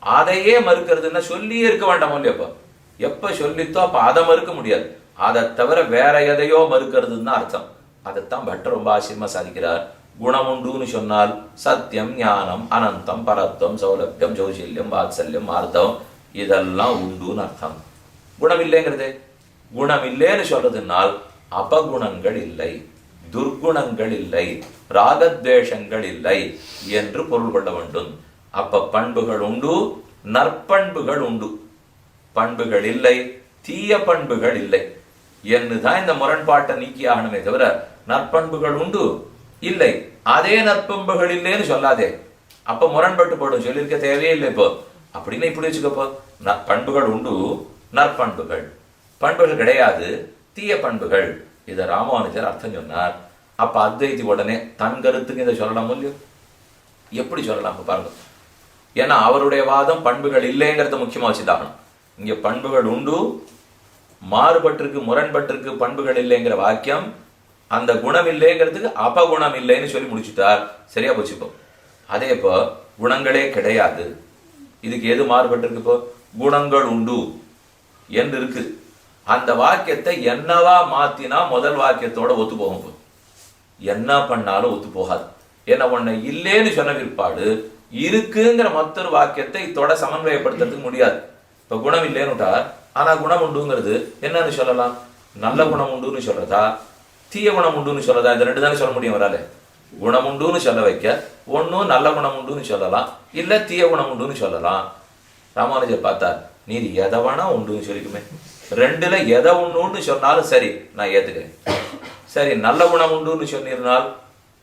அதையே மறுக்கிறதுன்னா சொல்லியே இருக்க வேண்டாமோ இல்லையப்ப? எப்ப சொல்லித்தோ அப்ப அதை மறுக்க முடியாது. அதை தவிர வேற எதையோ மறுக்கிறதுன்னு அர்த்தம். அதைத்தான் பட்டர் ரொம்ப ஆச்சரியமா சாதிக்கிறார். குணமுண்டுன்னு சொன்னால் சத்தியம், ஞானம், அனந்தம், பரத்வம், சௌலபியம், ஜோசில்யம், வாத்சல்யம், ஆர்த்தவம் இதெல்லாம் உண்டுன்னு அர்த்தம். குணம் இல்லைங்கிறது. குணம் இல்லைன்னு சொல்றதுனால் அபகுணங்கள் இல்லை, துர்குணங்கள் இல்லை, ராகத்வேஷங்கள் இல்லை என்று பொருள் கொள்ள வேண்டும். அப்ப பண்புகள் உண்டு, நற்பண்புகள் உண்டு. பண்புகள் இல்லை, தீய பண்புகள் இல்லை என்னுதான் இந்த முரண்பாட்டை நீக்கி ஆகணுமே தவிர நற்பண்புகள் உண்டு இல்லை, அதே நற்பண்புகள் இல்லைன்னு சொல்லாதே. அப்ப முரண்பட்டு போடும், சொல்லியிருக்க தேவையே இல்லை. இப்போ அப்படின்னு இப்படி வச்சுக்கப்போ, பண்புகள் உண்டு, நற்பண்புகள், பண்புகள் கிடையாது, தீய பண்புகள். இதை ராமானுஜர் அர்த்தம் சொன்னார். அப்ப அத்வைதி உடனே தன் கருத்துக்கு இதை சொல்லலாம் இல்லையோ? எப்படி சொல்லலாம் பாருங்க. ஏன்னா அவருடைய வாதம் பண்புகள் இல்லைங்கிறத முக்கியமா வச்சுதாகணும். இங்க பண்புகள் உண்டு, மாறுபட்டிருக்கு, முரண்பட்டிருக்கு, பண்புகள் இல்லைங்கிற வாக்கியம் அந்த குணம் இல்லைங்கிறதுக்கு அபகுணம் இல்லைன்னு சொல்லி முடிச்சுட்டார். சரியா போச்சுப்போ. அதே இப்போ குணங்களே கிடையாது, இதுக்கு எது மாறுபட்டிருக்கு? இப்போ குணங்கள் உண்டு என்று இருக்கு. அந்த வாக்கியத்தை என்னவா மாத்தினா முதல் வாக்கியத்தோட ஒத்து போகும். என்ன பண்ணாலும் ஒத்து போகாது. ஏன்னா உன்னை இல்லேன்னு சொன்ன பிற்பாடு இருக்குங்கிற மற்றொரு வாக்கியத்தை இதோட சமன்வயப்படுத்துறதுக்கு முடியாது. இப்ப குணம் இல்லைன்னுட்டார், ஆனா குணம் உண்டுங்கிறது என்னன்னு சொல்லலாம்? நல்ல குணம் உண்டுன்னு சொல்றதா, தீய குணம் உண்டுன்னு சொல்றதா? இந்த 2 தானே சொல்ல முடியும் வராலே. குணம் உண்டுன்னு சொல்ல வைக்க ஒன்னும் நல்ல குணம் உண்டுன்னு சொல்லலாம், இல்ல தீய குணம் உண்டுன்னு சொல்லலாம். ராமானுஜர் பார்த்தார், நீர் எதை வேணா உண்டுன்னு சொல்லிக்குமே, 2ல எதை உண்டுன்னு சொன்னாலும் சரி நான் ஏத்துக்கிறேன். சரி, நல்ல குணம் உண்டுன்னு சொன்னீர்னால்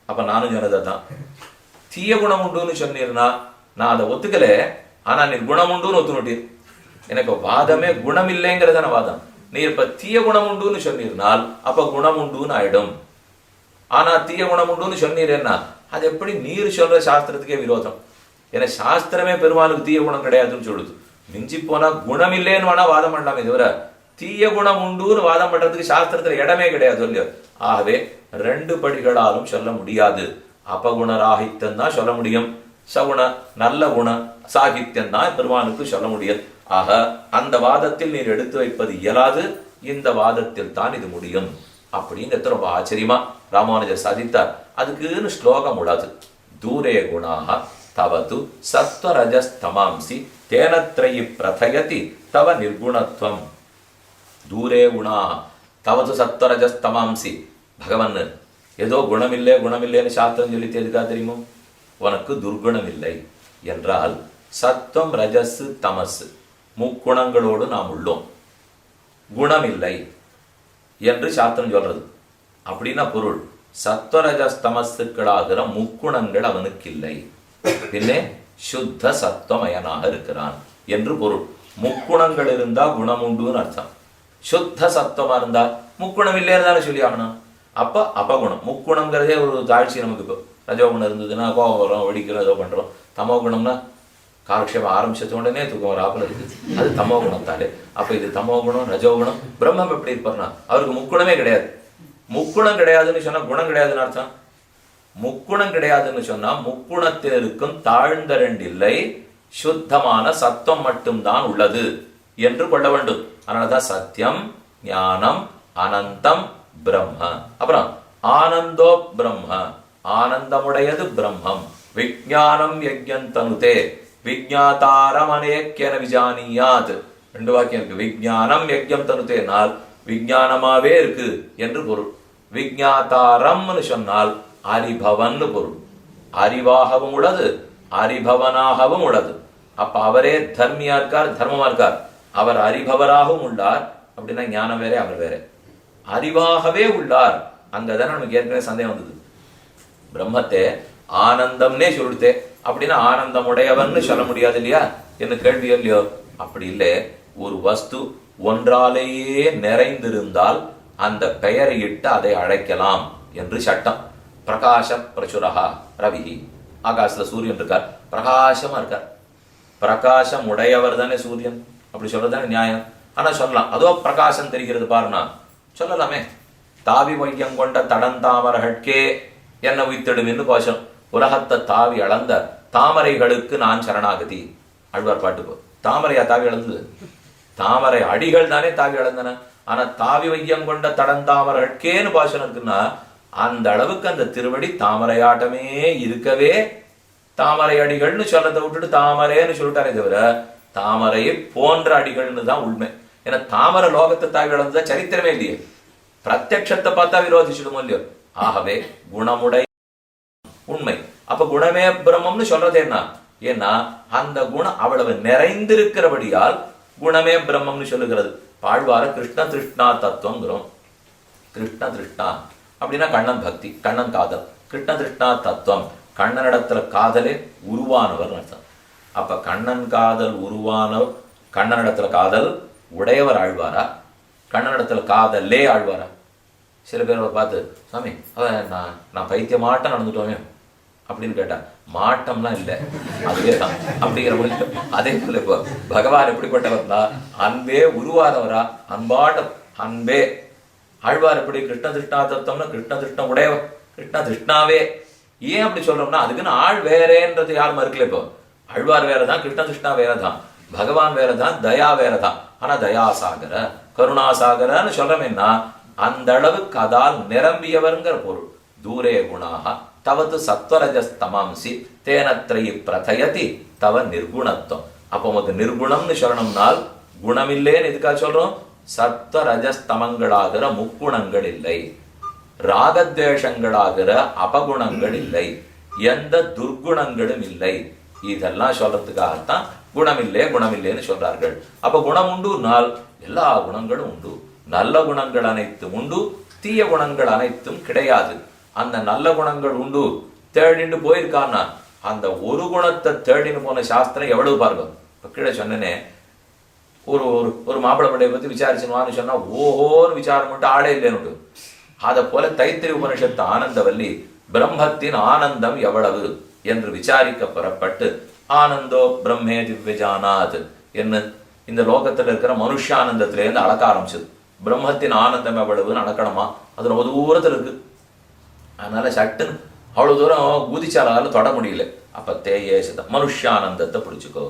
அப்ப நானும் சொன்னதான். தீய குணம் உண்டுன்னு சொன்னீர்னா நான் அதை ஒத்துக்கல, ஆனா நீர் குணம் உண்டுன்னு ஒத்துனுட்டீர். எனக்கு வாதமே குணம் இல்லைங்கிறதான வாதம். நீர் இப்ப தீய குணம் உண்டுன்னு சொன்னீர்னால் அப்ப குணம் உண்டுன்னு ஆயிடும். ஆனா தீய குணம் உண்டுன்னு சொன்னீர்னா அது எப்படி நீர் சொல்ற சாஸ்திரத்துக்கே விரோதம். ஏன்னா சாஸ்திரமே பெருமாளுக்கு தீய குணம் கிடையாதுன்னு சொல்லுது. மிஞ்சி போனா குணம் இல்லைன்னு வேணா வாதம் பண்ணலாமே தவிர தீய குணம் உண்டுன்னு வாதம் பண்றதுக்கு சாஸ்திரத்துல இடமே கிடையாது இல்லையோ. ஆகவே 2 படிகளாலும் சொல்ல முடியாது. அபகுண ராகித்யம் தான் சொல்ல முடியும், சகுண நல்ல குண சாகித்யம் தான் பெருமானுக்கு சொல்ல முடியும். ஆக அந்த வாதத்தில் நீர் எடுத்து வைப்பது இயலாது, இந்த வாதத்தில் தான் இது முடியும் அப்படிங்கிறது ரொம்ப ஆச்சரியமா ராமானுஜர் சாதித்தார். அதுக்குன்னு ஸ்லோகம் உள்ளது. தூரே குணாக தவது சத்வரஜஸ்தமாம்சி தேனத்ரயி பிரதயதி தவ நிர்குணத்வம். தூரே குணாக தவது சத்வரஜஸ்தமாம்சி. பகவான் ஏதோ குணமில்லைன்னு சாஸ்திரம் சொல்லிட்டு எதுக்கா தெரியுமோ? உனக்கு துர்குணம் இல்லை என்றால் சத்வம், ரஜஸ், தமஸ் முக்குணங்களோடு நாம் உள்ளோம், குணம் இல்லை என்று சாஸ்திரம் சொல்றது. அப்படின்னா பொருள் சத்வரஜஸ்தமசுக்களாகிற முக்குணங்கள் அவனுக்கு இல்லை, பின்னே சுத்த சத்வமயனாக இருக்கிறான் என்று பொருள். முக்குணங்கள் இருந்தா குணம் உண்டுன்னு அர்த்தம். சுத்த சத்துவமா இருந்தா முக்குணம் இல்லைன்னு தானே சொல்லி ஆகணும். அப்ப அபகுணம். முக்குணங்கிறதே ஒரு தாழ்ச்சி நமக்கு. இப்போ ரஜோகுணம் இருந்ததுன்னா கோபம் வரும், வெடிக்கிறோம், ஏதோ பண்றோம். தமோ குணம்னா காலக்ஷேபம் ஆரம்பிச்சது உடனே தூக்கம் வராப்புல இருக்கு, அது தமோ குணத்தாலே. அப்ப இது தமோ குணம், ரஜோகுணம். பிரம்மம் எப்படி இருப்பார்னா அவருக்கு முக்குணமே கிடையாது. முக்குணம் கிடையாதுன்னு சொன்னா குணம் கிடையாதுன்னு அர்த்தம். முக்குணம் கிடையாதுன்னு சொன்னா முக்குணத்தில் இருக்கும் தாழ்ந்த 2 இல்லை, சுத்தமான சத்துவம் மட்டும்தான் உள்ளது என்று கொள்ள வேண்டும். அதனாலதான் சத்தியம், ஞானம், அனந்தம், பிரம்ம. அப்புறம் ஆனந்தோ பிரம்ம, ஆனந்தமுடையது பிரம்மம். விஜானம் யஜ்ஞம் தனுதே விஜாதாரம் அநேக்கியன விஜானியாத். 2 வாக்கியம் இருக்கு. விஜானம் யஜ்ஞம் தனுதேனால் விஞ்ஞானமாவே இருக்கு என்று பொருள். விஜாதாரம்னு சொன்னால் அறிபவன் பொருள். அறிவாகவும் உள்ளது, அறிபவனாகவும் உள்ளது. அப்ப அவரே தர்மியா இருக்கார், தர்மமா இருக்கார். அவர் அறிபவராகவும் உள்ளார். அப்படின்னா ஞானம் வேற, அவர் வேற. அறிவாகவே உள்ளார். அங்கதானே நமக்கு ஏற்கனவே சந்தேகம் வந்தது. பிரம்மத்தை ஆனந்தம்னே சொல்லிட்டே, அப்படின்னா ஆனந்தம் உடையவன் சொல்ல முடியாது இல்லையா என்ன கேள்வி இல்லையோ? அப்படி இல்லை. ஒரு வஸ்து ஒன்றாலேயே நிறைந்திருந்தால் அந்த பெயரை இட்டு அதை அழைக்கலாம் என்று சட்டம். பிரகாச பிரசுரஹா ரவி. ஆகாசத்துல சூரியன் இருக்கார், பிரகாசமா இருக்கார். பிரகாசம் உடையவர் தானே சூரியன், அப்படி சொல்றதுதானே நியாயம். ஆனா சொல்லலாம், அதோ பிரகாசம் தெரிகிறது பாருனா சொல்லலாமே. தாவி மையம் கொண்ட தடந்தாமரகட்கே என்ன உய்த்திடும் என்று பாசம். உலகத்தை தாவி அளந்த தாமரைகளுக்கு நான் சரணாகதி. ஆழ்வார் பாட்டு போ. தாமரையா தாவி அளந்தது? தாமரை அடிகள் தானே தாவி அளந்தன. ஆனா தாவி வையம் கொண்ட தடந்தாமரகட்கேன்னு பாசனம் இருக்குன்னா அந்த அளவுக்கு அந்த திருவடி தாமரையாட்டமே இருக்கவே தாமரை அடிகள்னு சொல்லதை விட்டுட்டு தாமரைன்னு சொல்லிட்டாரே தவிர தாமரையை போன்ற அடிகள்னு தான் உண்மை. ஏன்னா தாமரை லோகத்தை தாவி அளந்ததா சரித்திரமே இல்லையே. பிரத்யக்ஷத்தை பார்த்தா விரோதிச்சிடுமோ இல்லையோ. ஆகவே குணமுடைய உண்மை. அப்ப குணமே பிரம்மம்னு சொல்றது என்ன? ஏன்னா அந்த குணம் அவ்வளவு நிறைந்திருக்கிறபடியால் குணமே பிரம்மம்னு சொல்லுகிறது. பாழ்வார கிருஷ்ண திருஷ்ணா தத்துவங்கிறோம். கிருஷ்ண திருஷ்ணா அப்படின்னா கண்ணன் பக்தி, கண்ணன் காதல். கிருஷ்ண திருஷ்ணா தத்துவம், கண்ணனிடத்துல காதலே உருவானவர் அர்த்தம். அப்ப கண்ணன் காதல் உருவானவர், கண்ணனிடத்துல காதல் உடையவர் ஆழ்வாரா, கண்ணனிடத்துல காதலே ஆழ்வாரா? சில பேர் பார்த்து, சாமி நான் பைத்தியமாட்டம் நடந்துட்டோமே அப்படின்னு கேட்டா, மாட்டம்லாம் இல்லை, அதுவே தான் அப்படிங்கிற மாதிரி. அதே போல இப்போ பகவான் எப்படிப்பட்டவர்னா அன்பே உருவானவரா, அன்பாட்டம் அன்பே. ஆழ்வார் எப்படி கிருஷ்ண திருஷ்ணா தத்துவம்னா கிருஷ்ண திருஷ்ணம் உடையவர், கிருஷ்ண திருஷ்ணாவே. ஏன் அப்படி சொல்றோம்னா அதுக்குன்னு ஆள் வேறேன்றது யாரும் மறுக்கல. இப்போ ஆழ்வார் வேறதான், கிருஷ்ண திருஷ்ணா வேறதான், பகவான் வேறதான், தயா வேறதான். ஆனா தயாசாகர கருணாசாகரன்னு சொல்றோம்னா அந்த அளவுக்கு அதால் நிரம்பியவர்ங்கிற பொருள். தூரே குணாக தவது சத்வரஜஸ்தமாம்சி தேனத்ரை பிரதயதி தவ நிர்குணத்துவம். அப்போ உமக்கு நிர்குணம்னு சொல்லணும்னால் குணமில்லேன்னு எதுக்காக சொல்றோம்? சத்வரஜஸ்தமங்களாகிற முக்குணங்கள் இல்லை, ராகத்வேஷங்களாகிற அபகுணங்கள் இல்லை, எந்த துர்குணங்களும் இல்லை. இதெல்லாம் சொல்றதுக்காகத்தான் குணமில்லே குணமில்லைன்னு சொல்றார்கள். அப்ப குணம் உண்டுனால் எல்லா குணங்களும் உண்டு. நல்ல குணங்கள் அனைத்தும் உண்டு, தீய குணங்கள் அனைத்தும் கிடையாது. அந்த நல்ல குணங்கள் உண்டு தேடிண்டு போயிருக்கான்னா அந்த ஒரு குணத்தை தேடின்னு போன சாஸ்திரம் எவ்வளவு பாருங்க. இப்ப கீழே சொன்னனே, ஒரு ஒரு மாப்பிள்ளை படையை பத்தி விசாரிச்சுன்னு சொன்னா ஓஹோன்னு விசாரம் மட்டும் ஆடே இல்லைன்னு. அதை போல தைத்திரி உபனிஷத்து ஆனந்தவல்லி பிரம்மத்தின் ஆனந்தம் எவ்வளவு என்று விசாரிக்க புறப்பட்டு ஆனந்தோ பிரம்மே திவ்யஜானாத் என்ன இந்த லோகத்துல இருக்கிற மனுஷானந்தத்திலேருந்து அளக்க ஆரம்பிச்சது. பிரம்மத்தின் ஆனந்தம் எவ்வளவுன்னு அளக்கணுமா, அது ரொம்ப தூரத்துல இருக்கு. அதனால சட்டுன்னு அவ்வளவு தூரம் ஊதிச்சாலால தொட முடியல. அப்ப தேயேசத்தை மனுஷானந்தத்தை பிடிச்சுக்கோ.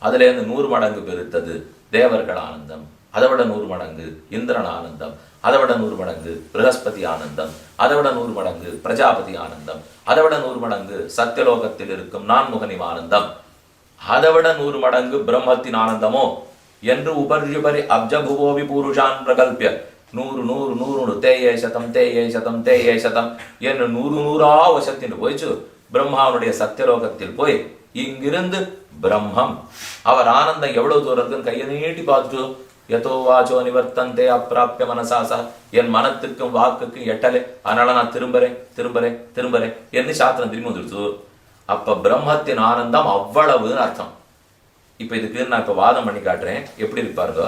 அதுல இருந்து 100 மடங்கு பெருத்தது தேவர்கள் ஆனந்தம், அதை விட 100 மடங்கு இந்திரன் ஆனந்தம், அதை விட 100 மடங்கு பிரகஸ்பதி ஆனந்தம், அதை விட 100 மடங்கு பிரஜாபதி ஆனந்தம், அதை விட 100 மடங்கு சத்தியலோகத்தில் இருக்கும் நான்முகனிவ ஆனந்தம், அதை விட 100 மடங்கு பிரம்மத்தின் ஆனந்தமோ என்று உபர்யுபரி அப்ஜபுவோவி பூருஷான் பிரகல்பிய 100 100 100 தேயே சதம் தேயே சதம் தேயே சதம் என்று 100 வசத்தின் போயிச்சு பிரம்மாவுடைய சத்தியலோகத்தில் போய் இங்கிருந்து பிரம்மம் அவர் ஆனந்தம் எவ்வளவு தூரத்துன்னு கையை நீட்டி பார்த்துட்டு யதோ வாச்சோ நிவர்த்தந்தே அப்பிராப்பிய மனசாசா, என் மனத்துக்கும் வாக்குக்கும் எட்டலே, அதனால நான் திரும்புறேன் திரும்புறேன் திரும்புறேன் என்று சாஸ்திரம் திரும்பி வந்துடுச்சு. அப்ப பிரம்மத்தின் ஆனந்தம் அவ்வளவுன்னு அர்த்தம். இப்ப இதுக்கு நான் இப்ப வாதம் பண்ணி காட்டுறேன், எப்படி இருப்பாருங்க.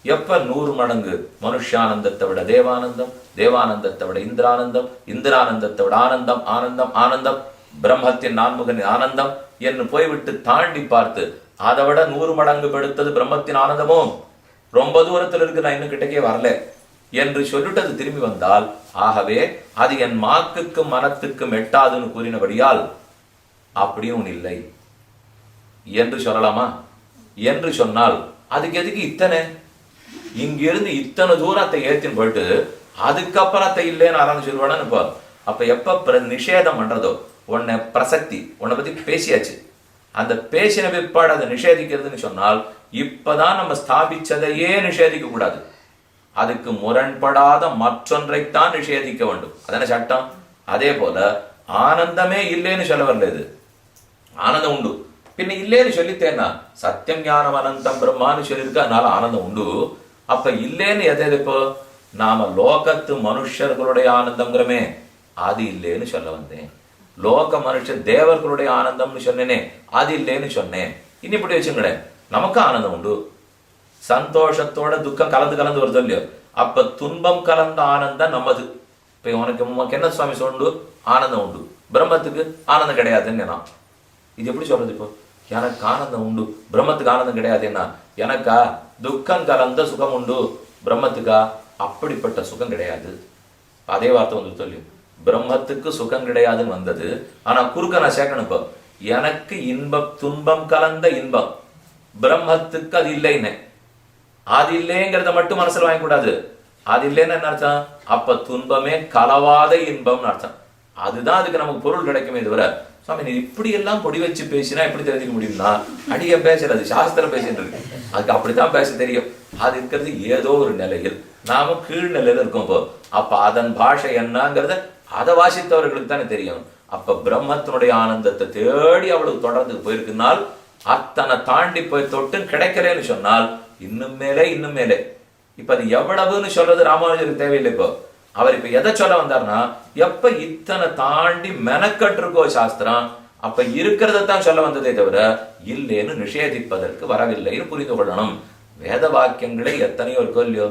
எப்ப 100 மடங்கு மனுஷானந்தத்தை விட தேவானந்தம், தேவானந்தத்தை விட இந்திரானந்தம், இந்திரானந்தத்தை விட ஆனந்தம், ஆனந்தம் ஆனந்தம், பிரம்மத்தின் நான்முகனின் ஆனந்தம் என்று போய்விட்டு தாண்டி பார்த்து அதை விட 100 மடங்கு படுத்தது பிரம்மத்தின் ஆனந்தமோ ரொம்ப தூரத்தில் இருக்கு, நான் இன்னும் கிட்டக்கே வரல என்று சொல்லிட்டு திரும்பி வந்தால், ஆகவே அது என் மாக்குக்கும் மனத்துக்கும் எட்டாதுன்னு கூறினபடியால் அப்படியும் இல்லை என்று சொல்லலாமா? என்று சொன்னால் அதுக்கு எதுக்கு இத்தனை? இங்கிருந்து இத்தனை தூரத்தை ஏற்றின்னு போயிட்டு அதுக்கப்புறம் இல்லைன்னு ஆரம்பிச்சு சொல்லுவானு இப்போ. அப்ப எப்ப நிஷேதம் பண்றதோ, உன்னை பிரசக்தி உன்னை பத்தி பேசியாச்சு, அந்த பேசின பிற்பாடு அதை நிஷேதிக்கிறதுன்னு சொன்னால் இப்பதான் நம்ம ஸ்தாபிச்சதையே நிஷேதிக்க கூடாது, அதுக்கு முரண்படாத மற்றொன்றைத்தான் நிஷேதிக்க வேண்டும். அதான சட்டம். அதே போல ஆனந்தமே இல்லைன்னு சொல்ல வரல. இது ஆனந்தம் உண்டு, பின்ன இல்லைன்னு சொல்லித்தேன்னா சத்தியம் ஞானம் அனந்தம் பிரம்மான்னு சொல்லியிருக்க, அதனால ஆனந்தம் உண்டு. அப்ப இல்லைன்னு எது இப்போ நாம லோகத்து மனுஷர்களுடைய ஆனந்தம்ங்கிறமே, அது இல்லைன்னு சொல்ல வந்தேன். லோக மனுஷர் தேவர்களுடைய ஆனந்தம்னு சொன்னேனே, அது இல்லைன்னு சொன்னேன். இனி இப்படி வச்சுங்களேன், நமக்கு ஆனந்தம் உண்டு, சந்தோஷத்தோட துக்கம் கலந்து கலந்து வருது இல்லையோ, அப்ப துன்பம் கலந்த ஆனந்தம் நமது. இப்ப உனக்கு என்ன சுவாமி சொல்லு, ஆனந்தம் உண்டு, பிரம்மத்துக்கு ஆனந்தம் கிடையாதுன்னு நான் இது எப்படி சொல்றது? இப்போ எனக்கு ஆனந்தம் உண்டு, பிரம்மத்துக்கு ஆனந்தம் கிடையாதுன்னா, எனக்கா துக்கம் கலந்த சுகம் உண்டு, பிரம்மத்துக்கா அப்படிப்பட்ட சுகம் கிடையாது. அதே வார்த்தை வந்து சொல்லி பிரம்மத்துக்கு சுகம் கிடையாதுன்னு வந்தது. ஆனா குறுக்க நான் சேர்க்கணும், இப்போ எனக்கு இன்பம் துன்பம் கலந்த இன்பம், பிரம்மத்துக்கு அது இல்லைன்னு. அது இல்லைங்கிறத மட்டும் மனசுல வாங்க கூடாது. அது இல்லைன்னு என்ன அர்த்தம்? அப்ப துன்பமே கலவாத இன்பம்னு அர்த்தம். அதுதான் அதுக்கு நமக்கு பொருள் கிடைக்குமே தவிர, சுவாமி நீ இப்படி எல்லாம் பொடி வச்சு பேசினா எப்படி தெரிஞ்சுக்க முடியும்னா, அடிய பேசுறது சாஸ்திரம் பேசிட்டு இருக்கு, அதுக்கு அப்படித்தான் பேச தெரியும். அது இருக்கிறது ஏதோ ஒரு நிலையில், நாம கீழ் நிலையில இருக்கோம். இப்போ அப்ப அதன் பாஷை என்னங்கிறத அதை வாசித்தவர்களுக்கு தானே தெரியும். அப்ப பிரம்மத்தினுடைய ஆனந்தத்தை தேடி அவளுக்கு தொடர்ந்து போயிருக்குனால், அத்தனை தாண்டி போய் தொட்டு கிடைக்கலன்னு சொன்னால் இன்னும் மேலே இன்னும் மேலே. இப்ப அது எவ்வளவுன்னு சொல்றது ராமானுஜருக்கு தேவையில்லை. இப்போ அவர் இப்ப எதை சொல்ல வந்தார்னா, எப்ப இத்தனை தாண்டி மெனக்கட்டிருக்கோ சாஸ்திரம், அப்ப இருக்கிறதான் சொல்ல வந்ததே தவிர இல்லைன்னு நிஷேதிப்பதற்கு வரவில்லைன்னு புரிந்து கொள்ளணும். வேத வாக்கியங்களே எத்தனையோ இருக்கோ இல்லையோ,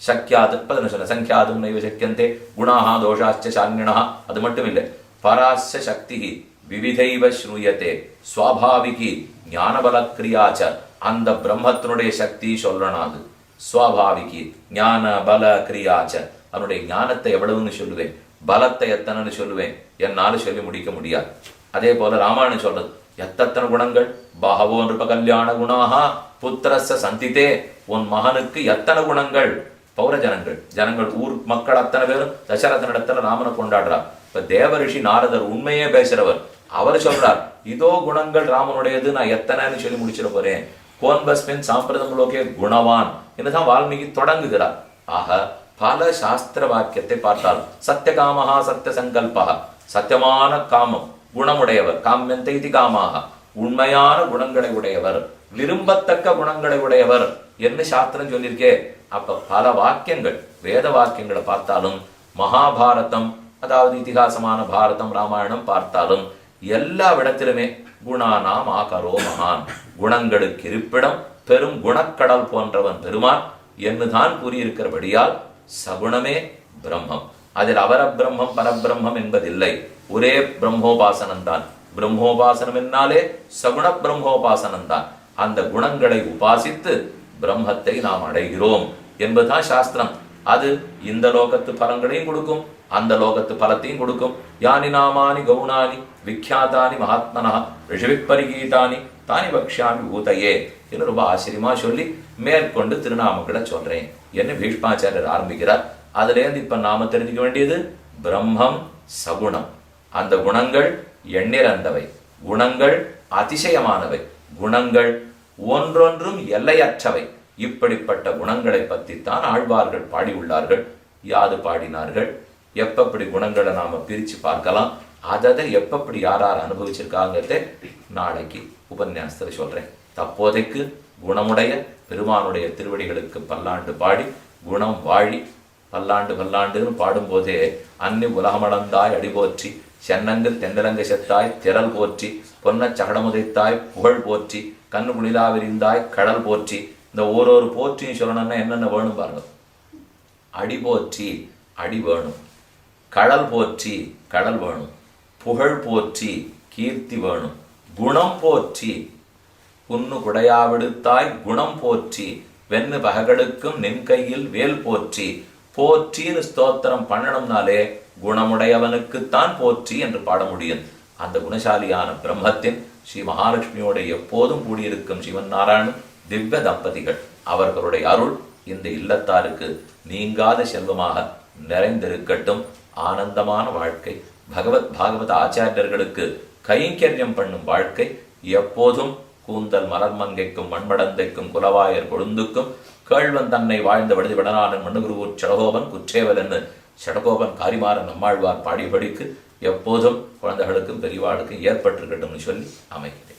சக்கியாது சொன்ன சங்கியாதும் நைவ சக்கியந்தே குணாஹா தோஷாச்ச சான்யணா, அது மட்டும் இல்லை, பராஸ்ய சக்தி விவிதைவ ஸ்ரூயத்தே ஸ்வாபாவிகி ஞானபல கிரியாச்ச, அந்த பிரம்மத்தினுடைய சக்தி சொல்லணாது, ஸ்வாபாவிகி ஞான பல கிரியாச்ச, அவனுடைய ஞானத்தை எவ்வளவுன்னு சொல்லுவேன், பலத்தை எத்தனைன்னு சொல்லுவேன், என்னாலும் சொல்லி முடிக்க முடியாது. அதே போல ராமாயணம் சொல்றது எத்தனை குணங்கள், பகவோ நிருப கல்யாண குணாஹா புத்திரஸ்ய சந்தித்தே, உன் மகனுக்கு எத்தனை குணங்கள். பௌர ஜனங்கள் ஊர் மக்கள் அத்தனை பேரும் தசரதனிடத்துல ராமனை கொண்டாடுறார். இப்ப தேவரிஷி நாரதர் உண்மையே பேசுறவர், அவர் சொல்றார் இதோ குணங்கள் ராமனுடையது, நான் எத்தனைன்னு சொல்லி முடிச்சிட போறேன். கோன்பஸ்மின் சாம்பிரதம்லோகே குணவான் என்னதான் வால்மீகி தொடங்குகிறார். ஆக பல சாஸ்திர வாக்கியத்தை பார்த்தால் சத்தியகாமஹா சத்திய சங்கல்பா, சத்தியமான காமம் குணமுடையவர், காமியந்தை இது காமாக, உண்மையான குணங்களை உடையவர், விரும்பத்தக்க குணங்களை உடையவர் என்ன சாஸ்திரம் சொல்லியிருக்கே. அப்ப பல வாக்கியங்கள் வேத வாக்கியங்களை பார்த்தாலும், மகாபாரதம் அதாவது இதிகாசமான பாரதம் ராமாயணம் பார்த்தாலும் எல்லா இடத்திலுமே குணானாம் ஆகரோ மகான், குணங்களுக்கு இருப்பிடம் பெரும் குணக்கடல் போன்றவன் பெருமான் என்னுதான் கூறியிருக்கிறபடியால் சகுணமே பிரம்மம். அதில் அவர பிரம்மம் பரபிரம்மம் என்பதில்லை, ஒரே பிரம்மோபாசனம் தான். பிரம்மோபாசனம் என்னாலே சகுண பிரம்மோபாசனம் தான். அந்த குணங்களை உபாசித்து பிரம்மத்தை நாம் அடைகிறோம் என்பதுதான் சாஸ்திரம். அது இந்த லோகத்து பலங்களையும் கொடுக்கும், அந்த லோகத்து பலத்தையும் கொடுக்கும். யானி நாமானி கௌணானி விக்யாதானி மகாத்மனா ரிஷிவிப்பரிகீதானி தானி பக்ஷாமி பூதையே என்று ரொம்ப ஆச்சரியமா சொல்லி மேற்கொண்டு திருநாமங்களை சொல்றேன் என்று பீஷ்மாச்சாரியர் ஆரம்பிக்கிறார். அதுல இருந்து இப்ப நாம தெரிஞ்சுக்க வேண்டியது பிரம்மம் சகுணம். அந்த குணங்கள் எண்ணிறந்தவை, குணங்கள் அதிசயமானவை, குணங்கள் ஒன்றொன்றும் எல்லையற்றவை. இப்படிப்பட்ட குணங்களை பற்றித்தான் ஆழ்வார்கள் பாடியுள்ளார்கள். யாது பாடினார்கள், எப்பப்படி குணங்களை நாம பிரிச்சு பார்க்கலாம், அதை எப்பப்படி யார் அனுபவிச்சிருக்காங்கிறத நாளைக்கு உபன்யாசத்துல சொல்றேன். தற்போதைக்கு குணமுடைய பெருமானுடைய திருவடிகளுக்கு பல்லாண்டு பாடி குணம் வாழி பல்லாண்டு பல்லாண்டுன்னு பாடும்போதே அன்னி உலகமளந்தாய் அடிபோற்றி, சென்னங்கு தென்னலங்க செத்தாய் திரள் போற்றி, பொன்ன சகடமுதைத்தாய் புகழ் போற்றி, கண்ணு குளிலா விரிந்தாய் கடல் போற்றி. இந்த ஒரு போற்றியும் சொல்லணும்னா என்னென்ன வேணும் பாருங்க. அடி போற்றி அடி வேணும், கடல் போற்றி கடல் வேணும், புகழ் போற்றி கீர்த்தி வேணும், குணம் போற்றி புன்னு குடையாவிடுத்தாய் குணம் போற்றி, வெண்ணு பககளுக்கும் நின் கையில் வேல் போற்றி. போற்றின்னு ஸ்தோத்திரம் பண்ணணும்னாலே குணமுடையவனுக்குத்தான் போற்றி என்று பாட முடியும். அந்த குணசாலியான பிரம்மத்தின் ஸ்ரீ மகாலட்சுமியோட எப்போதும் கூடியிருக்கும் சிவன் நாராயணன் திவ்ய தம்பதிகள், அவர்களுடைய அருள் இந்த இல்லத்தாருக்கு நீங்காத செல்வமாக நிறைந்திருக்கட்டும். ஆனந்தமான வாழ்க்கை, பாகவத ஆச்சாரியர்களுக்கு கைங்கரியம் பண்ணும் வாழ்க்கை எப்போதும் கூந்தல் மலர்மங்கைக்கும் மண்மடந்தைக்கும் குலவாயர் கொழுந்துக்கும் கேழ்வன் தன்னை வாழ்ந்த வழுதி வடநாடன் மண்ணுகுருவூர் சடகோபன் குற்றேவல் என்று சடகோபன் காரிமாறன் நம்மாழ்வார் பாடியபடிக்கு எப்போதும் குழந்தைகளுக்கும் பெரியவாளுக்கும் ஏற்பட்டிருக்கட்டும்னு சொல்லி அமைக்கிறேன்.